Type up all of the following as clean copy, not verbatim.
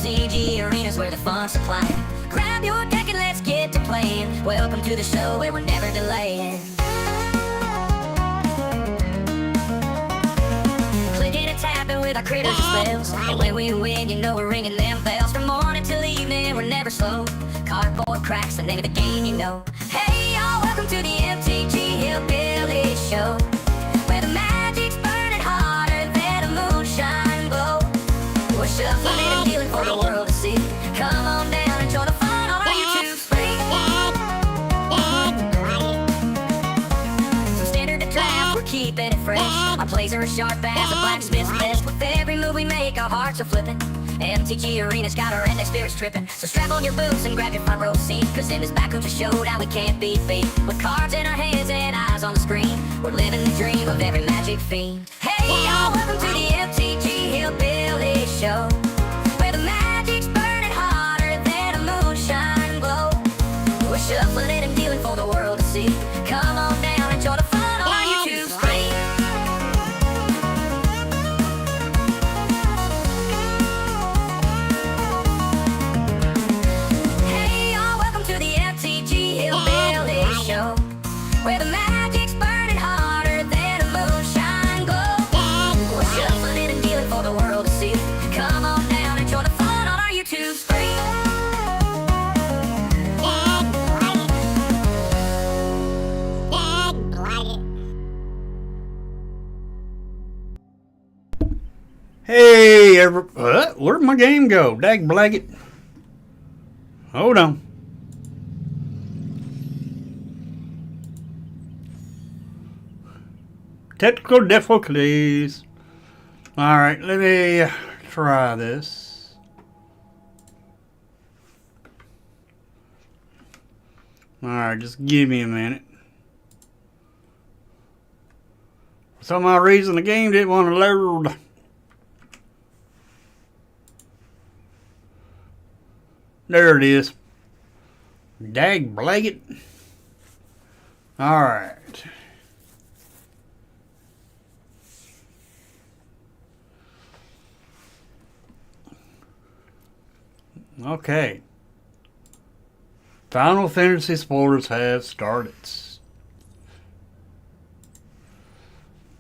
MTG Arena's where the fun's supplying. Grab your deck and let's get to playing. Welcome to the show where we're never delaying. Clicking and tapping with our critters and spells. And when we win, you know we're ringing them bells. From morning till evening, we're never slow. Cardboard cracks, the name of the game, you know. Hey y'all, welcome to the MTG Hillbilly Show, where the magic's burning hotter than a moonshine glow. We're shuffling and dealing for the world to see. Come on down and join the fun on our YouTube screen. From standard to draft, we're keeping it fresh. Our plays are as sharp as a blacksmith's best. With every move we make, our hearts are flipping. MTG Arena's got our index spirits tripping. So strap on your boots and grab your front row seat, cause in this backroom's a showdown we can't beat. With cards in our hands and eyes on the screen, we're living the dream of every magic fiend. Hey y'all, welcome to the MTG Hillbilly Show, where the magic's burning hotter than a moonshine glow. We're shuffling and dealing for the world to see. Come on down and join the fun on our YouTube screen. Hey y'all, welcome to the MTG Hillbilly Show, where the magic's burning hotter than a moonshine glow. We're shuffling and dealing for the world to see. Come on down and join the fun on our YouTube screen. Hey, where'd my game go? Dag blaggit. Hold on. Technical difficulties. Alright, let me try this. Alright, just give me a minute. For some odd reason, the game didn't want to load. There it is. Dag blaggit. Alright. Okay. Final Fantasy spoilers have started.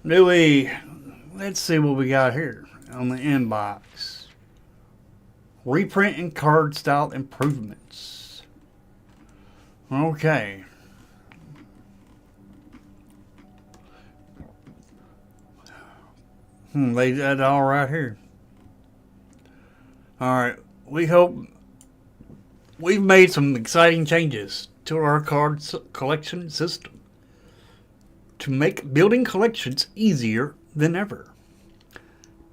Let's see what we got here on the inbox. Reprint and card style improvements. Okay. They got it all right here. Alright. We hope we've made some exciting changes to our card collection system to make building collections easier than ever.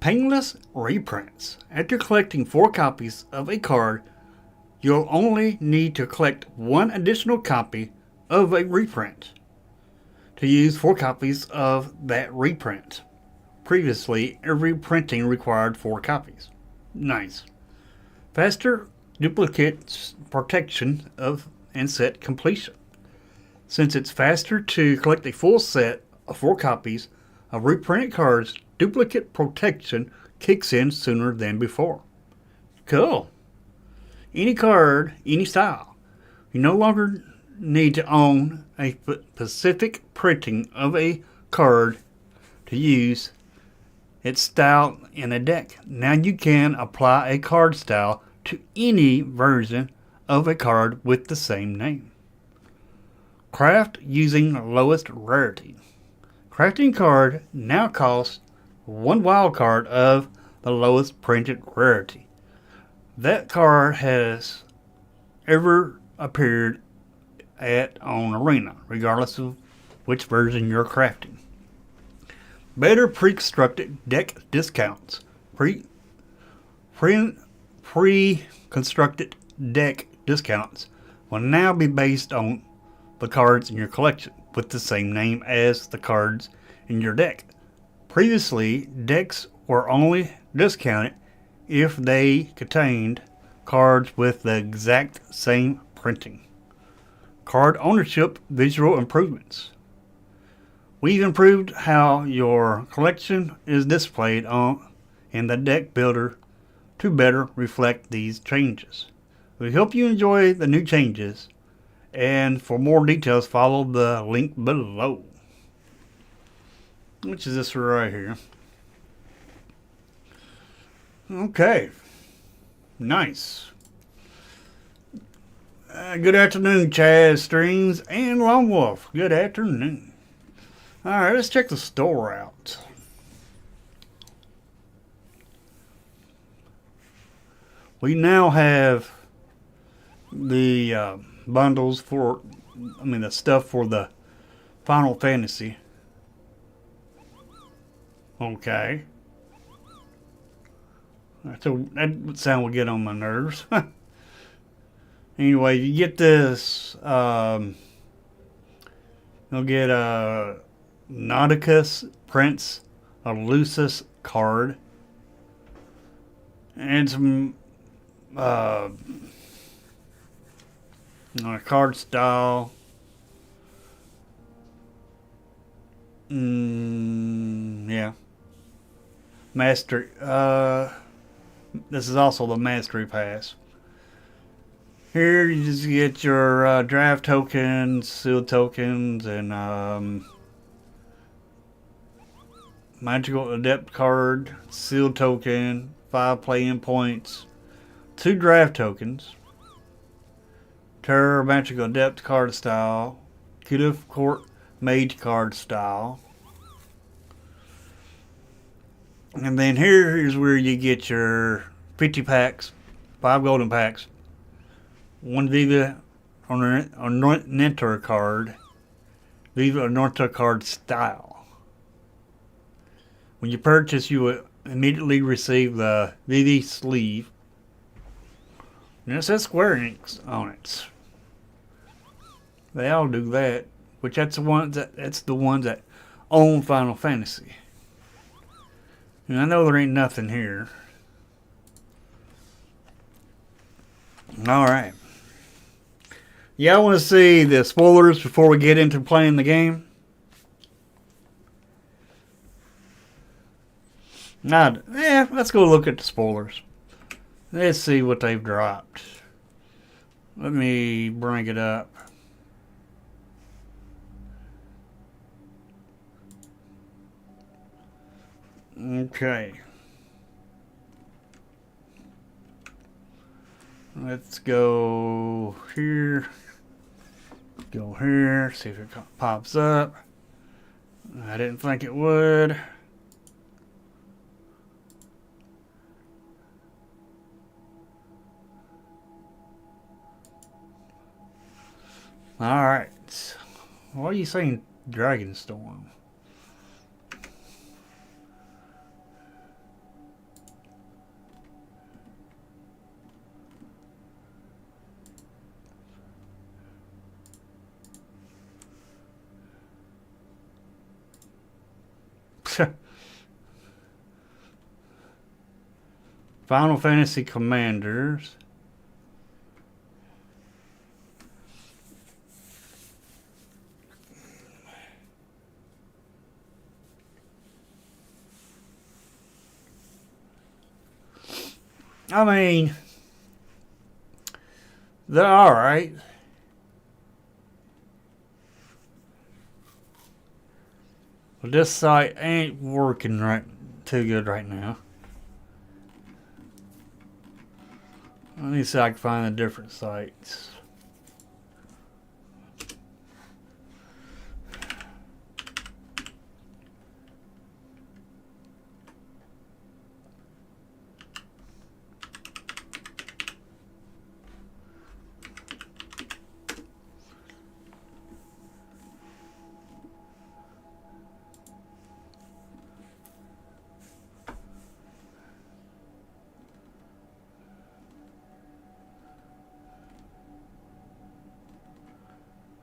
Painless reprints. After collecting 4 copies of a card, you'll only need to collect 1 additional copy of a reprint to use 4 copies of that reprint. Previously, every printing required 4 copies. Nice. Faster duplicate protection of and set completion. Since it's faster to collect a full set of 4 copies of reprinted cards, duplicate protection kicks in sooner than before. Cool. Any card, any style. You no longer need to own a specific printing of a card to use its style in a deck. Now you can apply a card style to any version of a card with the same name. Craft using lowest rarity. Crafting card now costs 1 wild card of the lowest printed rarity that card has ever appeared on Arena, regardless of which version you're crafting. Better pre-constructed deck discounts. Pre-constructed deck discounts will now be based on the cards in your collection with the same name as the cards in your deck. Previously, decks were only discounted if they contained cards with the exact same printing. Card ownership visual improvements. We've improved how your collection is displayed in the deck builder to better reflect these changes. We hope you enjoy the new changes, and for more details, follow the link below, which is this right here. Okay, nice. Good afternoon, Chaz Streams and Lone Wolf. Good afternoon. Alright, let's check the store out. We now have the bundles for, the stuff for the Final Fantasy. Okay. So that sound will get on my nerves. Anyway, you get this, you'll get a Nauticus Prince Lucis card. And some, card style. Yeah. Master, this is also the Mastery Pass. Here you just get your draft tokens, sealed tokens, and magical adept card, sealed token, 5 play-in points, 2 draft tokens, Terror magical adept card style, Kudif Court mage card style. And then here's where you get your 50 packs, 5 golden packs, 1 Viva Ornamentor card, Viva Ornamentor card style. When you purchase, you will immediately receive the Vivi sleeve. And it says Square Enix on it. They all do that, which that's the ones that own Final Fantasy. And I know there ain't nothing here. Alright. Y'all want to see the spoilers before we get into playing the game? Let's go look at the spoilers. Let's see what they've dropped. Let me bring it up. Okay. Let's go here. Go here. See if it pops up. I didn't think it would. Alright. Why are you saying Dragonstorm? Final Fantasy Commanders. I mean, they're alright. But this site ain't working too good right now. Let me see if I can find the different sites.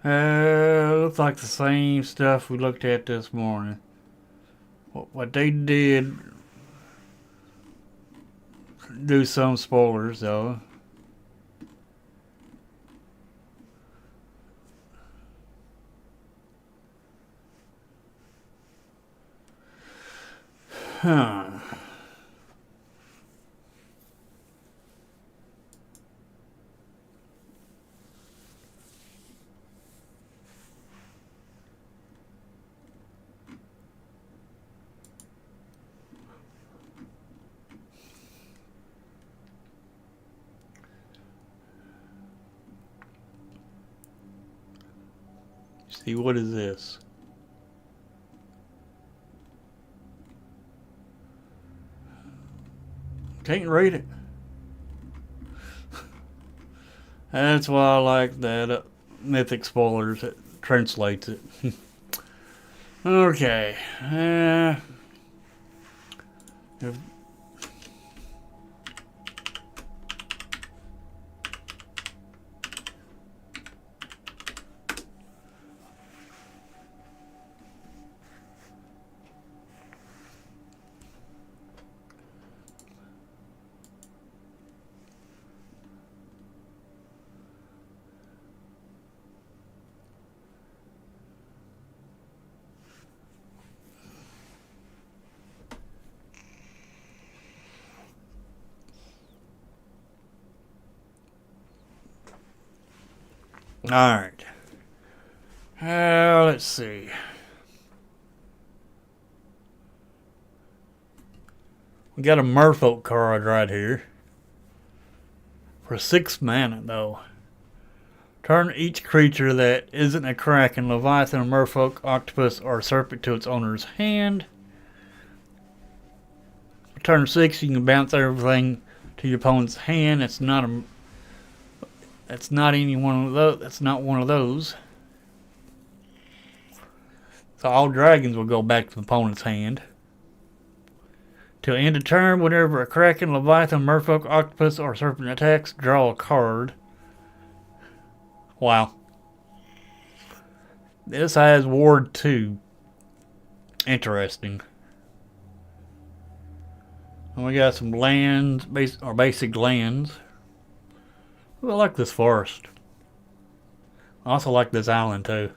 Looks like the same stuff we looked at this morning. What they did do some spoilers though. Huh. See, what is this? Can't read it. That's why I like that Mythic Spoilers. It translates it. Okay. If Alright. Let's see. We got a Merfolk card right here. For 6 mana, though. Turn each creature that isn't a Kraken, Leviathan, a Merfolk, Octopus, or Serpent to its owner's hand. Turn 6, you can bounce everything to your opponent's hand. It's not any one of those. That's not one of those. So all dragons will go back to the opponent's hand. Till end of turn, whenever a Kraken, Leviathan, Merfolk, Octopus, or Serpent attacks, draw a card. Wow. This has Ward 2. Interesting. And we got some lands, basic lands. Ooh, I like this forest. I also like this island too.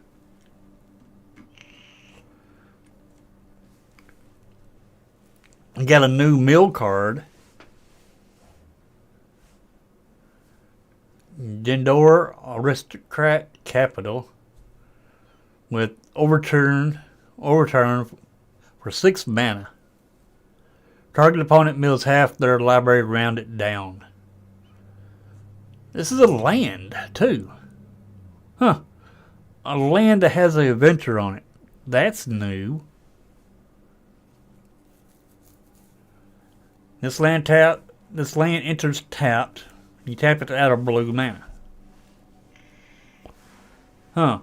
We got a new mill card. Dendor Aristocrat Capital. With overturn for 6 mana. Target opponent mills half their library, round it down. This is a land, too. Huh. A land that has an adventure on it. That's new. This land enters tapped. You tap it to add a blue mana. Huh.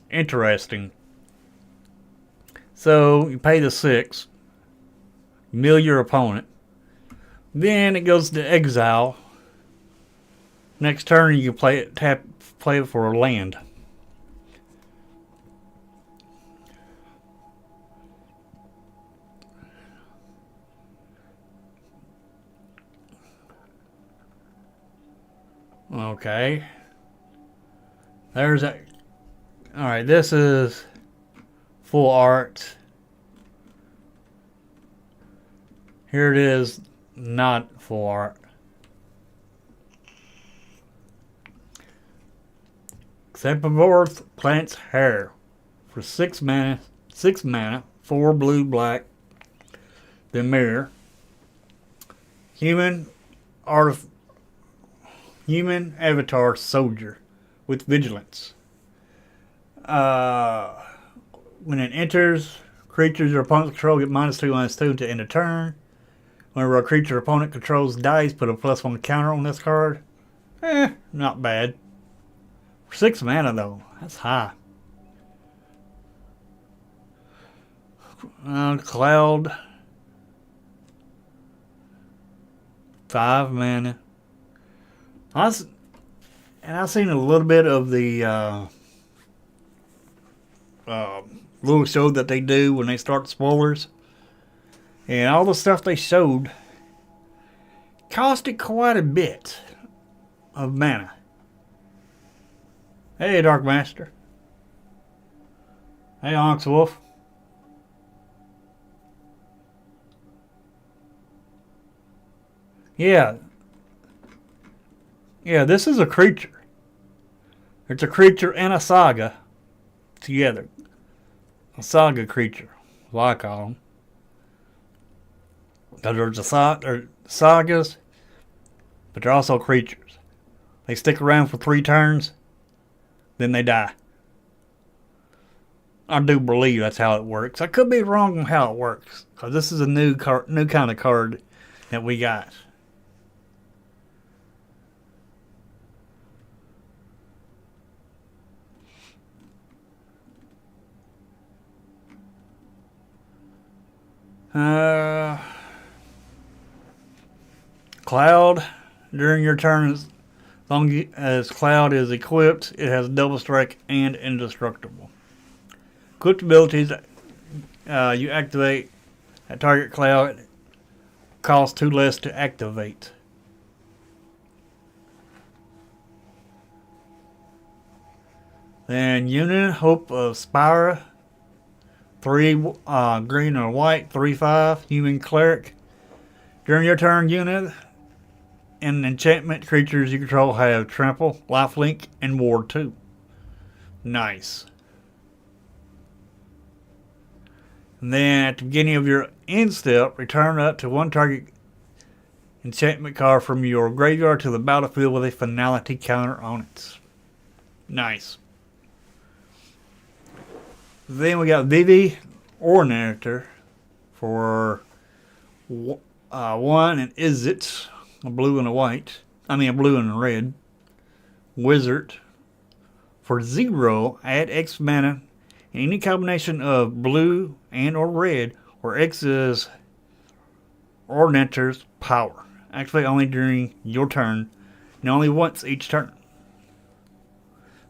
Interesting. So, you pay the 6. Mill your opponent. Then it goes to exile. Next turn you can play it for a land. Okay. There's a... Alright, this is full art. Here it is, not full art. Sephiroth plants hair for 6 mana, 4 blue, black. The mirror. Human avatar soldier with vigilance. When it enters, creatures your opponent control get -2/-2 to end a turn. Whenever a creature opponent controls dies, put a +1 counter on this card. Not bad. For 6 mana though, that's high. Cloud. 5 mana. I've seen a little bit of the little show that they do when they start spoilers. And all the stuff they showed costed quite a bit of mana. Hey, Dark Master. Hey, Onyx Wolf. Yeah. Yeah, this is a creature. It's a creature and a saga together. A saga creature, is what I call them. There's sagas, but they're also creatures. They stick around for 3 turns, then they die. I do believe that's how it works. I could be wrong on how it works, because this is a new kind of card that we got. Cloud, during your turn, as long as Cloud is equipped, it has double strike and indestructible. Equipped abilities, you activate a target Cloud, costs 2 less to activate. Then Unit Hope of Spira, 3 green or white, 3/5, human cleric. During your turn, unit and enchantment creatures you control have trample, lifelink, and ward 2. Nice. And then at the beginning of your end step, return up to 1 target enchantment card from your graveyard to the battlefield with a finality counter on it. Nice. Then we got Vivi Ornator for 1, and is it a blue and a white? I mean a blue and a red. Wizard for 0, add X mana in any combination of blue and or red, where X is Ornator's power. Activate only during your turn, and only once each turn.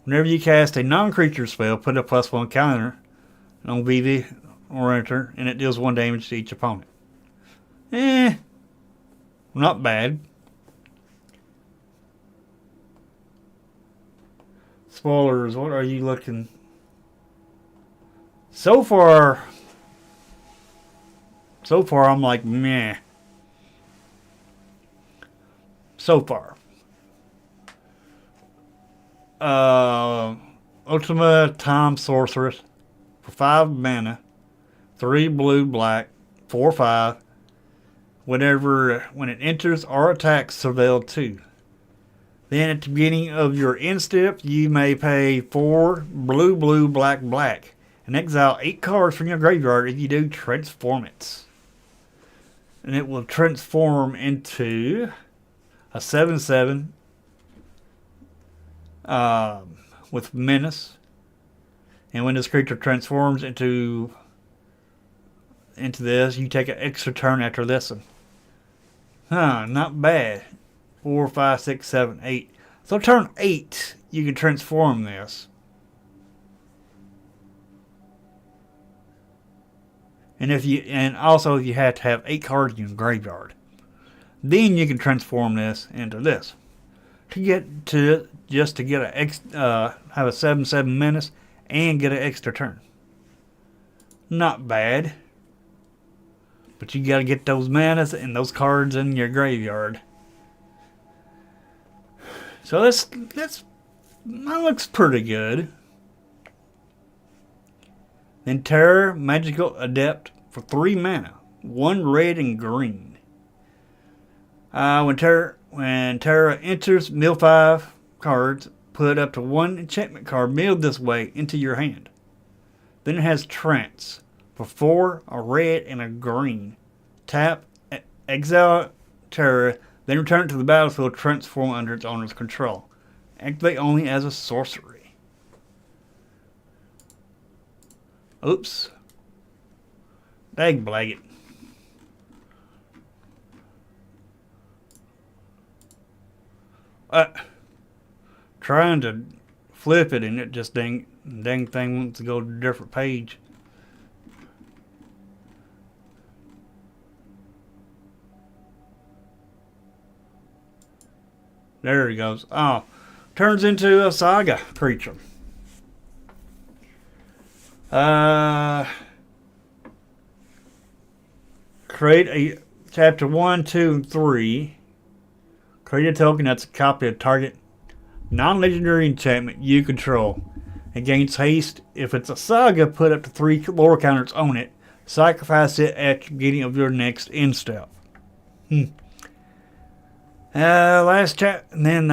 Whenever you cast a non-creature spell, put a +1 counter on Vivi Ornator, and it deals 1 damage to each opponent. Not bad. Spoilers, what are you looking? So far I'm like, meh. So far. Ultima Time Sorceress for 5 mana, 3 blue, black, 4/5. When it enters or attacks, surveil 2. Then at the beginning of your end step, you may pay 4 blue, blue, black, black, and exile 8 cards from your graveyard. If you do, transform it. And it will transform into a 7/7 with menace. And when this creature transforms into this, you take an extra turn after this one. Not bad. 4, 5, 6, 7, 8. So turn 8, you can transform this. And also if you have to have 8 cards in your graveyard, then you can transform this into this. To get a have a 7/7 menace and get an extra turn. Not bad. But you gotta get those manas and those cards in your graveyard. So that looks pretty good. Then Terra Magical Adept for 3 mana, 1 red and green. When Terra enters, mill 5 cards. Put up to 1 enchantment card milled this way into your hand. Then it has Trance for 4, a red, and a green. Tap, exile Terra, then return it to the battlefield, transform under its owner's control. Activate only as a sorcery. Oops. Dagblag it. Trying to flip it and it just dang thing wants to go to a different page. There he goes. Oh, turns into a saga creature. Create a chapter 1, 2, and 3. Create a token that's a copy of target non-legendary enchantment you control. It gains haste. If it's a saga, put up to 3 lore counters on it. Sacrifice it at the beginning of your next end step. Last chapter, and then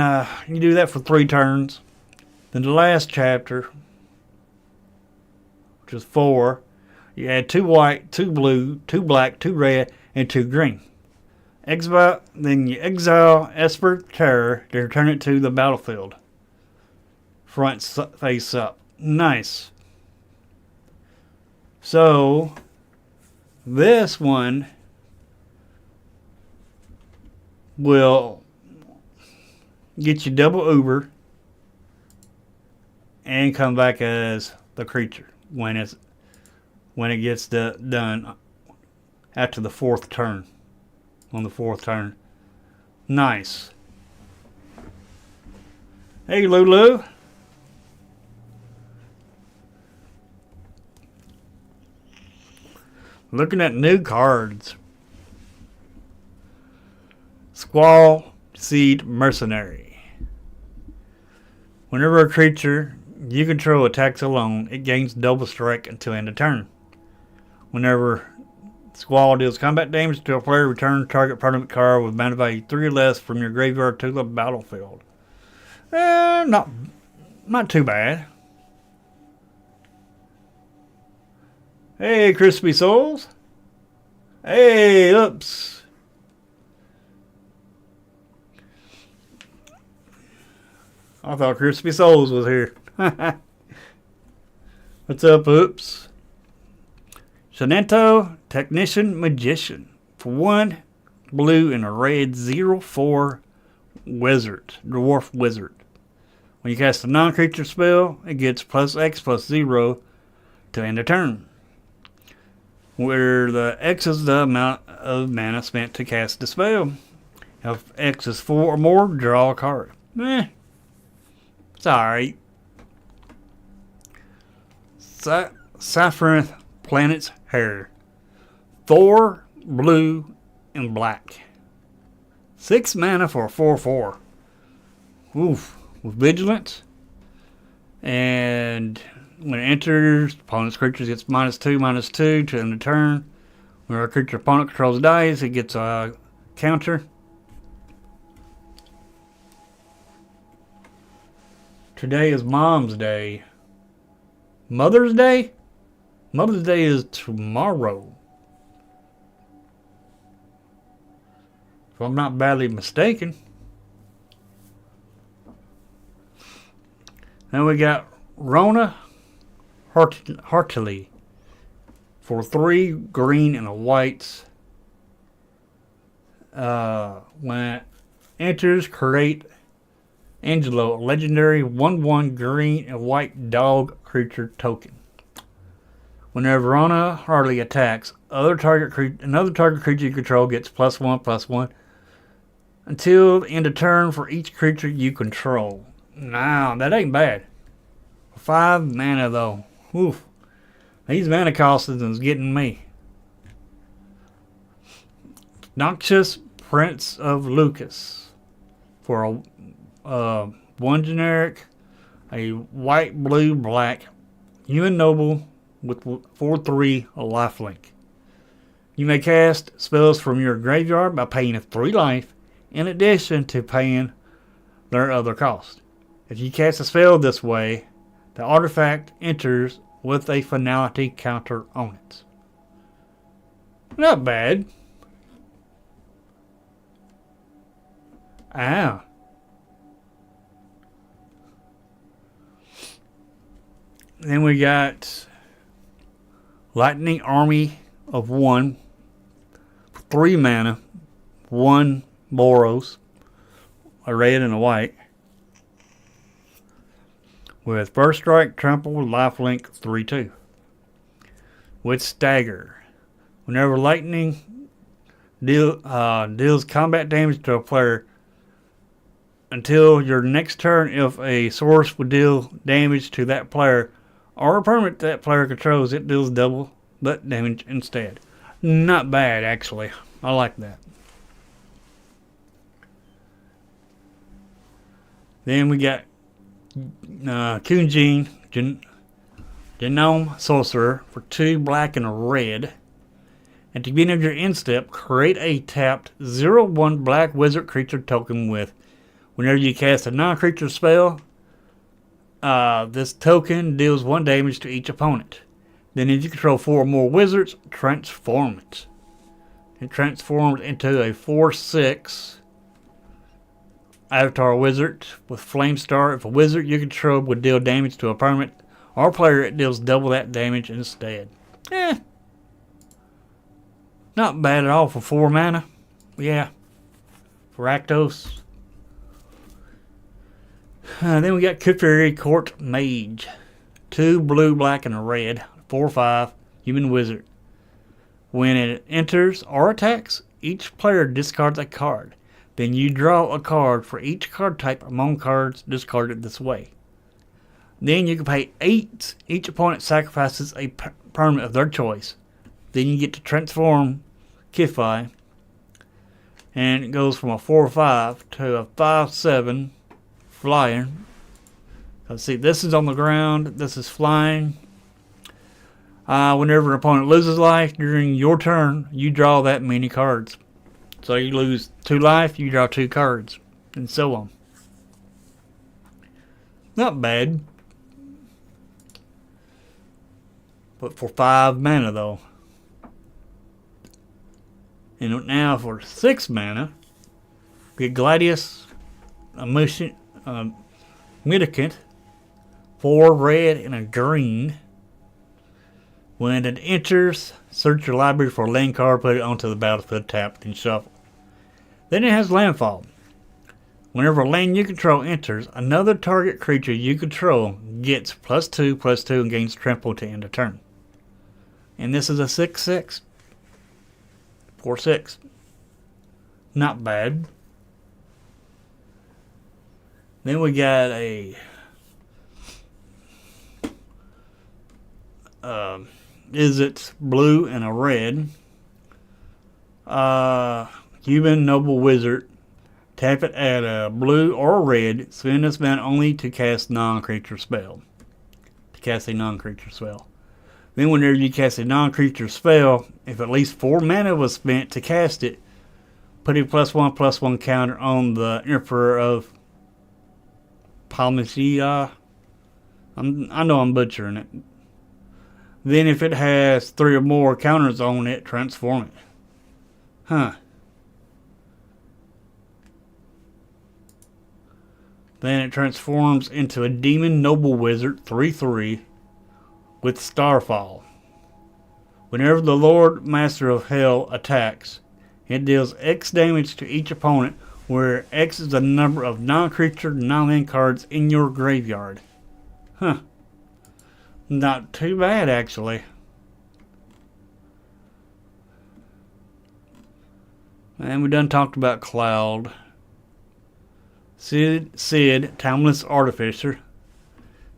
you do that for 3 turns. Then the last chapter, which is 4. You add 2 white, 2 blue, 2 black, 2 red, and 2 green. Then you exile Esper Terror to return it to the battlefield. Front face up. Nice. So, this one will get you double Uber and come back as the creature when it gets done after the 4th turn. On the 4th turn. Nice. Hey, Lulu. Looking at new cards. Squall Seed Mercenary. Whenever a creature you control attacks alone, it gains double strike until end of turn. Whenever Squall deals combat damage to a player, return target permanent card with mana value 3 or less from your graveyard to the battlefield. Not too bad. Hey, Crispy Souls. Hey, oops. I thought Crispy Souls was here. What's up, oops? Shanento Technician Magician. For 1 blue and a red 0/4 wizard. Dwarf wizard. When you cast a non-creature spell, it gets +X/+0 to end a turn. Where the X is the amount of mana spent to cast the spell. If X is 4 or more, draw a card. It's alright. Saffron Planet's Hair. Thor, blue, and black. 6 mana for a 4/4. Oof. With vigilance. And when it enters, opponent's creature gets -2/-2 to end the turn. When a creature opponent controls dies, it gets a counter. Today is Mom's Day. Mother's Day? Mother's Day is tomorrow. If I'm not badly mistaken. Then we got Rona Heartily for 3 green and a white. When it enters, create Angelo, a legendary 1/1 green and white dog creature token. Whenever Rona Hartley attacks, another target creature you control gets +1/+1 until the end of turn for each creature you control. Now, that ain't bad. 5 mana though. Oof. These mana costs is getting me. Noxious Prince of Lucas. For a 1 generic, a white, blue, black, human noble with 4/3 lifelink. You may cast spells from your graveyard by paying 3 life, in addition to paying their other cost. If you cast a spell this way, the artifact enters with a finality counter on it. Not bad. Ah. Then we got Lightning Army of 1. 3 mana. 1 Boros. A red and a white. With First Strike, Trample, Lifelink, 3/2. With Stagger. Whenever Lightning deals combat damage to a player until your next turn, if a source would deal damage to that player or a permanent that player controls, it deals double that damage instead. Not bad, actually. I like that. Then we got Kunjin, Genome Sorcerer for 2 black and a red. At the beginning of your end step, create a tapped 0/1 black wizard creature token with. Whenever you cast a non-creature spell, this token deals 1 damage to each opponent. Then if you control 4 or more wizards, transform it. It transforms into a 4/6 Avatar Wizard with Flame Star. If a wizard you control would deal damage to a permanent or player, it deals double that damage instead. Not bad at all for 4 mana. Yeah. For Rakdos. Then we got Keferi Court Mage. 2 blue, black, and a red. 4/5 human wizard. When it enters or attacks, each player discards a card. Then you draw a card for each card type among cards discarded this way. Then you can pay 8. Each opponent sacrifices a permanent of their choice. Then you get to transform Keferi. And it goes from a 4/5 to a 5/7 flyer. Let's see, this is on the ground. This is flying. Whenever an opponent loses life during your turn, you draw that many cards. So you lose 2 life, you draw 2 cards, and so on. Not bad. But for 5 mana, though. And now for 6 mana, get Gladius, a Mendicant, 4 red and a green. When it enters, search your library for a land card, put it onto the battlefield, tapped, and shuffle. Then it has Landfall. Whenever a land you control enters, another target creature you control gets +2/+2 and gains trample to end a turn. And this is a 6/6. 4/6. Not bad. Then we got a is it blue and a red? Human Noble Wizard. Tap it at a blue or a red. Spend this mana only to cast non-creature spell. To cast a non-creature spell. Then whenever you cast a non-creature spell, if at least 4 mana was spent to cast it, put a +1/+1 counter on the Emperor of Palmacia. I know I'm butchering it. Then if it has 3 or more counters on it, transform it. Then it transforms into a Demon Noble Wizard, 3/3, with Starfall. Whenever the Lord Master of Hell attacks, it deals X damage to each opponent, where X is the number of non-creature, non-land cards in your graveyard. Not too bad, actually. And we done talked about Cloud. Sid, Timeless Artificer.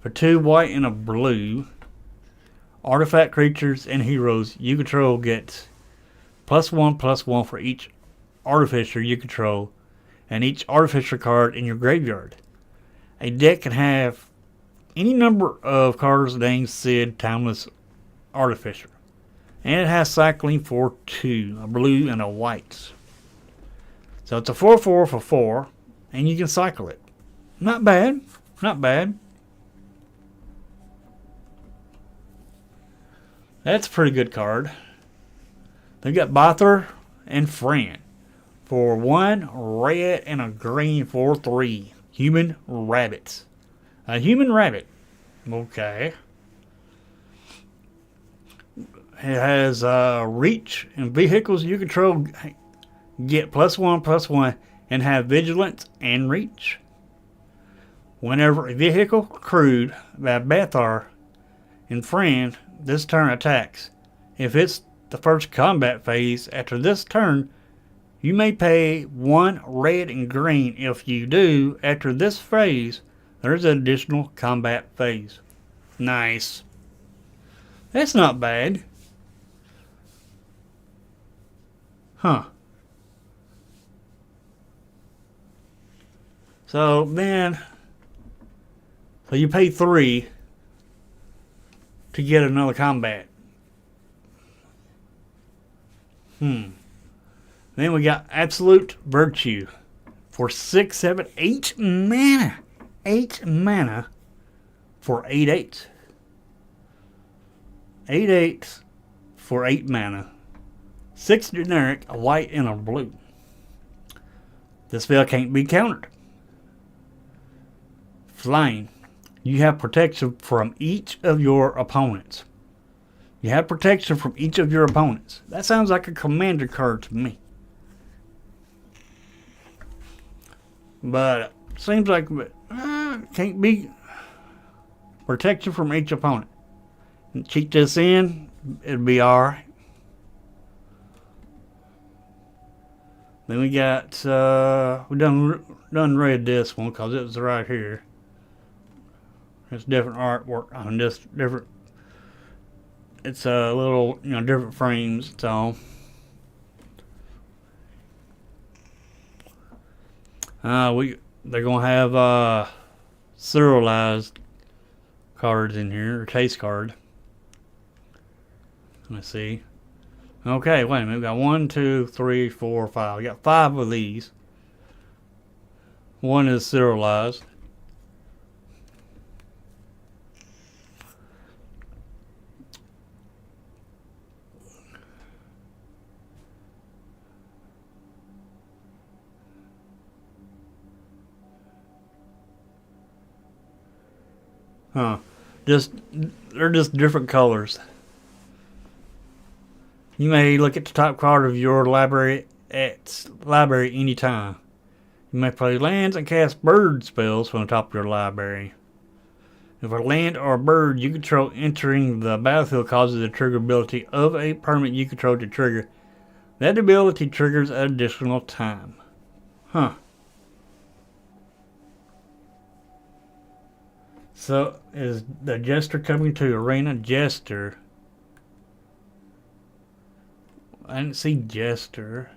For 2 white and a blue. Artifact creatures and heroes you control get +1/+1 for each Artificer you control, and each Artificer card in your graveyard. A deck can have any number of cards named Sid, Timeless Artificer. And it has cycling for 2, a blue and a white. So it's a 4/4 for 4, and you can cycle it. Not bad. Not bad. That's a pretty good card. They've got Bothar and Fran for 1 red and a green for 3. Human rabbits. A human rabbit. Okay. It has reach and vehicles you control get +1/+1 and have vigilance and reach. Whenever a vehicle crewed by Bothar and Fran this turn attacks, if it's the first combat phase after this turn, you may pay 1 red and green. If you do, after this phase, there's an additional combat phase. Nice. That's not bad. So you pay 3 to get another combat. Then we got Absolute Virtue for 6, 7, 8 mana. 8 mana for 8/8. 8/8 for 8 mana. 6 generic, a white and a blue. This spell can't be countered. Flying. You have protection from each of your opponents. You have protection from each of your opponents. That sounds like a commander card to me. But seems like can't be protection from each opponent. And cheat this in, it'd be alright. Then we got we done read this one because it was right here. It's different artwork on this different. It's a little different frames. So they're gonna have serialized cards in here, or case card. Let's see. Okay, wait a minute. We got 1, 2, 3, 4, 5. We got 5 of these. One is serialized. They're just different colors. You may look at the top card of your library anytime. You may play lands and cast bird spells from the top of your library. If a land or a bird you control entering the battlefield causes the trigger ability of a permanent you control to trigger, that ability triggers an additional time. So, is the Jester coming to Arena? Jester. I didn't see Jester.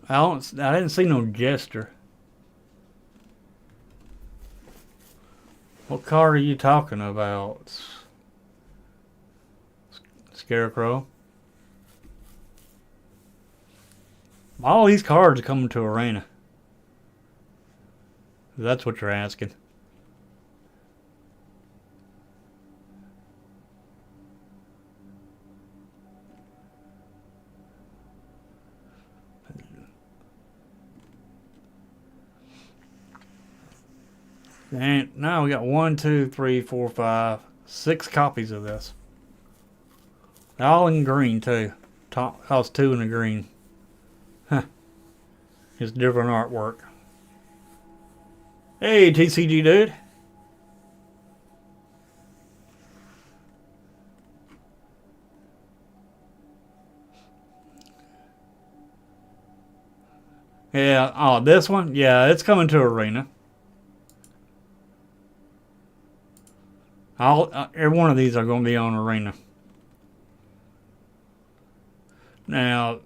I didn't see no Jester. What card are you talking about? Scarecrow. All these cards are coming to Arena. If that's what you're asking. And now we got 1, 2, 3, 4, 5, 6 copies of this. All in green too. Cost 2 in the green. It's different artwork. Hey, TCG dude. Yeah, oh, this one? Yeah, it's coming to Arena. Every one of these are going to be on Arena. Now,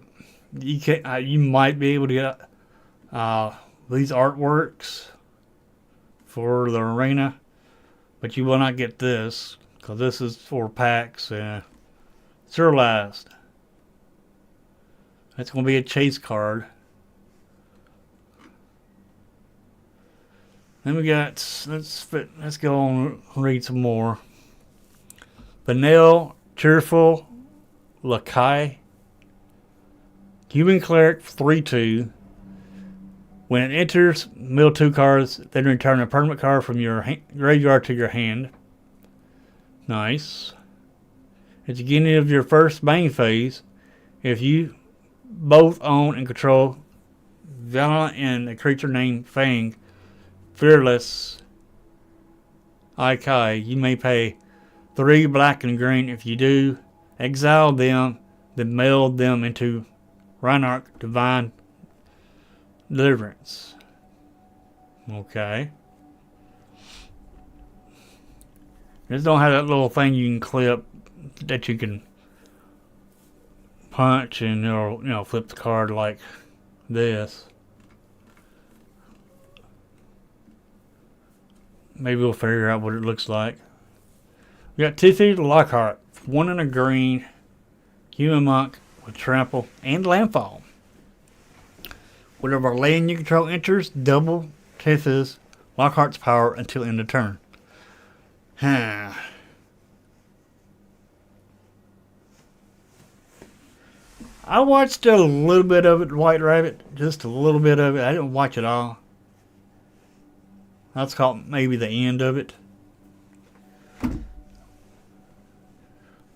you might be able to get these artworks for the Arena, but you will not get this because this is for packs and serialized. That's going to be a chase card. Then we got, let's go on and read some more. Benel, Cheerful, Lakai, Human Cleric 3/2. When it enters, mill 2 cards, then return a permanent card from your graveyard to your hand. Nice. At the beginning of your first main phase, if you both own and control Valiant and a creature named Fang, Fearless Ikai, you may pay 3 black and green. If you do, exile them, then meld them into Reinhardt Divine Deliverance. Okay. This don't have that little thing you can clip that you can punch and it'll flip the card like this. Maybe we'll figure out what it looks like. We got Tiffy Lockhart, 1 in a green, Human Monk, with trample and landfall. Whatever land you control enters, double Tethys Lockhart's power until end of turn. Huh. I watched a little bit of it, White Rabbit. Just a little bit of it. I didn't watch it all. That's called maybe the end of it.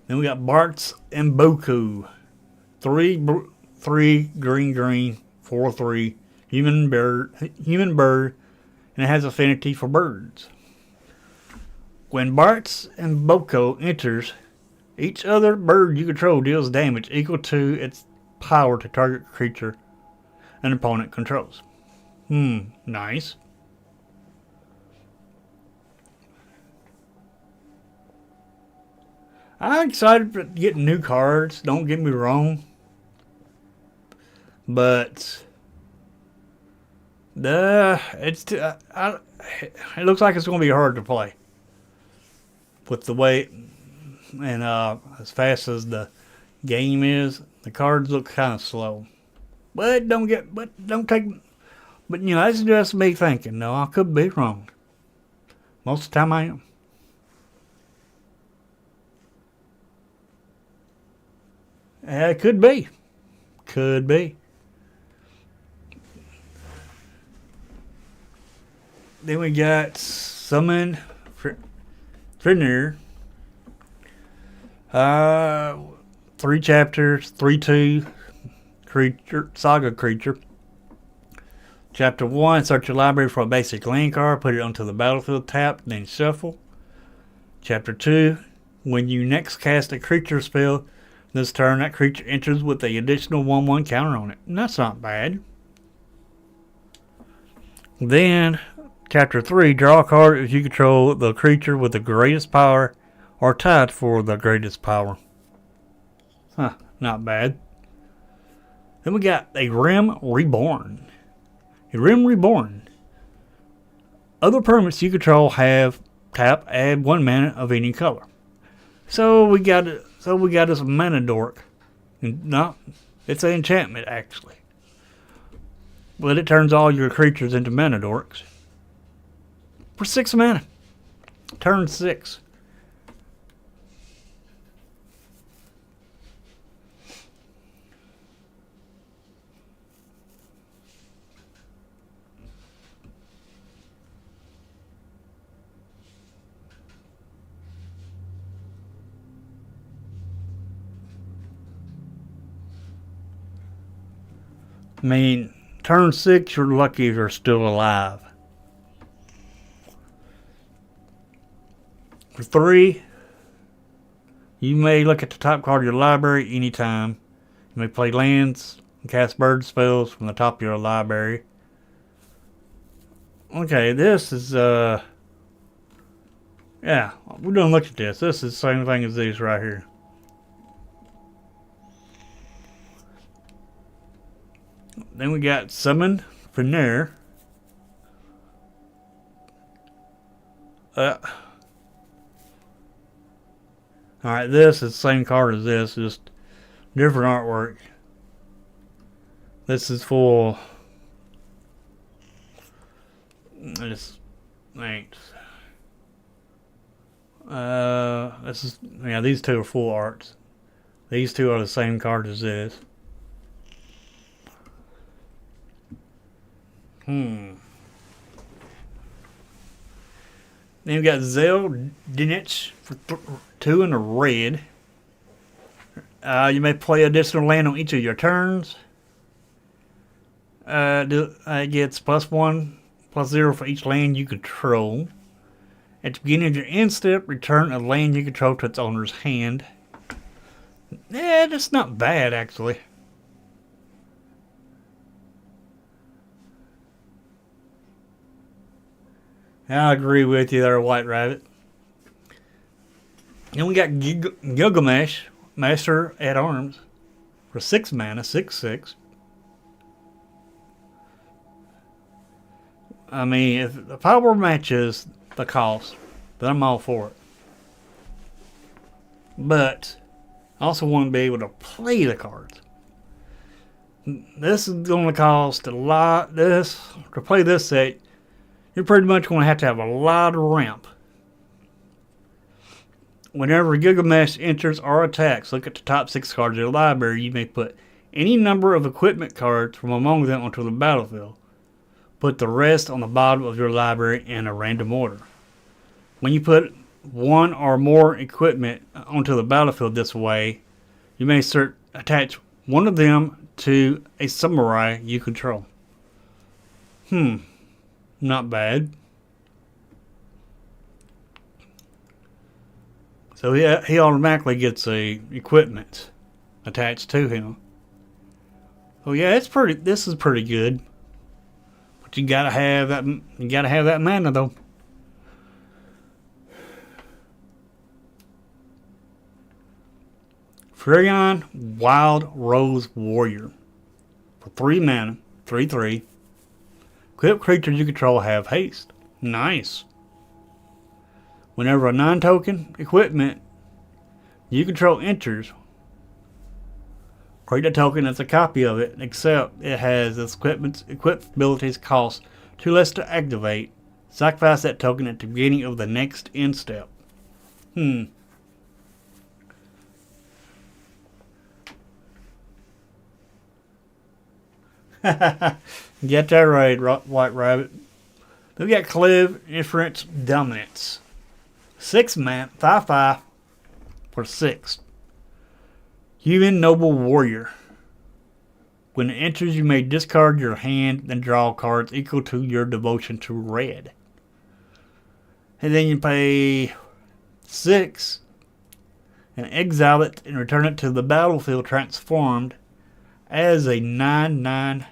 Then we got Bartz and Boku. 3 green, 4/3 human bird, and it has affinity for birds. When Bartz and Boko enters, each other bird you control deals damage equal to its power to target creature an opponent controls. Nice. I'm excited for getting new cards, don't get me wrong. But it looks like it's going to be hard to play with the way and as fast as the game is. The cards look kind of slow, but that's just me thinking. No, I could be wrong. Most of the time I am. It could be. Could be. Then we got Summon Fenrir. 3 chapters, 3/2 creature, saga creature. Chapter 1, search your library for a basic land card, put it onto the battlefield, tap, then shuffle. Chapter 2, when you next cast a creature spell, this turn that creature enters with the additional 1/1 counter on it. And that's not bad. Then, Chapter 3, draw a card if you control the creature with the greatest power or tied for the greatest power. Not bad. Then we got a Rim Reborn. A Rim Reborn. Other permanents you control have tap, add 1 mana of any color. So we got this mana dork. No, it's an enchantment actually. But it turns all your creatures into mana dorks. For 6 mana. Turn 6. I mean, turn 6, you're lucky if you're still alive. For 3, you may look at the top card of your library anytime. You may play lands and cast bird spells from the top of your library. Okay, this is, yeah, we're gonna look at this. This is the same thing as these right here. Then we got Summon Fenrir. Alright, this is the same card as this, just different artwork. This is full. This, thanks. This is, yeah, these two are full arts. These two are the same card as this. Then we got Zeldinich for 2 in a red. You may play additional land on each of your turns. It gets +1/+0 for each land you control. At the beginning of your end step, return a land you control to its owner's hand. Yeah, that's not bad actually. I agree with you there, White Rabbit. Then we got Gilgamesh, Master at Arms, for 6 mana, 6/6. I mean, if the power matches the cost, then I'm all for it. But I also want to be able to play the cards. This is going to cost a lot. To play this set, you're pretty much going to have a lot of ramp. Whenever Gilgamesh enters or attacks, look at the top 6 cards of your library. You may put any number of equipment cards from among them onto the battlefield. Put the rest on the bottom of your library in a random order. When you put one or more equipment onto the battlefield this way, you may attach one of them to a samurai you control. Not bad. So he automatically gets a equipment attached to him. Oh yeah, this is pretty good. But you gotta have that mana though. Furion Wild Rose Warrior. For 3 mana, 3/3. Equipped creatures you control have haste. Nice. Whenever a non-token equipment you control enters, create a token that's a copy of it, except it has its equipped abilities cost 2 less to activate. Sacrifice that token at the beginning of the next end step. Get that right, White Rabbit. We got Clive Inference Dominance. 6 mana, 5/5 for 6. Human Noble Warrior. When it enters, you may discard your hand and draw cards equal to your devotion to red. And then you pay 6 and exile it and return it to the battlefield transformed as a 9/9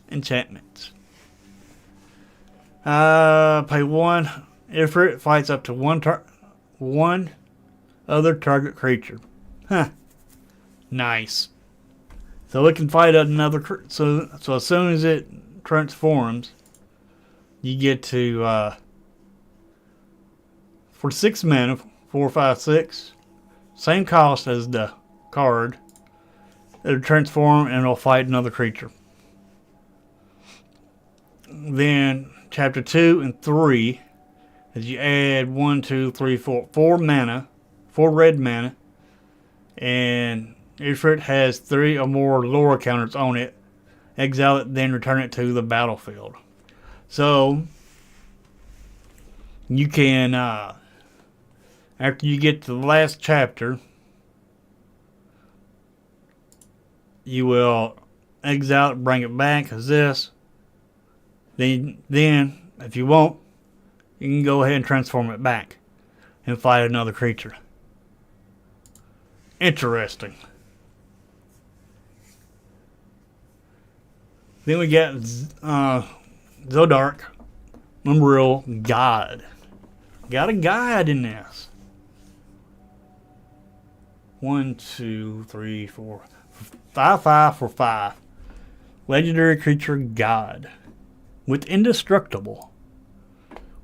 enchantment. Pay 1. If it fights up to one other target creature. Nice. So it can fight another. So as soon as it transforms, you get to for 6 mana, 4, 5, 6, same cost as the card. It'll transform and it'll fight another creature. Then chapter 2 and 3. As you add 1, 2, 3, 4 mana, 4 red mana, and if it has 3 or more lore counters on it, exile it, then return it to the battlefield. So you can, after you get to the last chapter, you will exile it, bring it back as this. Then if you want, you can go ahead and transform it back and fight another creature. Interesting. Then we got Zodark Memorial God. Got a guide in this. 1, 2, 3, 4, 5/5 for 5. Legendary creature God with indestructible.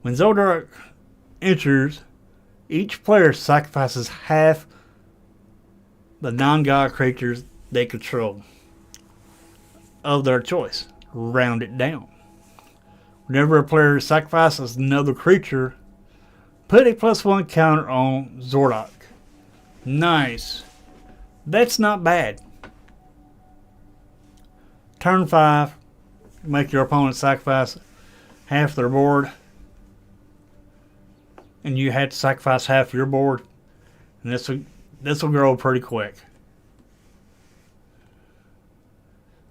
When Zodark enters, each player sacrifices half the non-god creatures they control of their choice. Round it down. Whenever a player sacrifices another creature, put a +1 counter on Zodark. Nice. That's not bad. Turn 5, make your opponent sacrifice half their board. And you had to sacrifice half your board. And this will grow pretty quick.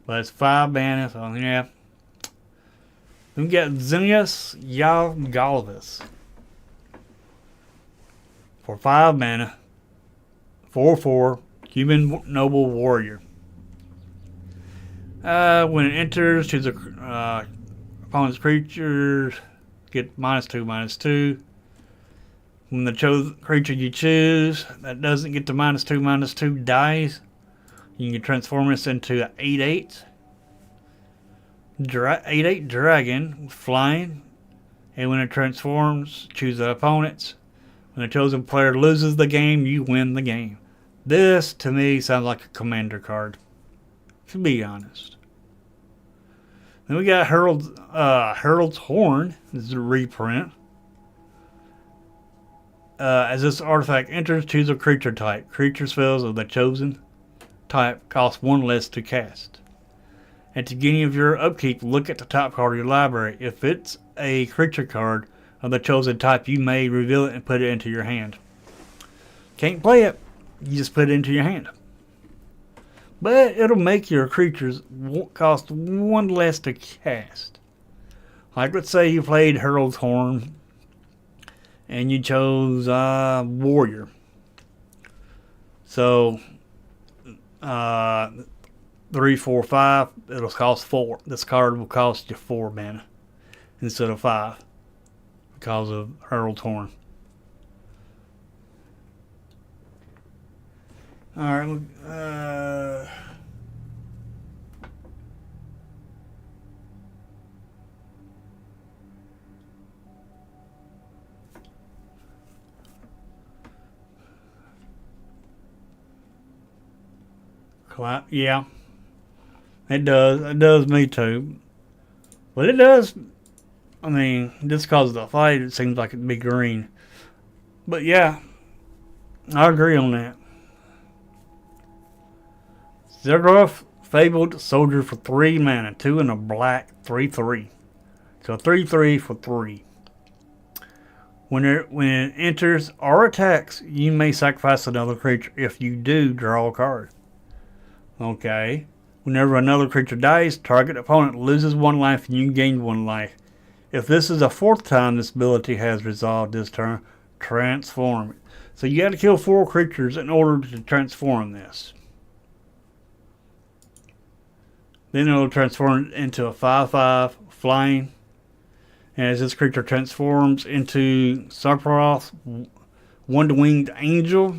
But it's 5 mana, so yeah. Then we got Xenius Yalgalvis. For 5 mana. 4/4. Human Noble Warrior. When it enters to the opponent's creatures, get -2/-2. When the creature you choose that doesn't get to -2/-2 dies, you can transform this into an 8/8. 8/8 dragon with flying. And when it transforms, choose the opponent's. When the chosen player loses the game, you win the game. This, to me, sounds like a commander card. to be honest. Then we got Herald's Horn. This is a reprint. As this artifact enters, choose a creature type. Creature spells of the chosen type cost 1 less to cast. At the beginning of your upkeep, look at the top card of your library. If it's a creature card of the chosen type, you may reveal it and put it into your hand. Can't play it, you just put it into your hand. But it'll make your creatures cost 1 less to cast. Like, let's say you played Herald's Horn and you chose Warrior. So 3, 4, 5, it'll cost 4. This card will cost you 4 mana instead of 5 because of Herald's Horn. Alright, yeah. It does. It does me too. But it does. I mean, just because of the fight, it seems like it'd be green. But yeah, I agree on that. Zergroff, Fabled Soldier for 3 mana, 2 and a black, 3/3. So 3/3 for 3. When it enters or attacks, you may sacrifice another creature. If you do, draw a card. Okay. Whenever another creature dies, target opponent loses 1 life and you gain 1 life. If this is the 4th time this ability has resolved this turn, transform it. So you got to kill 4 creatures in order to transform this. Then it'll transform into a 5/5 flying. And as this creature transforms into Sephiroth, one-winged angel,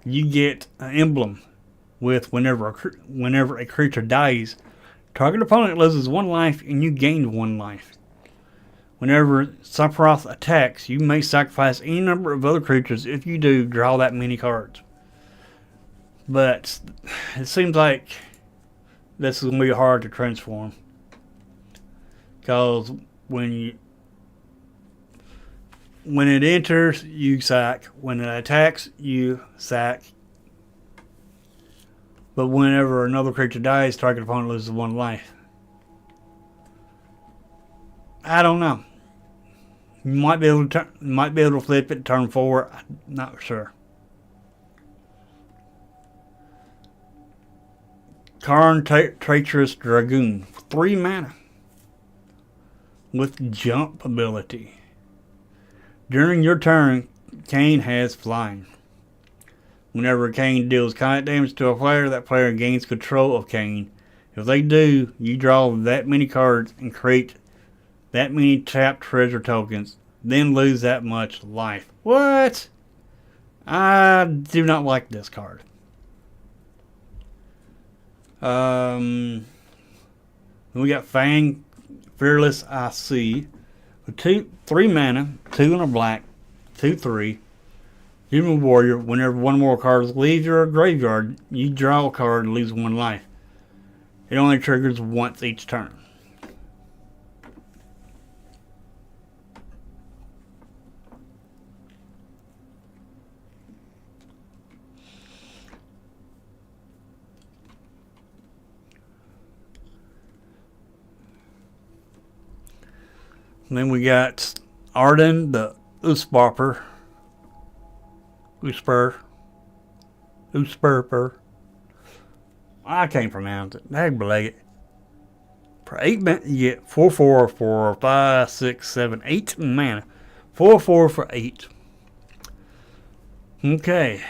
you get an emblem with whenever a creature dies, target opponent loses 1 life and you gain 1 life. Whenever Sephiroth attacks, you may sacrifice any number of other creatures. If you do, draw that many cards. But it seems like this is going to be hard to transform. Because when it enters, you sack. When it attacks, you sack. But whenever another creature dies, target opponent loses 1 life. I don't know. You might be able to flip it turn 4. I'm not sure. Karn Traitorous Dragoon, 3 mana with jump ability. During your turn, Kain has flying. Whenever Kain deals combat damage to a player, that player gains control of Kain. If they do, you draw that many cards and create that many tapped treasure tokens, then lose that much life. What? I do not like this card. We got Fang Fearless IC. 3 mana, 2 and a black, 2/3. Human Warrior. Whenever one more card leaves your graveyard, you draw a card and lose 1 life. It only triggers once each turn. And then we got Arden the Usurper. I can't pronounce it. It. For 8 mana, you get 4/4 for 5, 6, 7, 8 mana. 4/4 for 8. Okay.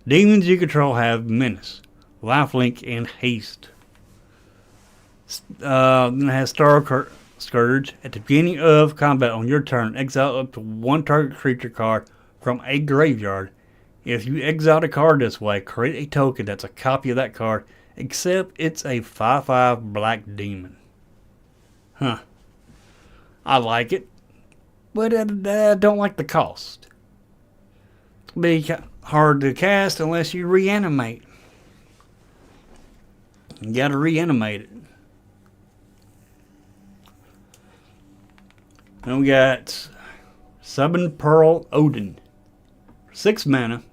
Demons you control have Menace, Lifelink, and Haste. Then it has Star Scourge. At the beginning of combat on your turn, exile up to 1 target creature card from a graveyard. If you exile a card this way, create a token that's a copy of that card, except it's a 5/5 black demon. Huh. I like it, but I don't like the cost. It'll be hard to cast unless you reanimate. You gotta reanimate it. Then we got Summon Pearl Odin. 6 mana.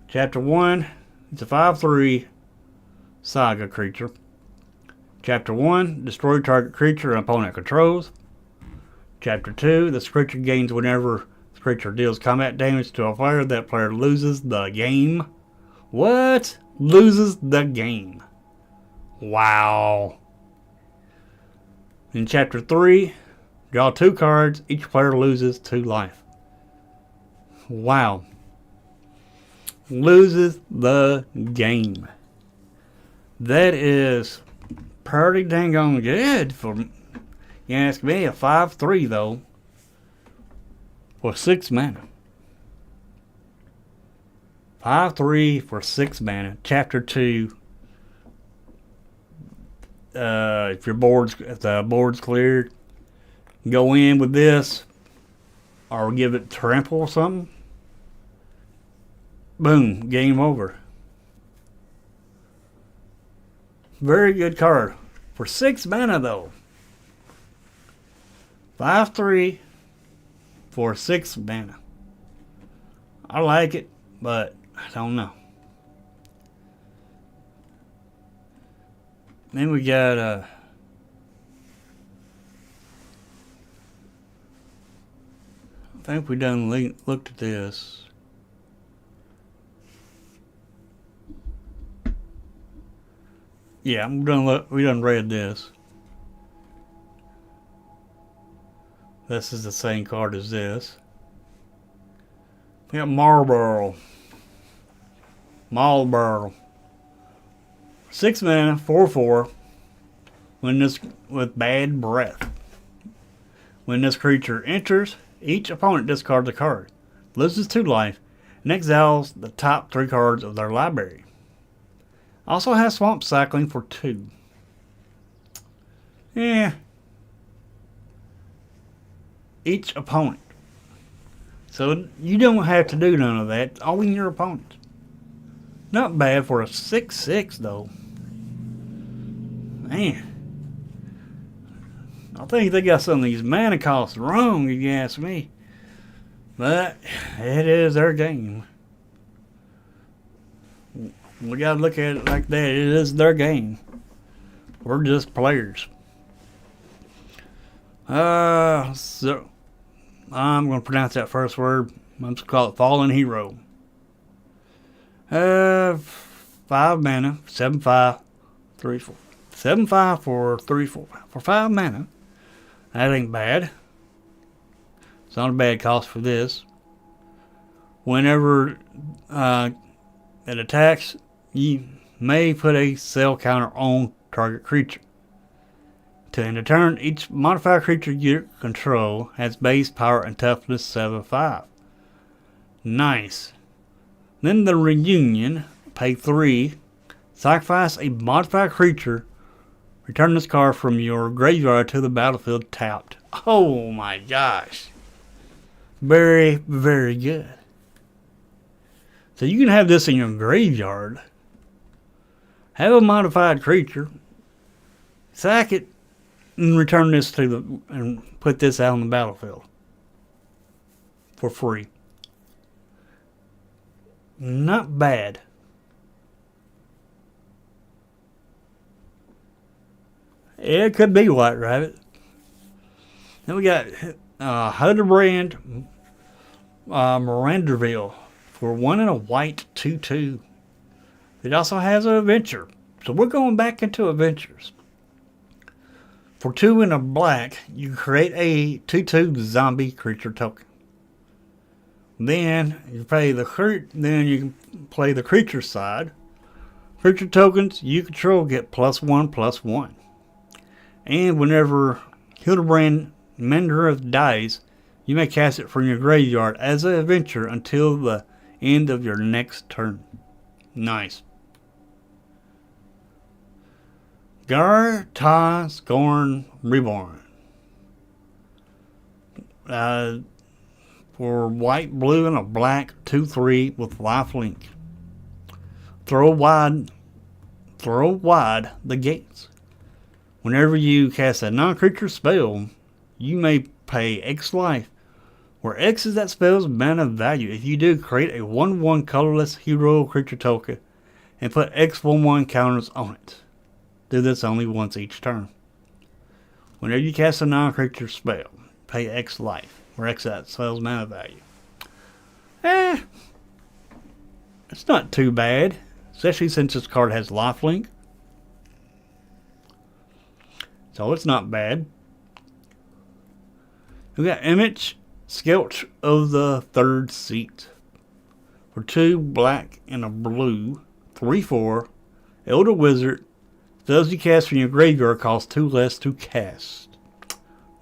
Chapter 1, it's a 5/3 saga creature. Chapter 1, destroy target creature an opponent controls. Chapter 2, this creature gains whenever the creature deals combat damage to a player, that player loses the game. What? Loses the game. Wow. In Chapter 3, draw 2 cards, each player loses 2 life. Wow. Loses the game. That is pretty dang on good for, you ask me, a 5/3 though. For 6 mana. 5/3 for 6 mana. Chapter 2. If the board's cleared, go in with this, or give it trample or something. Boom, game over. Very good card for 6 mana though. 5/3 for 6 mana. I like it, but I don't know. Then we got I think we done looked at this. Yeah, we done read this. This is the same card as this. We got Marlboro. 6 mana, 4/4. When this with bad breath. When this creature enters, each opponent discards a card, loses 2 life, and exiles the top 3 cards of their library. Also has Swamp Cycling for 2. Yeah. Each opponent. So you don't have to do none of that. All in your opponent. Not bad for a 6/6 though. Man. I think they got some of these mana costs wrong, if you ask me. But it is their game. We gotta look at it like that. It is their game. We're just players. So I'm gonna pronounce that first word. I'm just gonna call it Fallen Hero. 5 mana, 7/5, 3/4. 7/5 for 3/4 for 5 mana. That ain't bad. It's not a bad cost for this. Whenever it attacks, you may put a cell counter on target creature. To end a turn, each modified creature you control has base power and toughness 7/5. Nice. Then the reunion, pay 3, sacrifice a modified creature, return this card from your graveyard to the battlefield tapped. Oh my gosh. Very, very good. So you can have this in your graveyard, have a modified creature, sack it, and return this and put this out on the battlefield for free. Not bad. It could be White Rabbit. Then we got Hildebrand Miranderville for 1 and a white 2/2. It also has an adventure. So we're going back into adventures. For 2 and a black, you create a 2/2 zombie creature token. Then you play the can play the creature side. Creature tokens you control get +1/+1. And whenever Hildebrand Miranderville dies, you may cast it from your graveyard as an adventure until the end of your next turn. Nice. Garta Scorn Reborn. For white, blue, and a black 2/3 with lifelink. Throw throw wide the gates. Whenever you cast a non-creature spell, you may pay X life, where X is that spell's mana value. If you do, create a 1/1 colorless hero creature token and put X 1/1 counters on it. Do this only once each turn. Whenever you cast a non-creature spell, pay X life, where X is that spell's mana value. It's not too bad, especially since this card has lifelink. So it's not bad. We got Image Skelch of the Third Seat. For 2 black and a blue, 3/4, Elder Wizard. Spells you cast from your graveyard cost 2 less to cast.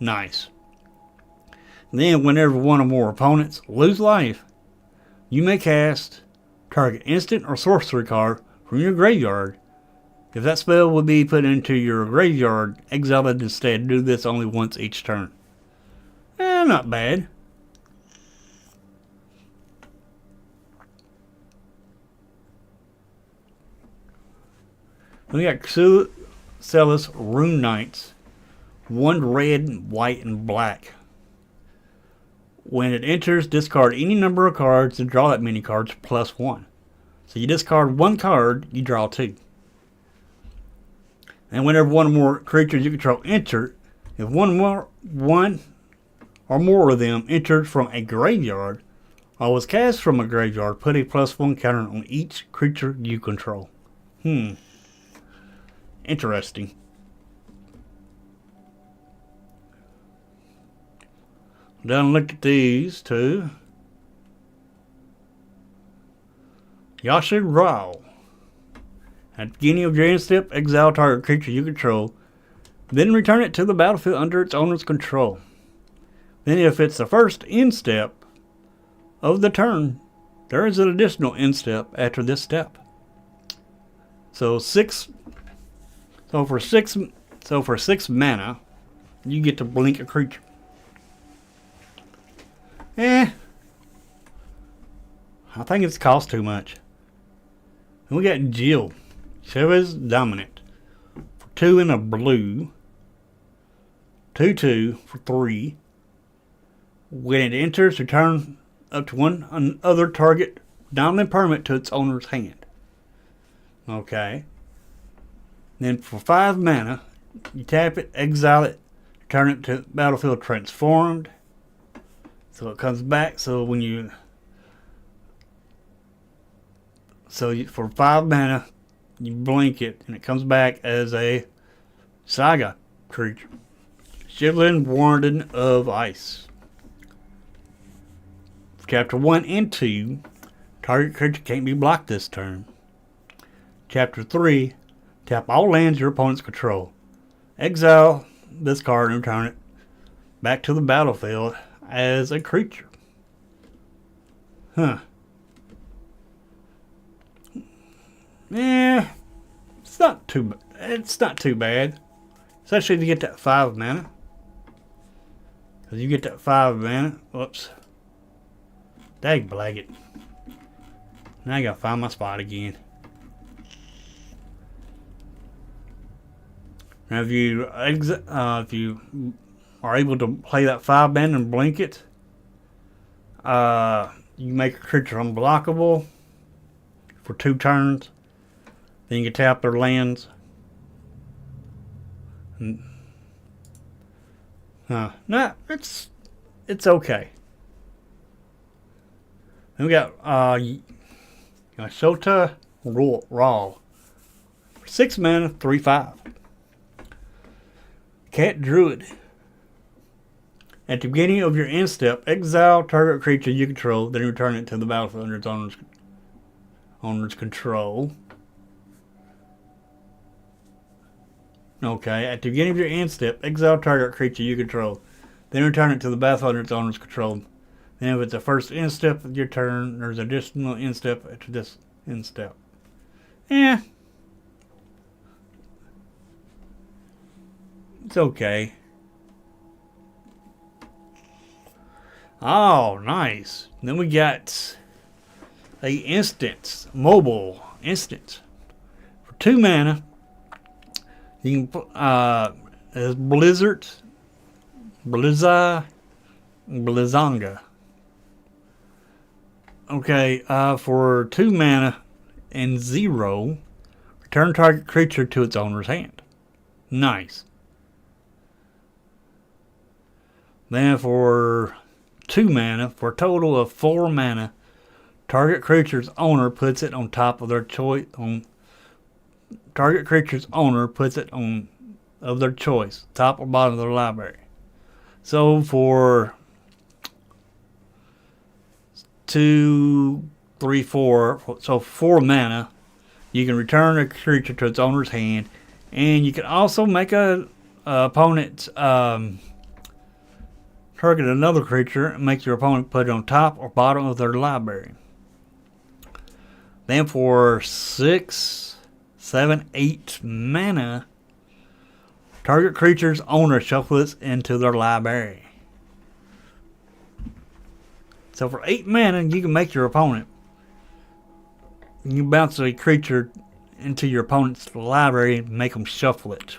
Nice. Then, whenever one or more opponents lose life, you may cast target instant or sorcery card from your graveyard. If that spell would be put into your graveyard, exile it instead. Do this only once each turn. Not bad. We got Celis Rune Knights. 1 red, white, and black. When it enters, discard any number of cards and draw that many cards +1. So you discard 1 card, you draw 2. And whenever one or more creatures you control enter, if one or more of them entered from a graveyard or was cast from a graveyard, put a +1 counter on each creature you control. Interesting. Down, look at these two. Yasha Rao. At the beginning of your end step, exile target creature you control, then return it to the battlefield under its owner's control. Then if it's the first end step of the turn, there is an additional end step after this step. So for six mana, you get to blink a creature. I think it's cost too much. And we got Jill. Chavez Dominant. For 2 and a blue. 2/2 for 3. When it enters, return up to one other target dominant permanent to its owner's hand. Okay. Then for 5 mana, you tap it, exile it, turn it to battlefield transformed. So it comes back. So when you for 5 mana, you blink it, and it comes back as a saga creature. Shivlin Warden of Ice. For Chapter 1 and 2, target creature can't be blocked this turn. Chapter 3, tap all lands your opponents control. Exile this card and return it back to the battlefield as a creature. Yeah, it's not too bad. Especially if you get that 5 mana. Because you get that 5 mana. Whoops. Dag blaggit. Now I gotta find my spot again. Now if you are able to play that 5 mana and blink it, you make a creature unblockable for 2 turns. Then you can tap their lands. Nah, it's okay. Then we got Shota Raw. For 6 mana, 3/5. Cat Druid. At the beginning of your end step, exile target creature you control, then return it to the battlefield under its owner's control. Okay, at the beginning of your end step, exile target creature you control, then return it to the battlefield under its owner's control. Then if it's the first end step of your turn, there's additional end step after this end step. It's okay. Oh, nice. Then we got a instance, mobile instance. For 2 mana, you can as Blizzanga. Okay, for 2 mana and 0, return target creature to its owner's hand. Nice. Then for 2 mana, for a total of 4 mana, target creature's owner puts it on top of their choice. Target creature's owner puts it on of their choice, top or bottom of their library. So for 2, 3, 4, so 4 mana, you can return a creature to its owner's hand, and you can also make a opponent target another creature and make your opponent put it on top or bottom of their library. Then for 6, 7, 8 mana, target creature's owner shuffles into their library. So for 8 mana, you can make your opponent. You bounce a creature into your opponent's library and make them shuffle it.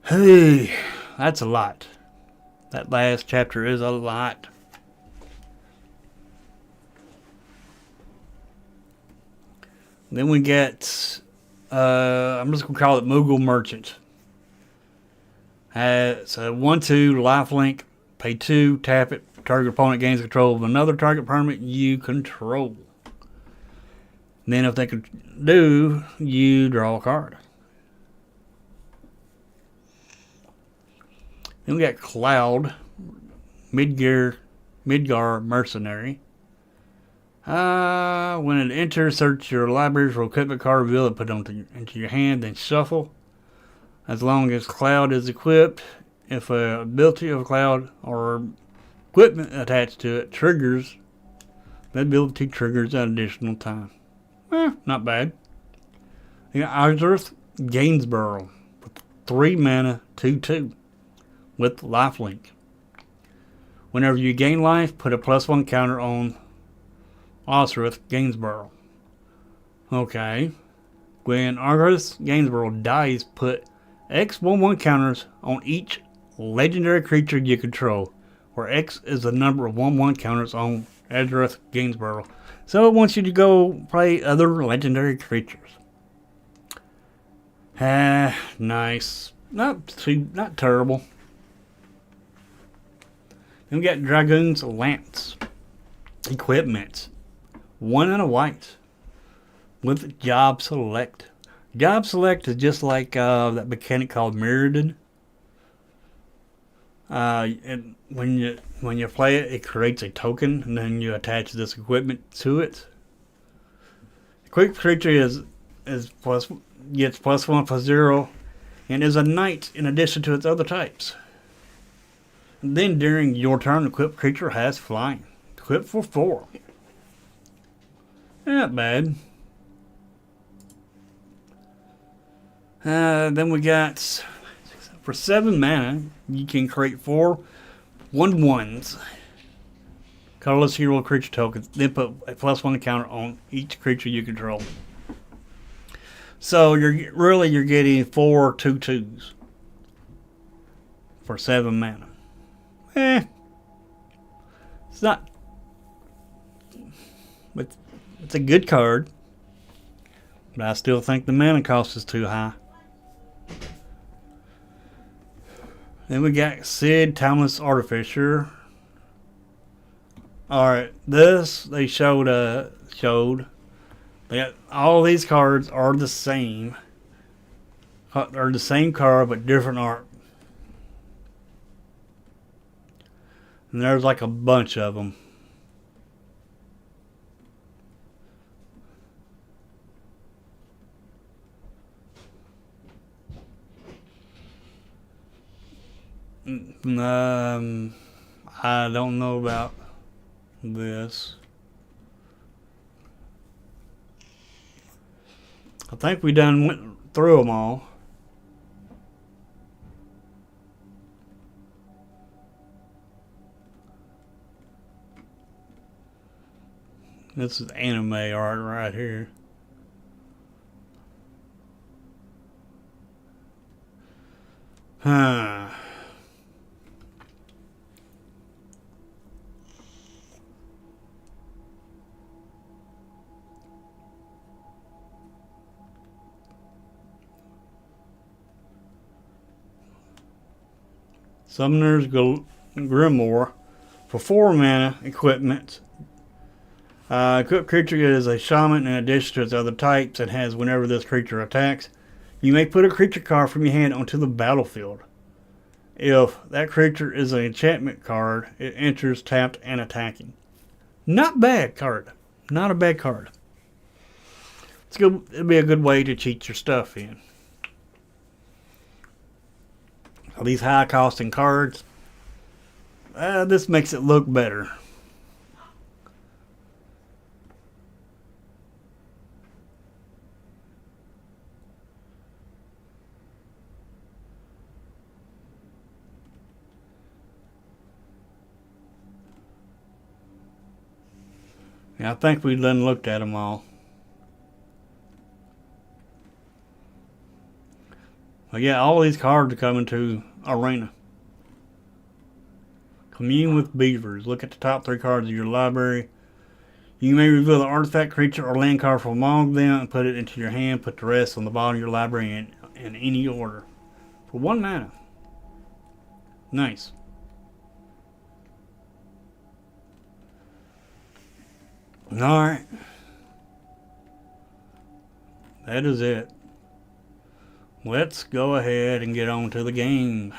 Hey, that's a lot. That last chapter is a lot. Then we get, I'm just going to call it Moogle Merchant. It's a 1/2 lifelink, pay 2, tap it. Target opponent gains control of another target permanent you control. Then if they can do, you draw a card. Then we got Cloud, Midgar Mercenary. When it enters, search your library for equipment card, reveal it, put it into your hand, then shuffle. As long as Cloud is equipped, if a ability of Cloud or equipment attached to it triggers, that ability triggers an additional time. Not bad. You got Ardrith Gainsborough with 3 mana, 2/2 with lifelink. Whenever you gain life, put a +1 counter on Ardrith Gainsborough. Okay. When Ardrith Gainsborough dies, put X 1/1 counters on each legendary creature you control, where X is the number of 1/1 counters on Ardrith Gainsborough. So it wants you to go play other legendary creatures. Nice. Not terrible. Then we got Dragoon's Lance. Equipment. 1 and a white. With Job Select. Job Select is just like that mechanic called Mirrodin. And when you play it, it creates a token, and then you attach this equipment to it. The quick creature gets +1/+0, and is a knight in addition to its other types. And then during your turn, the equipped creature has flying. Equipped for 4. Not bad. Then we got, for 7 mana, you can create 4 1/1s. Colorless hero creature tokens. Then put a +1 counter on each creature you control. So you're getting 4 2/2s for 7 mana. It's not. But it's a good card. But I still think the mana cost is too high. Then we got Sid, Timeless Artificer. Alright, this they showed. They got all these cards are the same. They're the same card but different art. And there's like a bunch of them. I don't know about this. I think we done went through them all. This is anime art right here. Huh. Summoner's Grimoire for 4 mana equipment. Equipped creature is a shaman in addition to its other types and has whenever this creature attacks, you may put a creature card from your hand onto the battlefield. If that creature is an enchantment card, it enters tapped and attacking. Not bad card. Not a bad card. It's good. It'd be a good way to cheat your stuff in. So these high costing cards, this makes it look better. Yeah, I think we've done looked at them all. But yeah, all these cards are coming to Arena. Commune with Beavers. Look at the top 3 cards of your library. You may reveal an artifact, creature, or land card from among them and put it into your hand. Put the rest on the bottom of your library in any order. For 1 mana. Nice. Alright. That is it. Let's go ahead and get on to the game.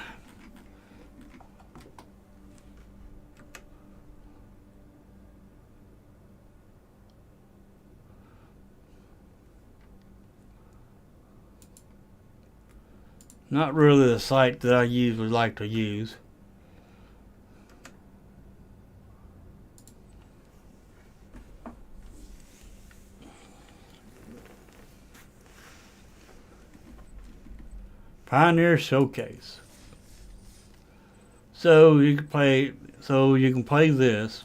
Not really the site that I usually like to use. Pioneer Showcase. So you can play this,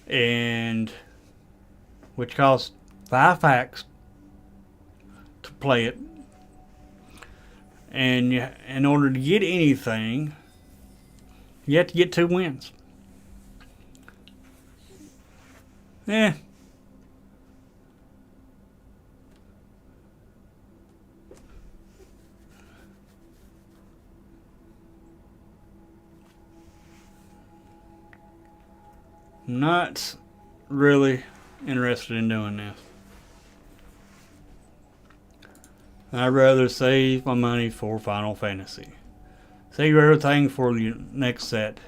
and which costs 5 packs to play it. And in order to get anything, you have to get 2 wins. Not really interested in doing this. I'd rather save my money for Final Fantasy. Save everything for the next set.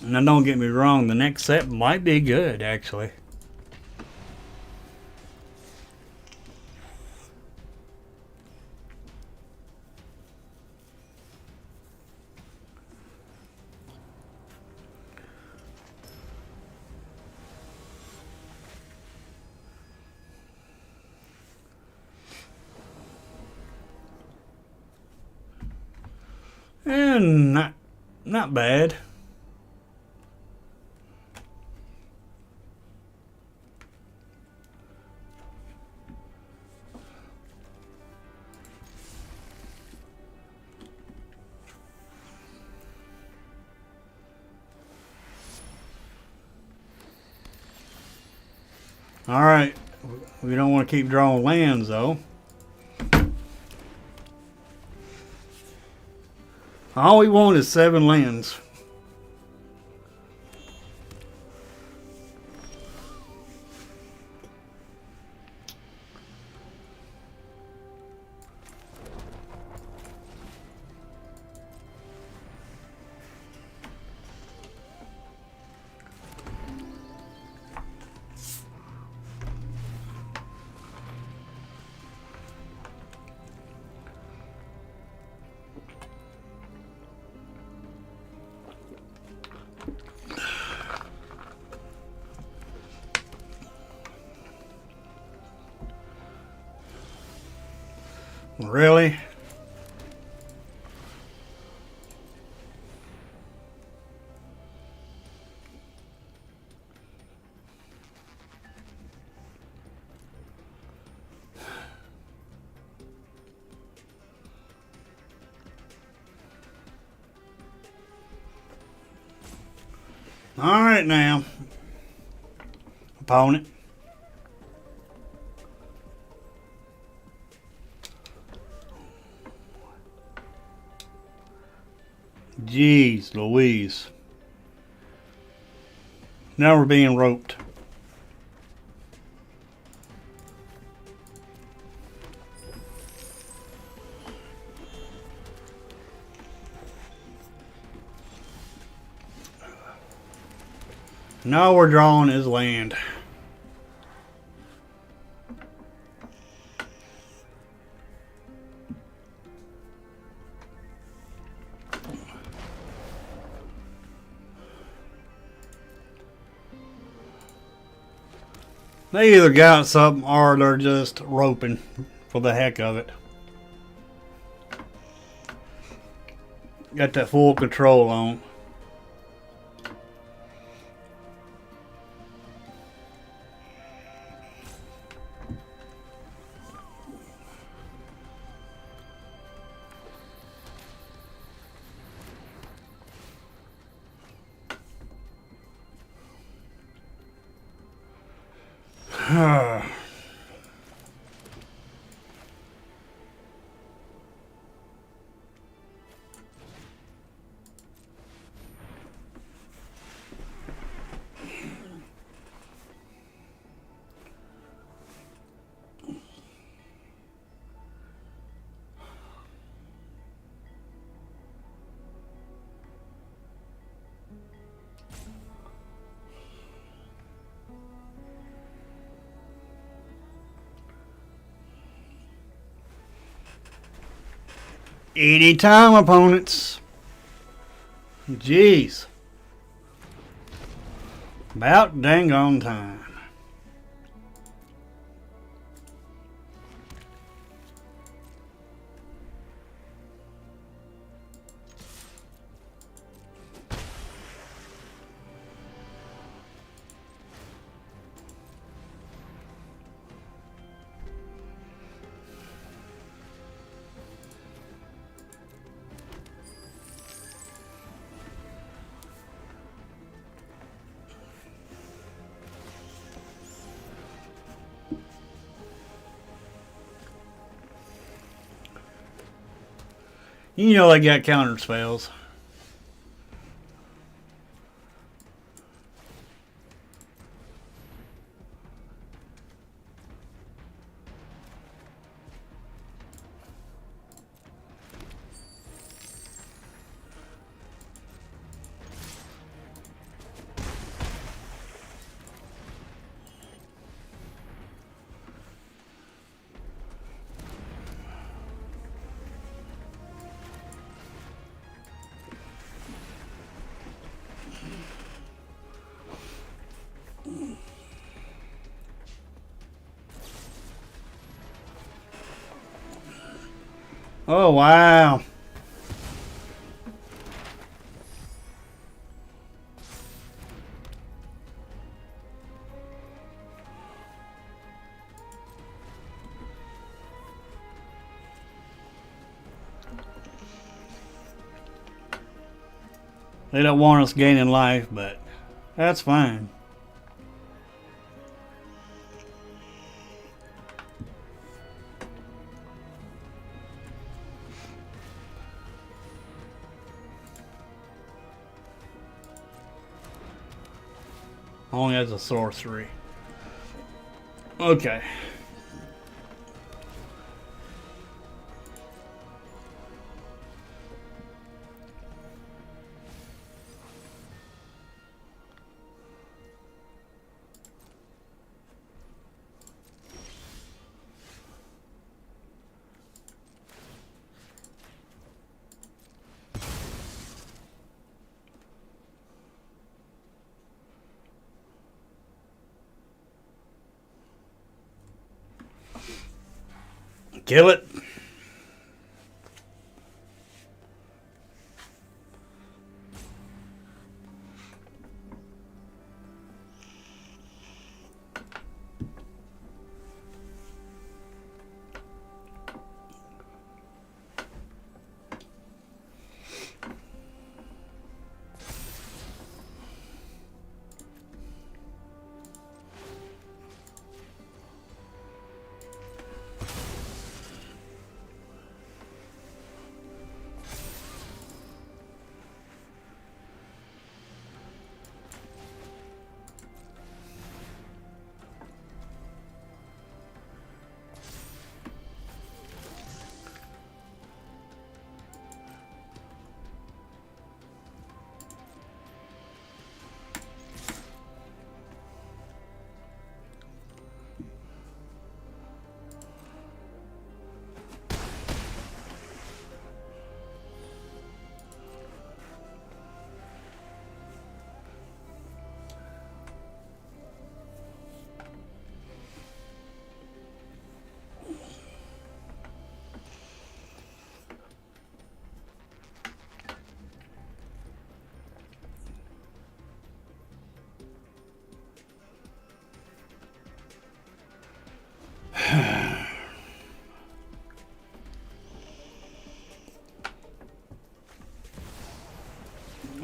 Now don't get me wrong, the next set might be good actually. And not bad. All right, we don't want to keep drawing lands though. All we want is 7 lands. Really? Alright now. Opponent. Jeez Louise. Now we're being roped. Now we're drawing his land. They either got something or they're just roping for the heck of it. Got that full control on. Huh. 80-time opponents. Jeez. About dang on time. You know they got counter spells. Oh, wow. They don't want us gaining life, but that's fine. Only has a sorcery. Okay. Kill it.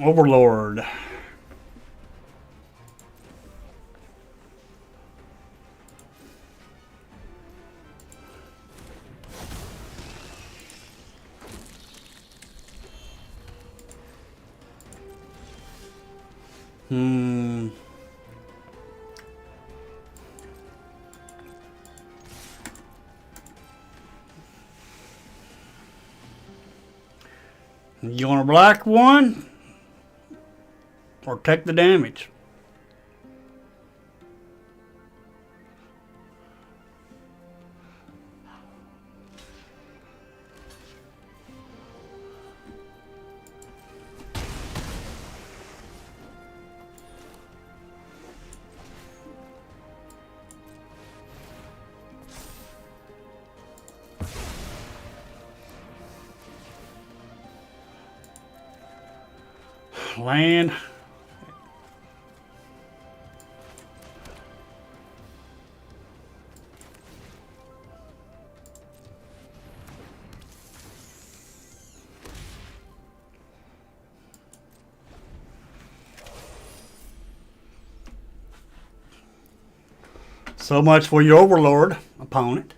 Overlord. Hmm. You want a black one? Or take the damage? Land. So much for your Overlord opponent.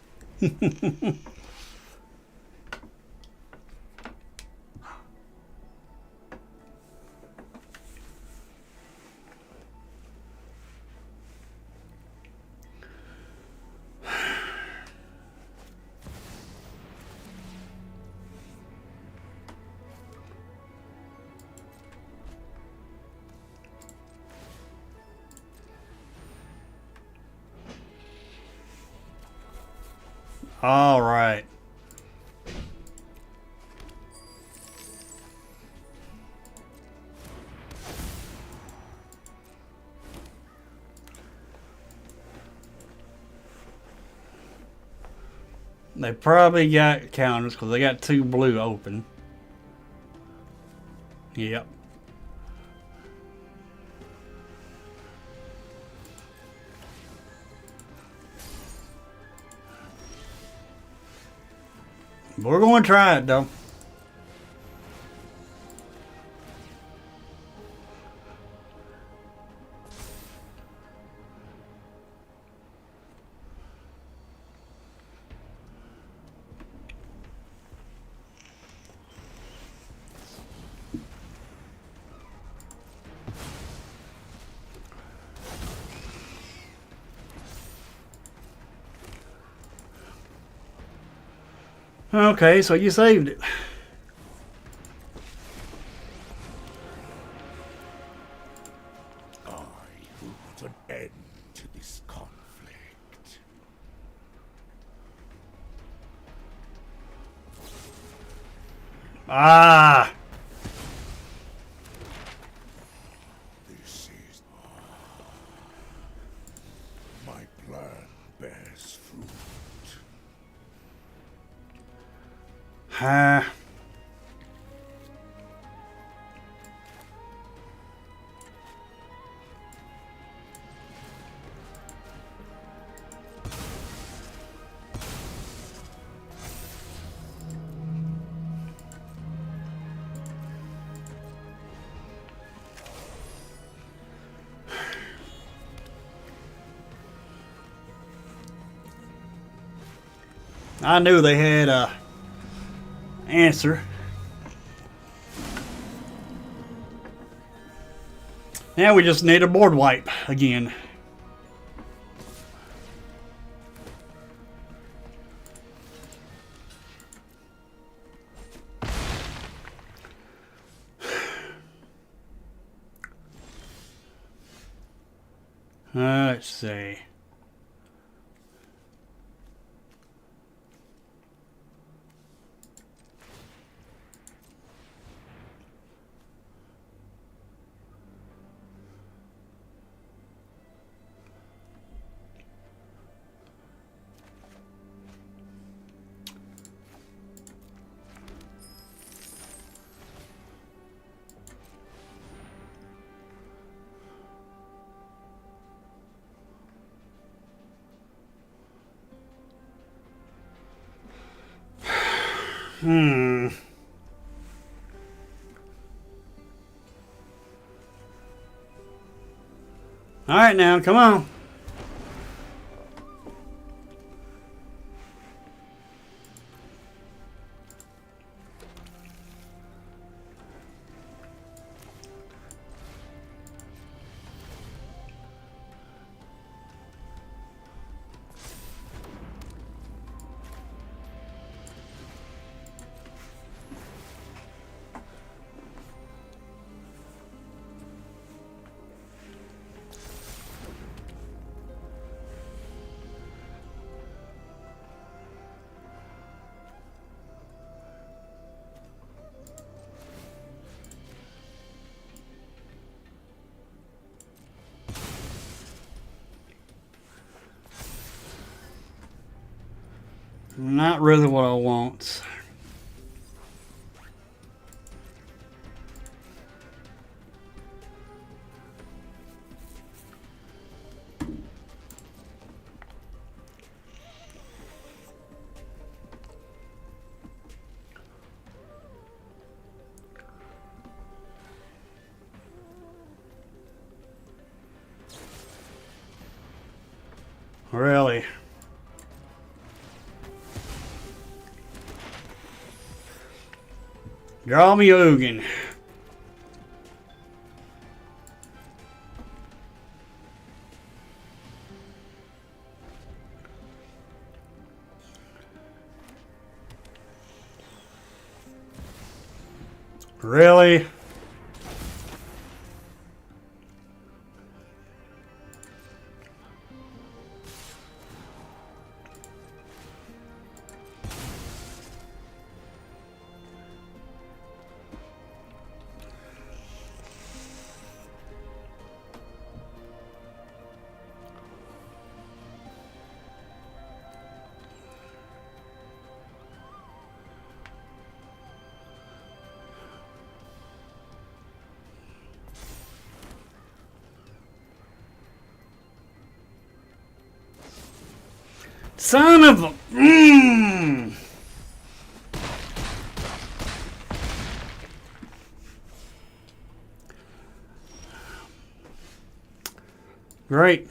All right. They probably got counters because they got 2 blue open. Yep. We're going to try it though. Okay, so you saved it. I will put an end to this conflict. Ah! This is my plan bears fruit. Ah. I knew they had a answer. Now we just need a board wipe again. Let's see. All right, now, come on. Not really what I want. Really? Draw me Ugin. Really? Son of a... Great.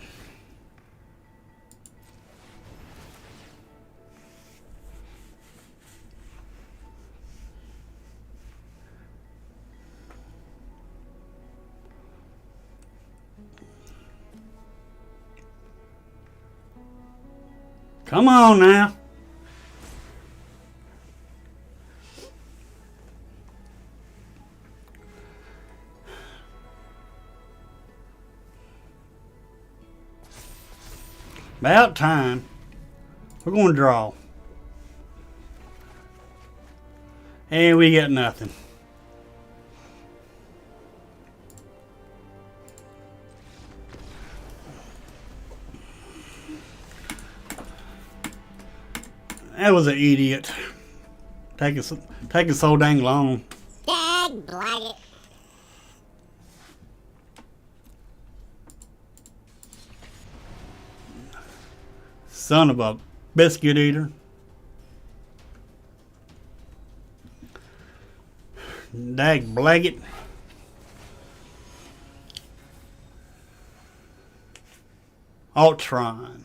Come on now. About time. We're going to draw. And we get nothing. That was an idiot. Taking so dang long. Dag blaggit. Son of a biscuit eater. Dag blaggit. Ultron.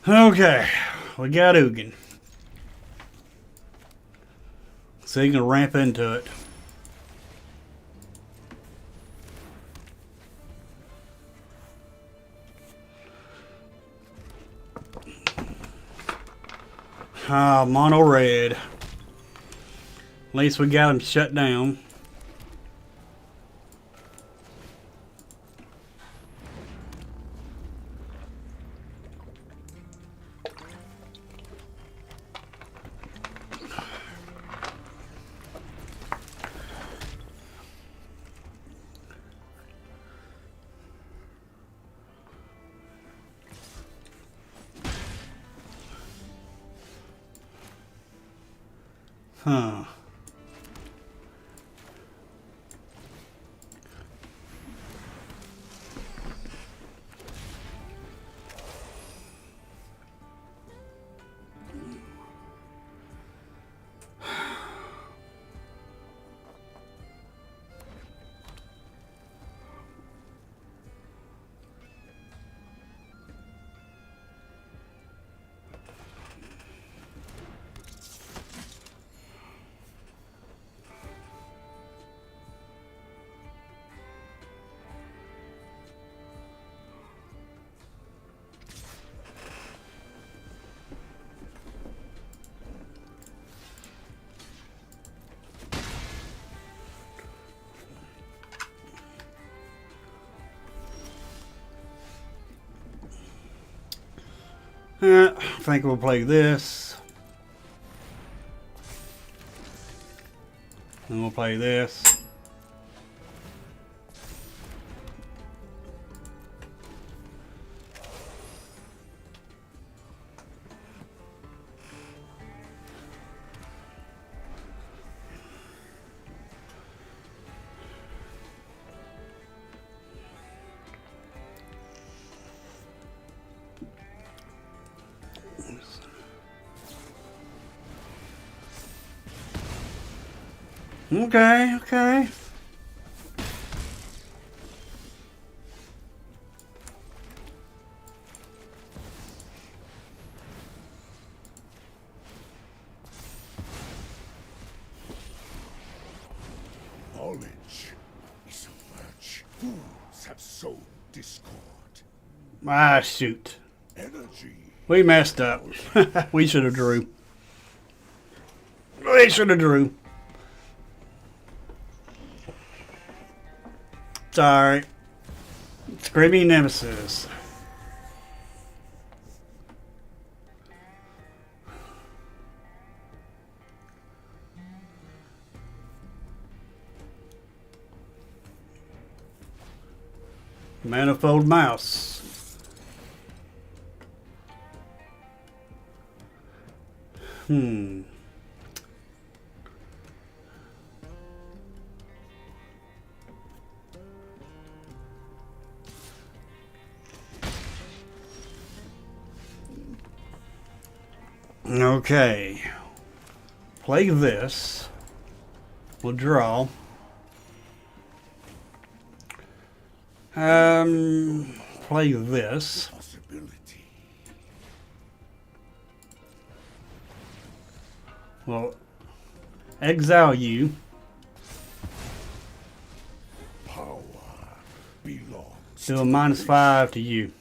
Okay, we got Ugin. So you can ramp into it. Ah, mono red. At least we got him shut down. Huh. I think we'll play this. And we'll play this. Okay, okay. Knowledge is a virtue. Fools have sown discord. Ah, shoot. Energy. We messed up. We should have drew. We should have drew. It's alright. Screaming Nemesis. Manifold Mouse. Okay. Play this. We'll draw. Play this. Possibility. Well, exile you. Power belongs Do a to -5 to you.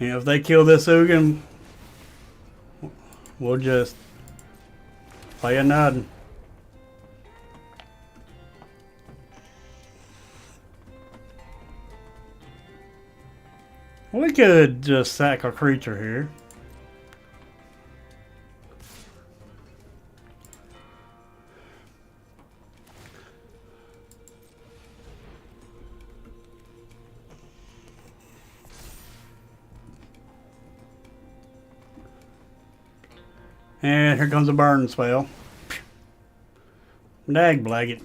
And if they kill this Ugin, we'll just play a nod. We could just sack a creature here. And here comes a burn spell. Dag blaggit.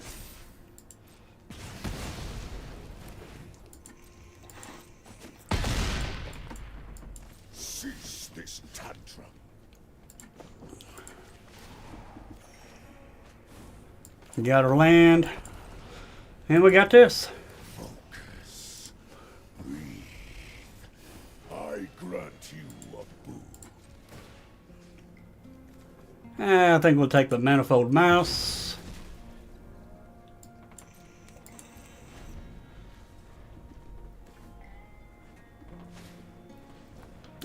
cease this tantrum. Got our land. And we got this. Focus. Breathe. I grant you a boon. I think we'll take the Manifold Mouse.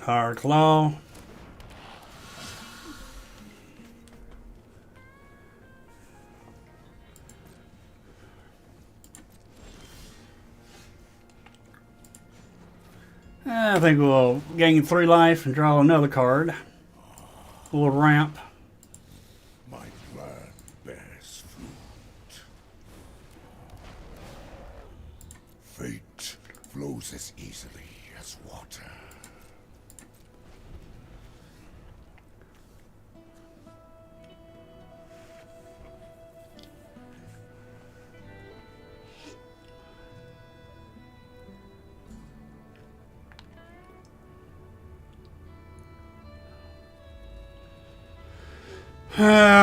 Hard Claw. I think we'll gain 3 life and draw another card. We'll ramp. My plan bears fruit. Fate flows as easily as water.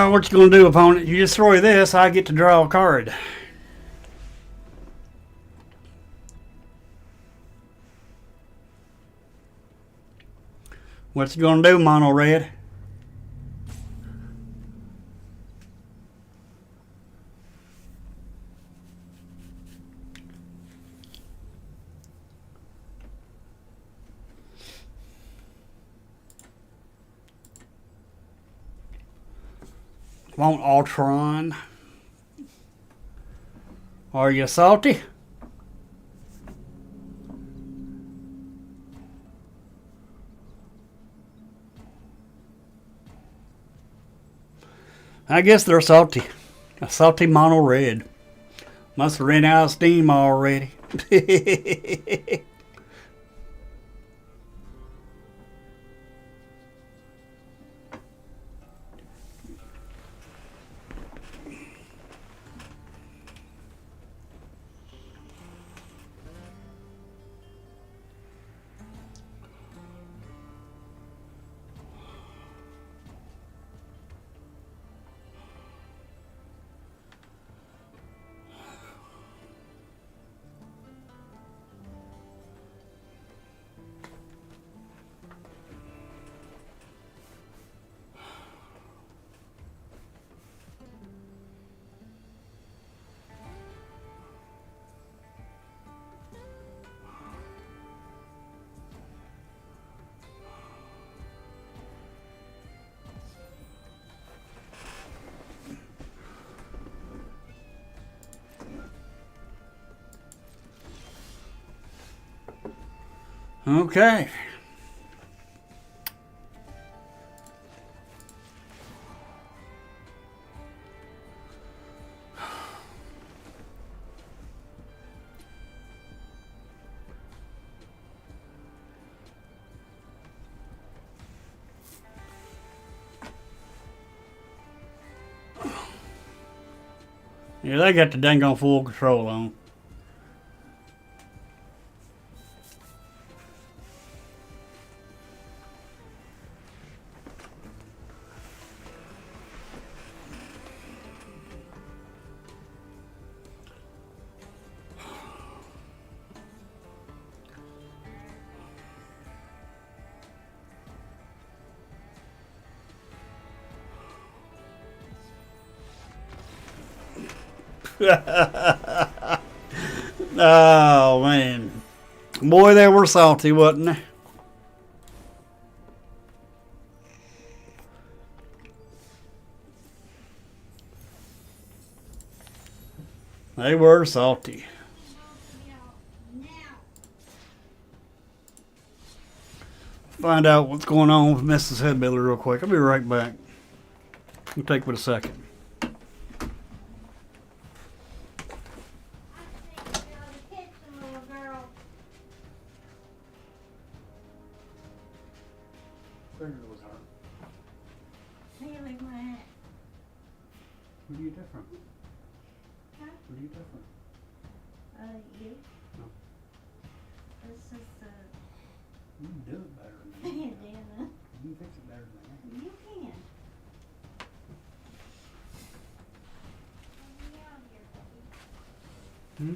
What you gonna do, opponent? You destroy this, I get to draw a card. What you gonna do, Mono Red? Come on, Ultron. Are you salty? I guess they're salty. A salty mono red. Must have ran out of steam already. Okay. Yeah, they got the dang on full control on. Oh man, boy, they were salty, wasn't they? They were salty. Find out what's going on with Mrs. Headbuilder real quick. I'll be right back. It'll take but a second. What are you different? Huh? What are you different? You? No. It's just You can do it better than me. Dana. You can fix it better than me. You can. Hmm?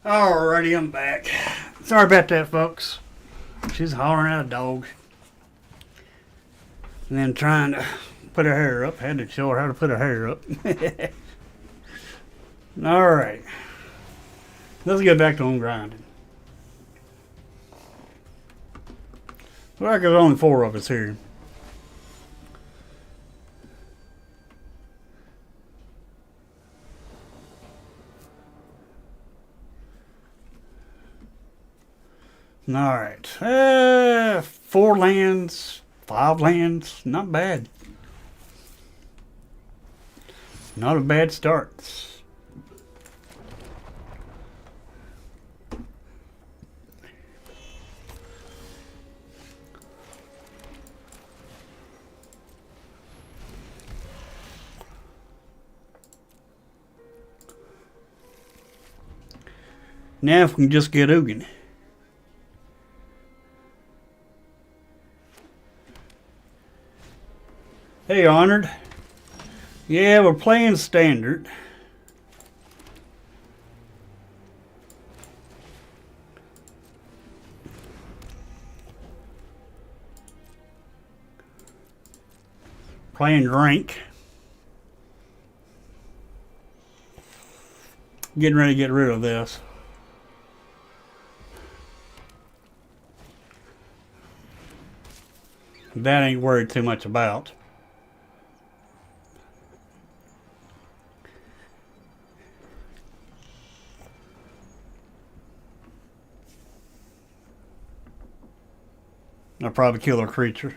Alrighty, I'm back. Sorry about that, folks. She's hollering at a dog. And then trying to put her hair up. Had to show her how to put her hair up. Alright. Let's get back to on grinding. Looks like there's only 4 of us here. Alright. 4 lands, 5 lands. Not bad. Not a bad start. Now if we can just get Ugin. Hey, Honored. Yeah, we're playing standard. Playing rank. Getting ready to get rid of this. That ain't worried too much about. I'll probably kill a creature.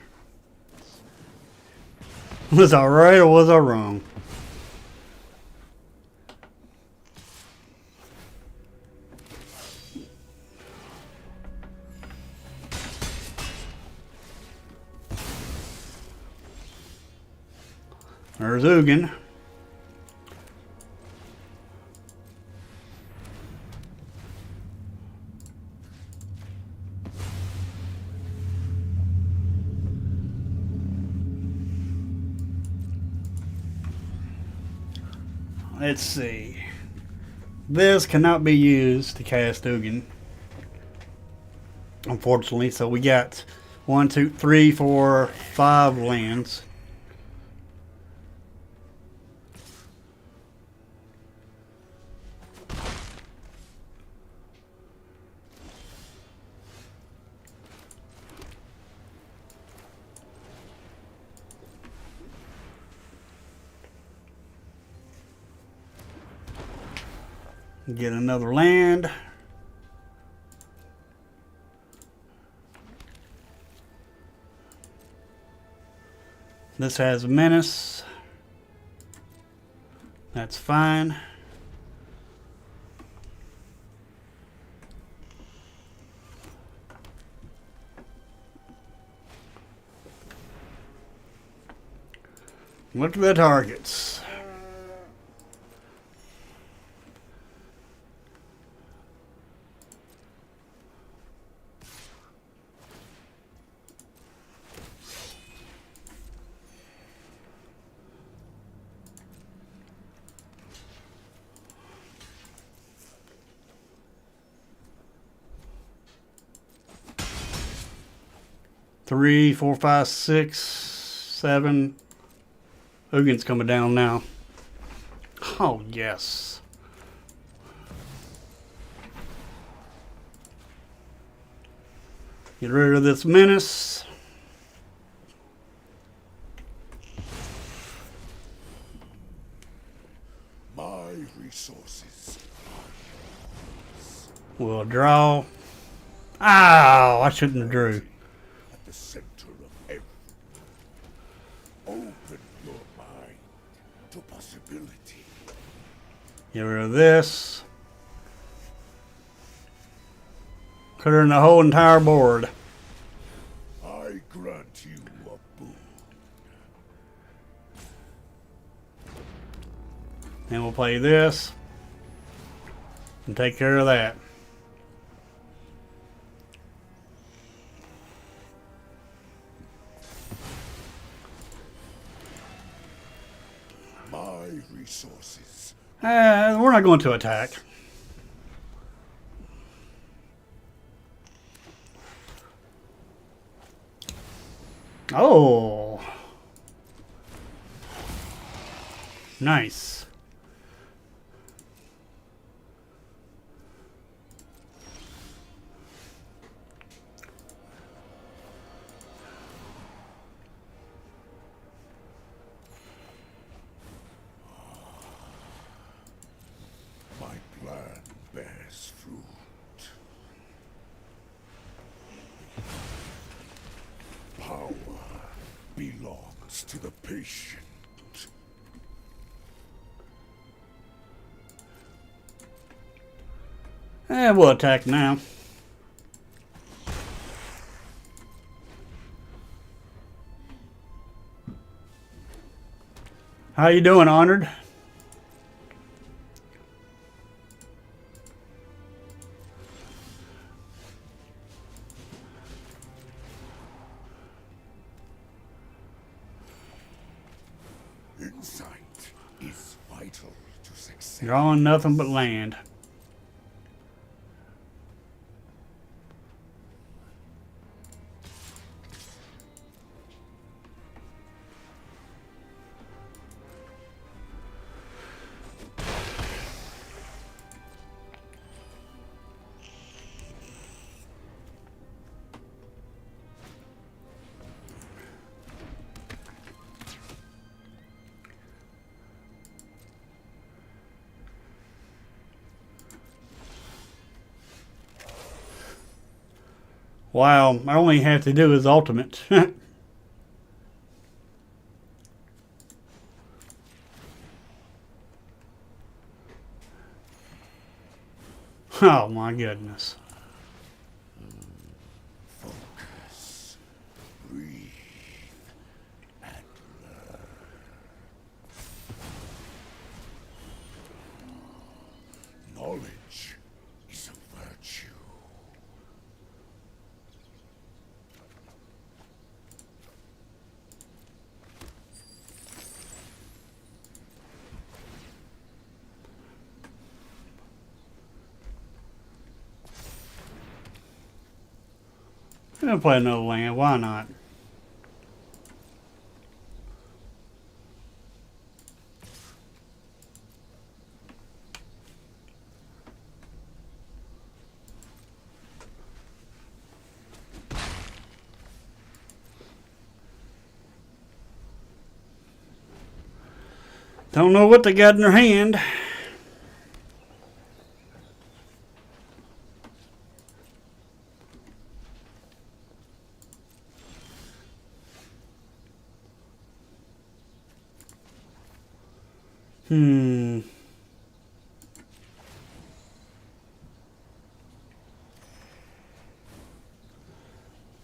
Was I right or was I wrong? There's Ugin. Let's see. This cannot be used to cast Ugin, unfortunately. So we got 1, 2, 3, 4, 5 lands. Get another land. This has menace. That's fine. Look at the targets. Three, 4, 5, 6, 7. Ugin's coming down now. Oh, yes. Get rid of this menace. My resources. We'll draw. Ow, I shouldn't have drew. At the center of everything. Open your mind to possibility. Get rid of this. Clear in the whole entire board. I grant you a boon. And we'll play this. And take care of that. My resources. We're not going to attack. Oh. Nice. My plan bears fruit. Power belongs to the patient. We'll attack now. How you doing, Honored? Insight is vital to success. You're on nothing but land. Wow, I only have to do his ultimate. Oh my goodness. Focus, breathe, and learn. Knowledge is a virtue. I'm gonna play another land, why not? Don't know what they got in their hand.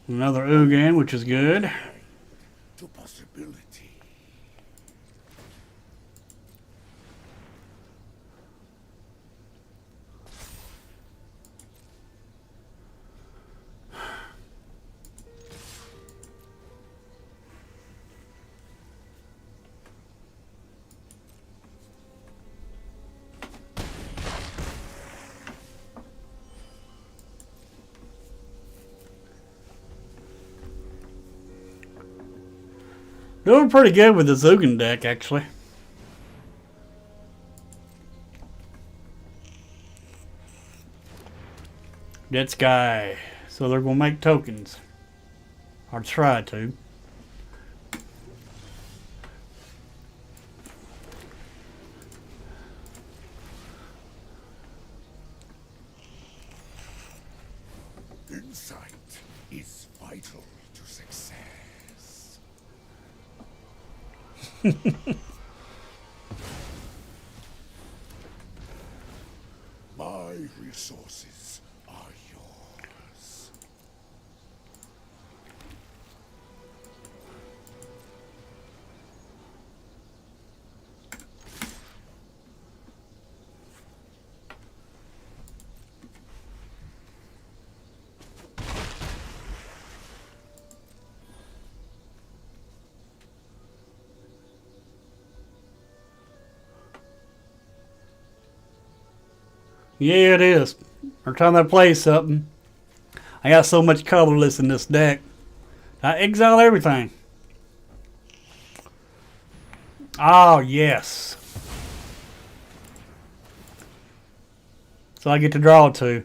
Another Ugin, which is good. To possibility. Doing pretty good with the Zugan deck, actually. Dead Sky. So they're going to make tokens. Or try to. Insight is vital to success. My resources are yours. Yeah, it is. Every time I play something, I got so much colorless in this deck. I exile everything. Oh, yes. So I get to draw two.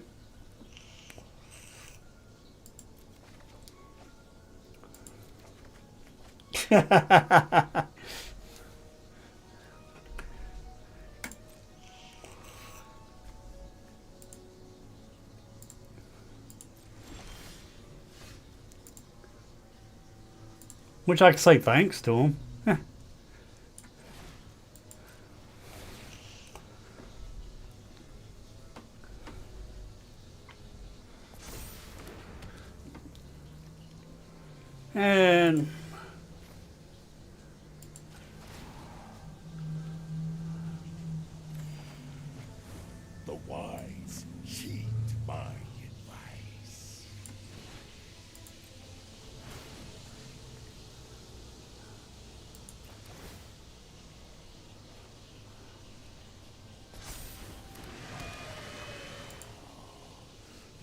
Which I can say thanks to him. And The wise heed my advice.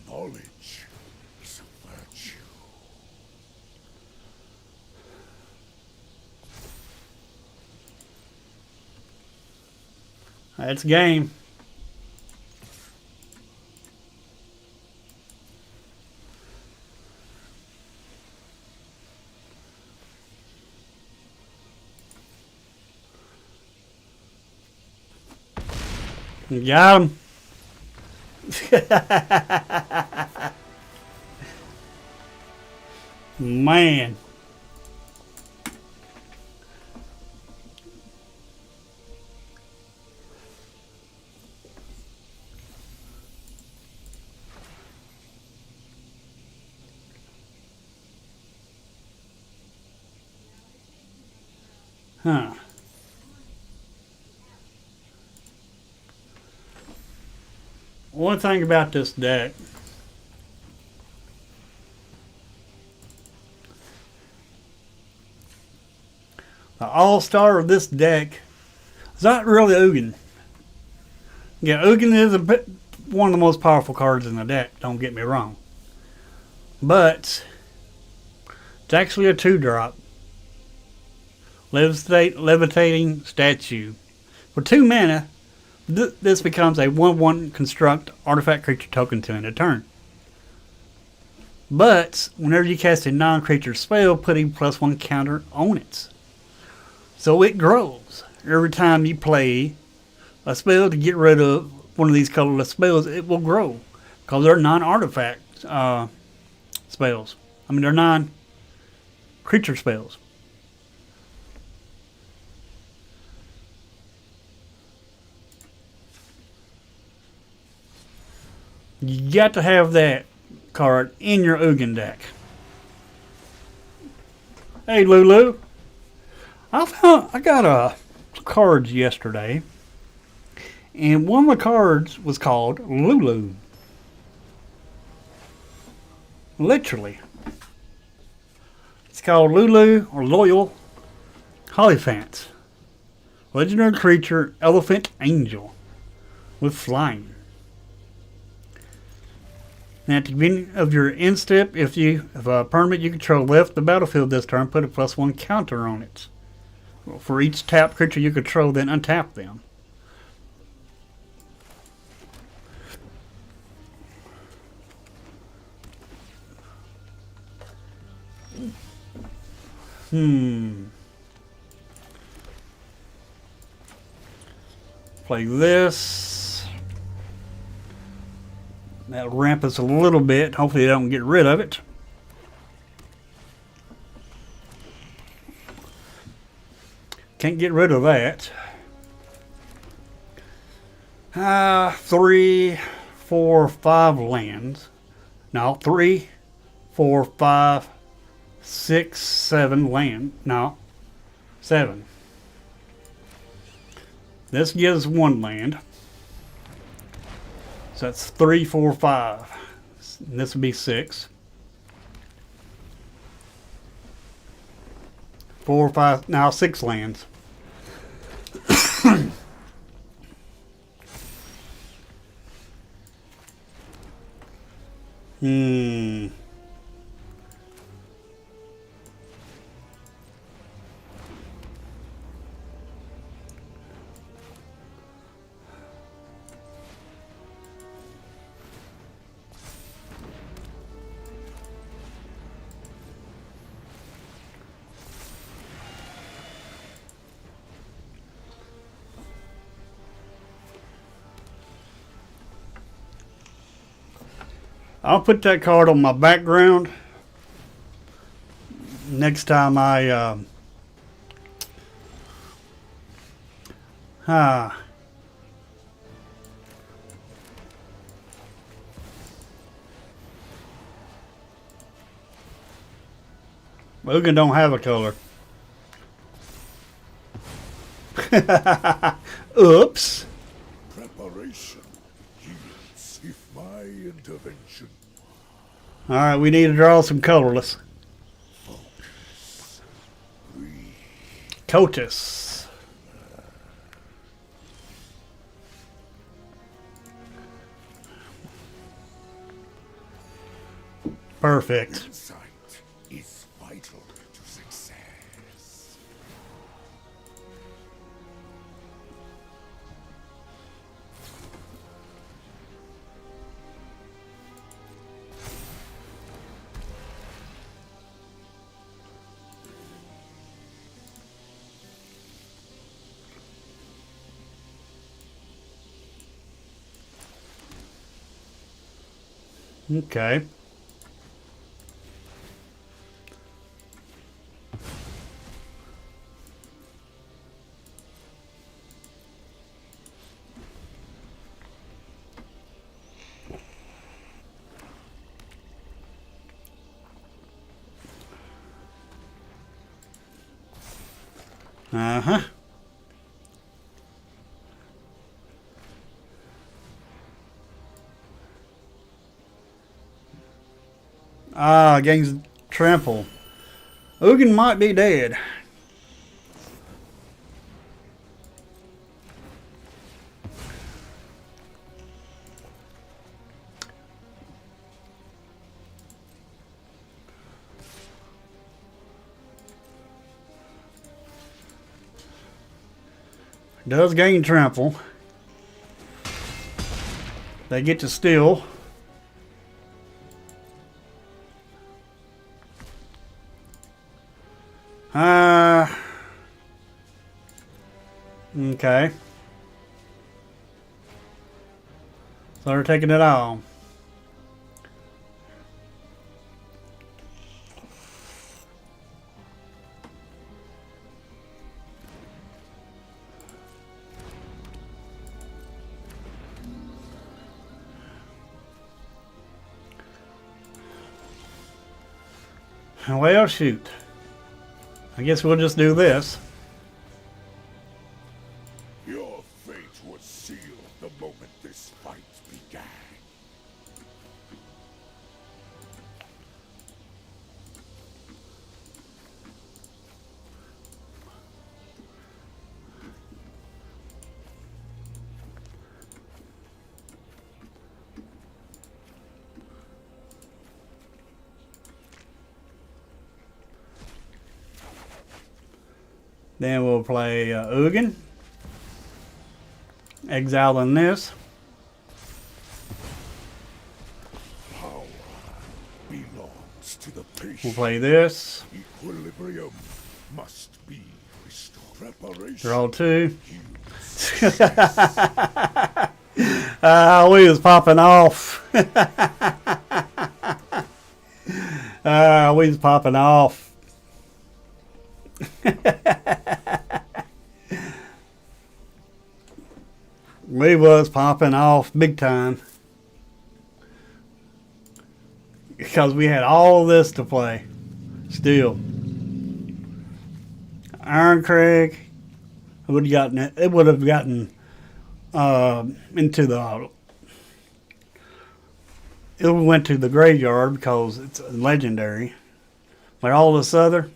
Knowledge is a virtue. that's game. Got him. Man. Huh. One thing about this deck, the all-star of this deck is not really Ugin. Yeah, Ugin is one of the most powerful cards in the deck, don't get me wrong. But it's actually a 2-drop. Levitating statue. For 2 mana, this becomes a 1/1 construct artifact creature token to end a turn. But whenever you cast a non-creature spell, put a +1 counter on it. So it grows. Every time you play a spell to get rid of one of these colorless spells, it will grow. Because they're non-artifact spells. I mean, they're non-creature spells. You got to have that card in your Ugin deck. Hey, Lulu. I got cards yesterday, and one of the cards was called Lulu. Literally. It's called Lulu or Loyal Hierophant. Legendary creature, Elephant Angel with flying. Now, at the beginning of your end step, if a permanent you control left the battlefield this turn, put a +1 counter on it. For each tapped creature you control, then untap them. Play this. That'll ramp us a little bit. Hopefully they don't get rid of it. Can't get rid of that. 3, 4, 5 lands. No, 3, 4, 5, 6, 7 land. No, 7. This gives 1 land. So that's 3, 4, 5. And this would be 6. 4, 5, now 6 lands. I'll put that card on my background next time I Ugin don't have a color. Oops. Preparation yields if my intervention. Alright, we need to draw some colorless. Cotus. Perfect. Insight is vital to success. Okay. Uh-huh. Ah, gains trample. Ugin might be dead. Does gain trample. They get to steal. Okay. So they're taking it all. Well, shoot. I guess we'll just do this. Your fate was sealed the moment this fight began. Then we'll play Ugin. Exiling this. Power belongs to the We'll patient. play this. Equilibrium must be restored. Preparation Draw 2. yields We was popping off. We was popping off. We was popping off big time. Because we had all this to play. Still. Ironcrag. It would have gotten into the. It went to the graveyard because it's legendary. But all this other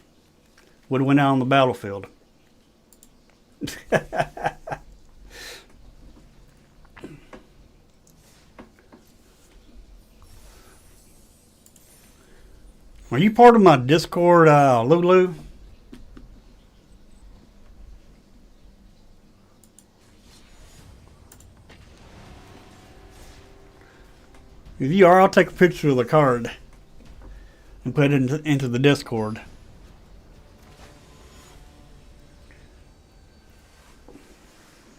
would have went out on the battlefield. Are you part of my Discord, Lulu? If you are, I'll take a picture of the card and put it into the Discord.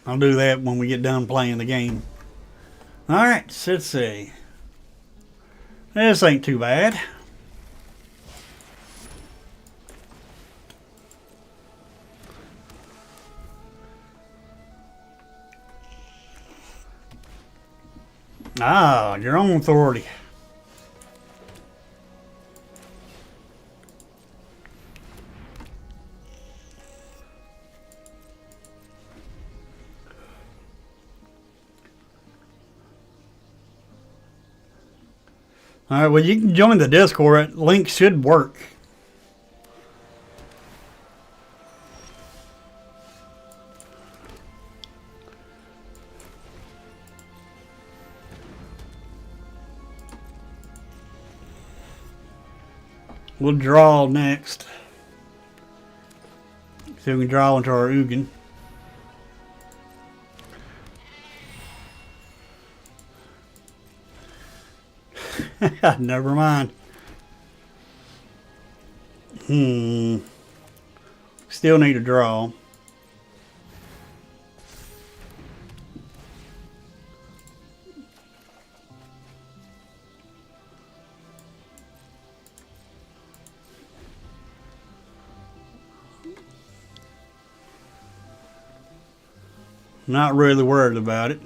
I'll do that when we get done playing the game. Alright, so let's see. This ain't too bad. Ah, your own authority. Alright, well, you can join the Discord. That link should work. We'll draw next. So we can draw into our Ugin. Never mind. Still need to draw. Not really worried about it.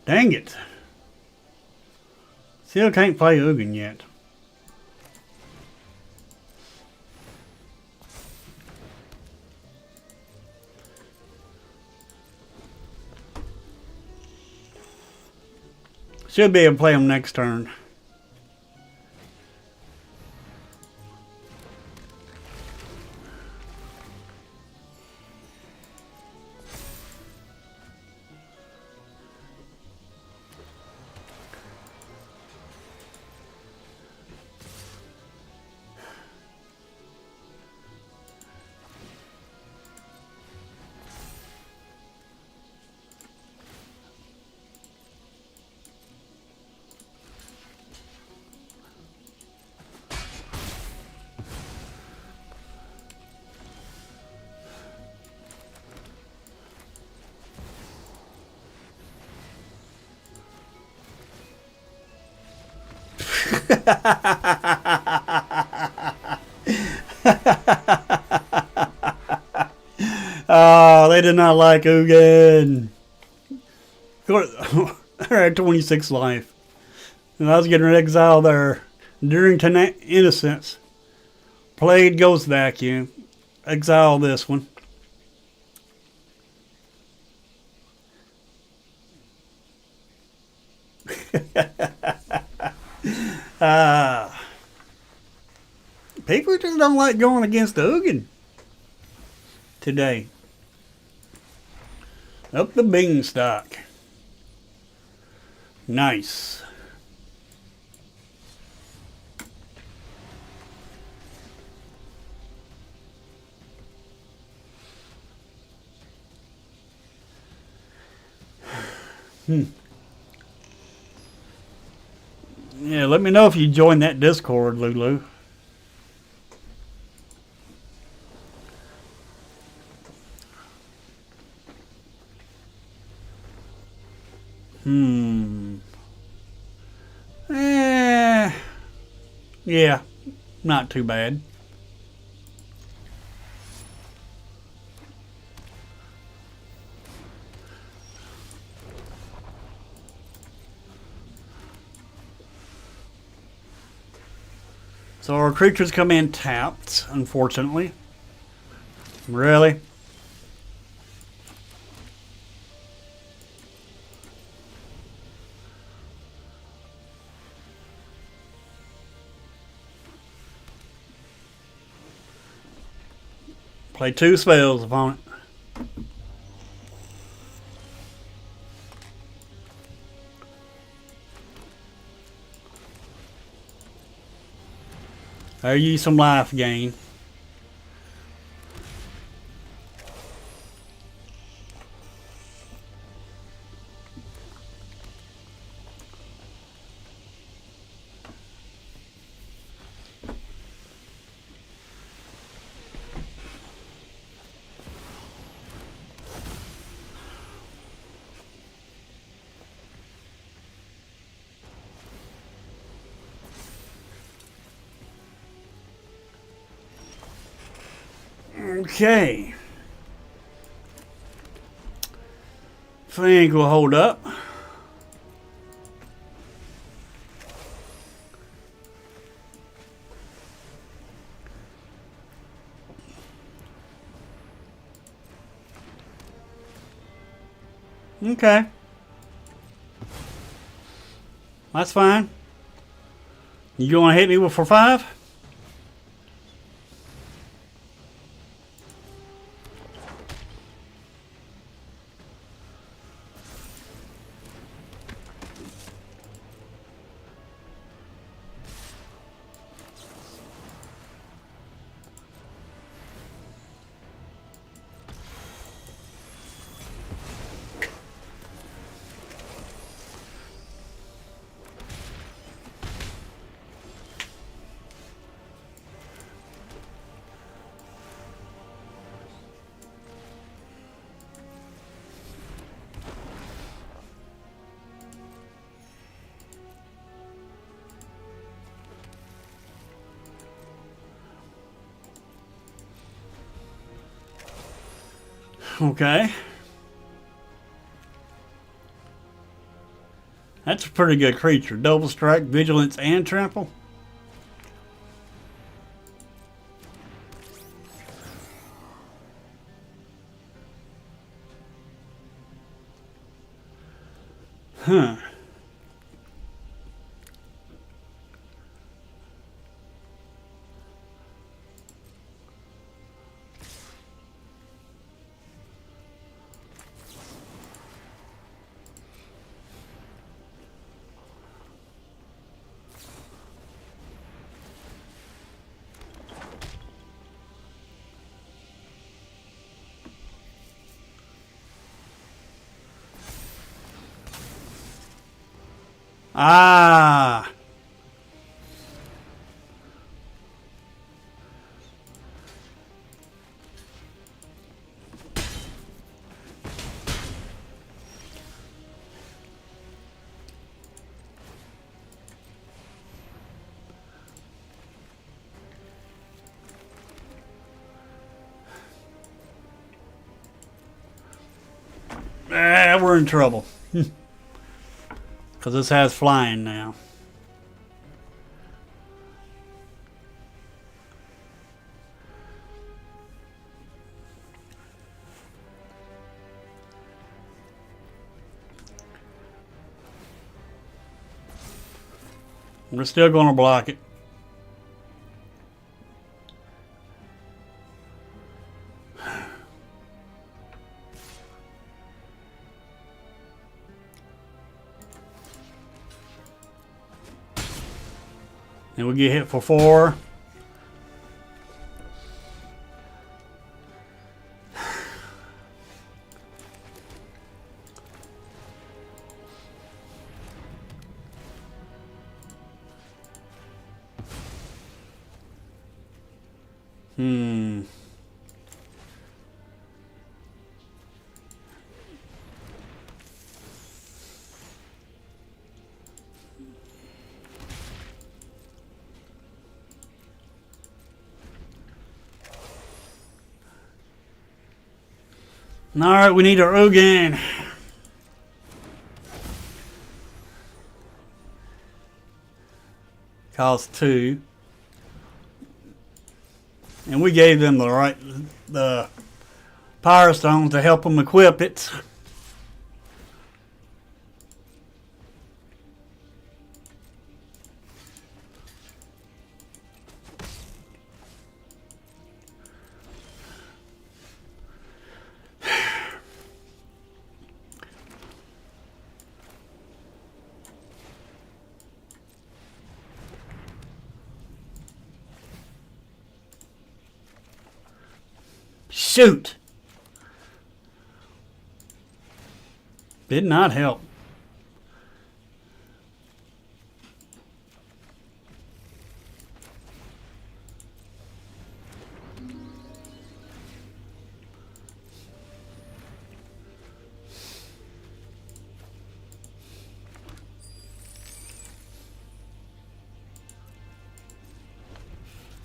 Dang it. Still can't play Ugin yet. Should be able to play him next turn. Oh, they did not like Ugin. They're at 26 life. And I was getting exiled there. During Innocence. Played Ghost Vacuum. Exile this one. People just don't like going against the Ugin today. Up the beanstalk. Nice. Yeah, let me know if you join that Discord, Lulu. Yeah, not too bad. So our creatures come in tapped, unfortunately. Really? Play 2 spells upon it. There you some life gain. Okay. Think will hold up. Okay. That's fine. You gonna hit me with for 5? Okay. That's a pretty good creature. Double strike, vigilance, and trample. Huh. Ah. We're in trouble. Because this has flying now. We're still going to block it. And we get hit for 4. Alright, we need our Ogan. Cost 2. And we gave them the Power Stones to help them equip it. Shoot! Did not help.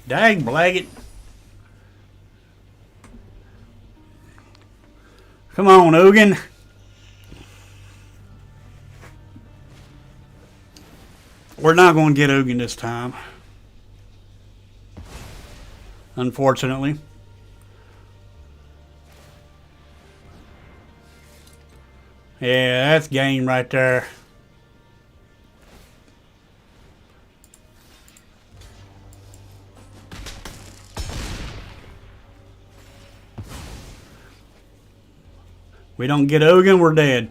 Dang, blag it. Come on, Ugin. We're not going to get Ugin this time. Unfortunately. Yeah, that's game right there. We don't get Ugin, we're dead.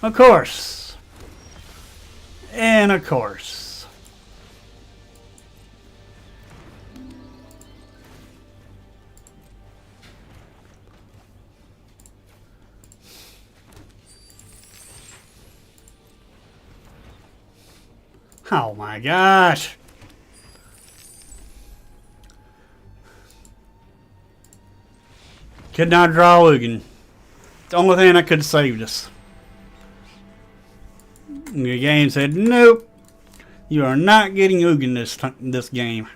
Of course. And of course. Oh my gosh. Could not draw Ugin. The only thing that could have saved us. And the game said, nope. You are not getting Ugin this game.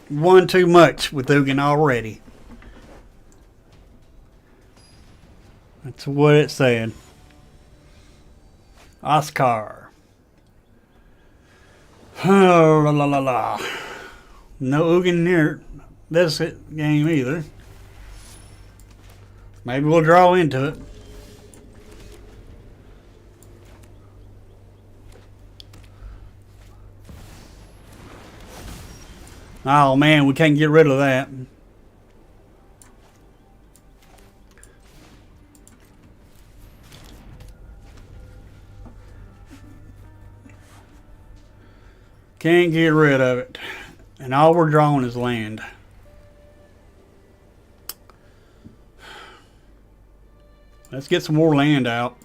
Won too much with Ugin already. That's what it said. Oscar. Oh, la la la la. No Ugin near this game either. Maybe we'll draw into it. Oh man, we can't get rid of that. Can't get rid of it. And all we're drawing is land. Let's get some more land out.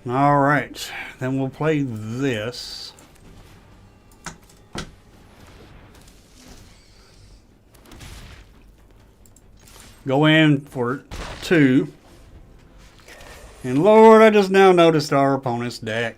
All right, then we'll play this. Go in for 2. And Lord, I just now noticed our opponent's deck.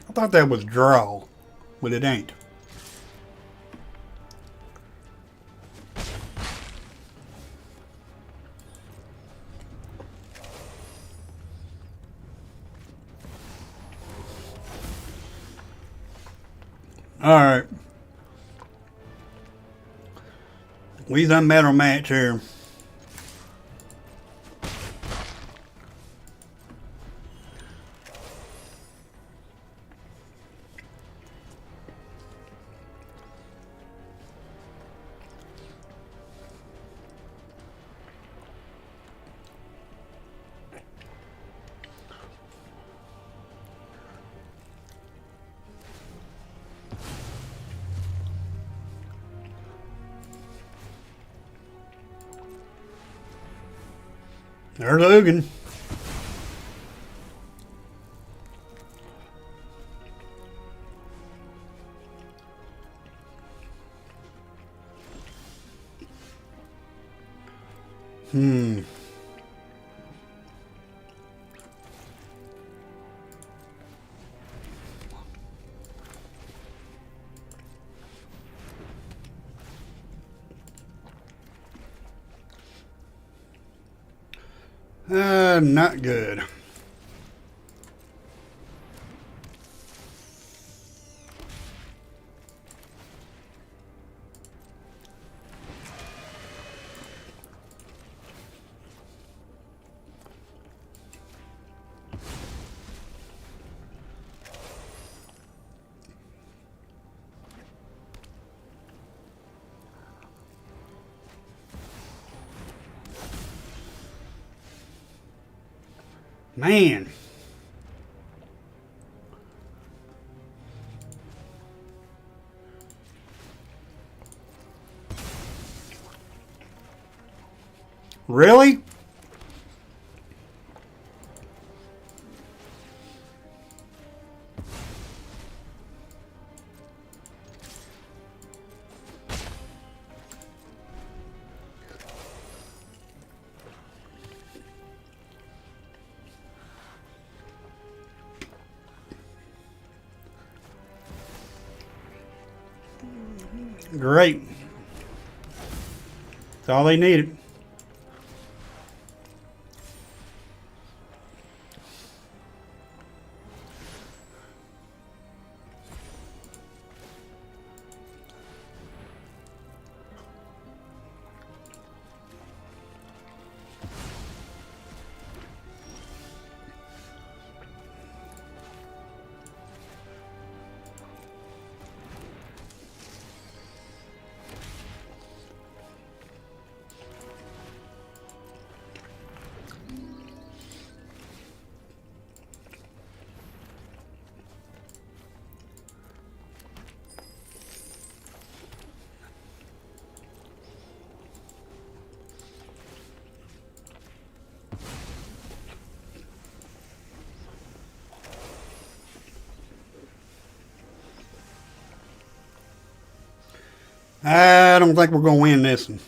I thought that was draw, but it ain't. Alright. We done met our match here. There's Ugin. Not good. Man. Really? Great. That's all they needed. I don't think we're going to win this one.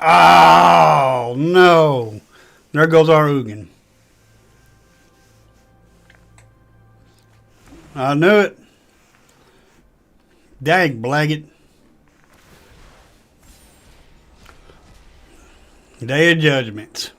Oh, no. There goes our Ugin. I knew it. Dag blaggit. Day of Judgment.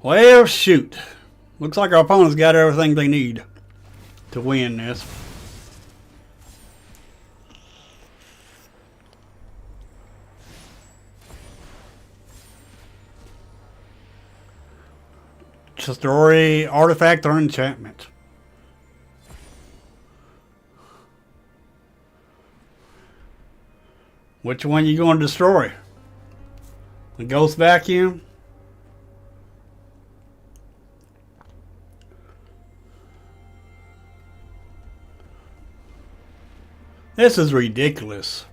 Well, shoot. Looks like our opponents got everything they need to win this. Story, artifact, or enchantment. Which one you going to destroy? The Ghost Vacuum? This is ridiculous.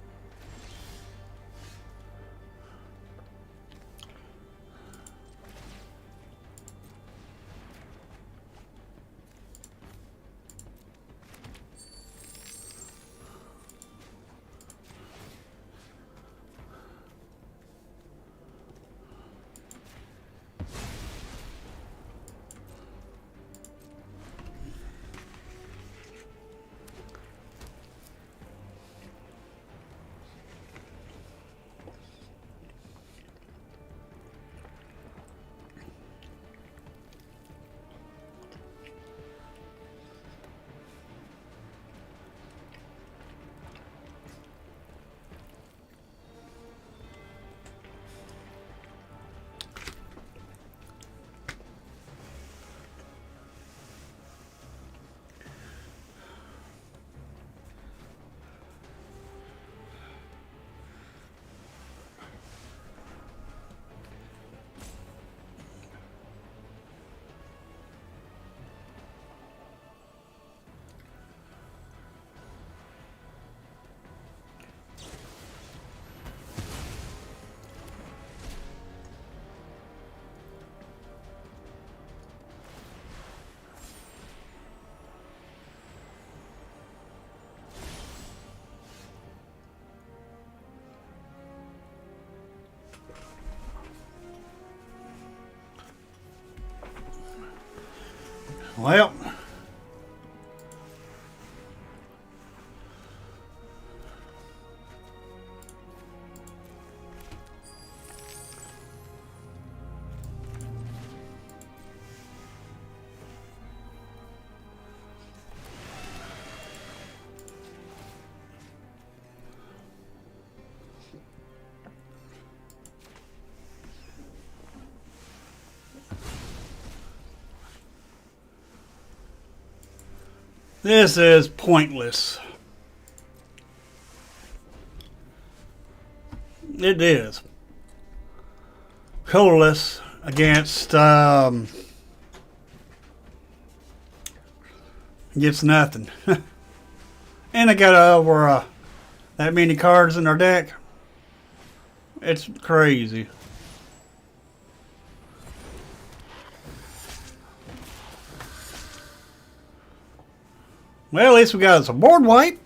Well, this is pointless. It is. Colorless against gets nothing. And I got over that many cards in our deck. It's crazy. Well, at least we got us a board wipe.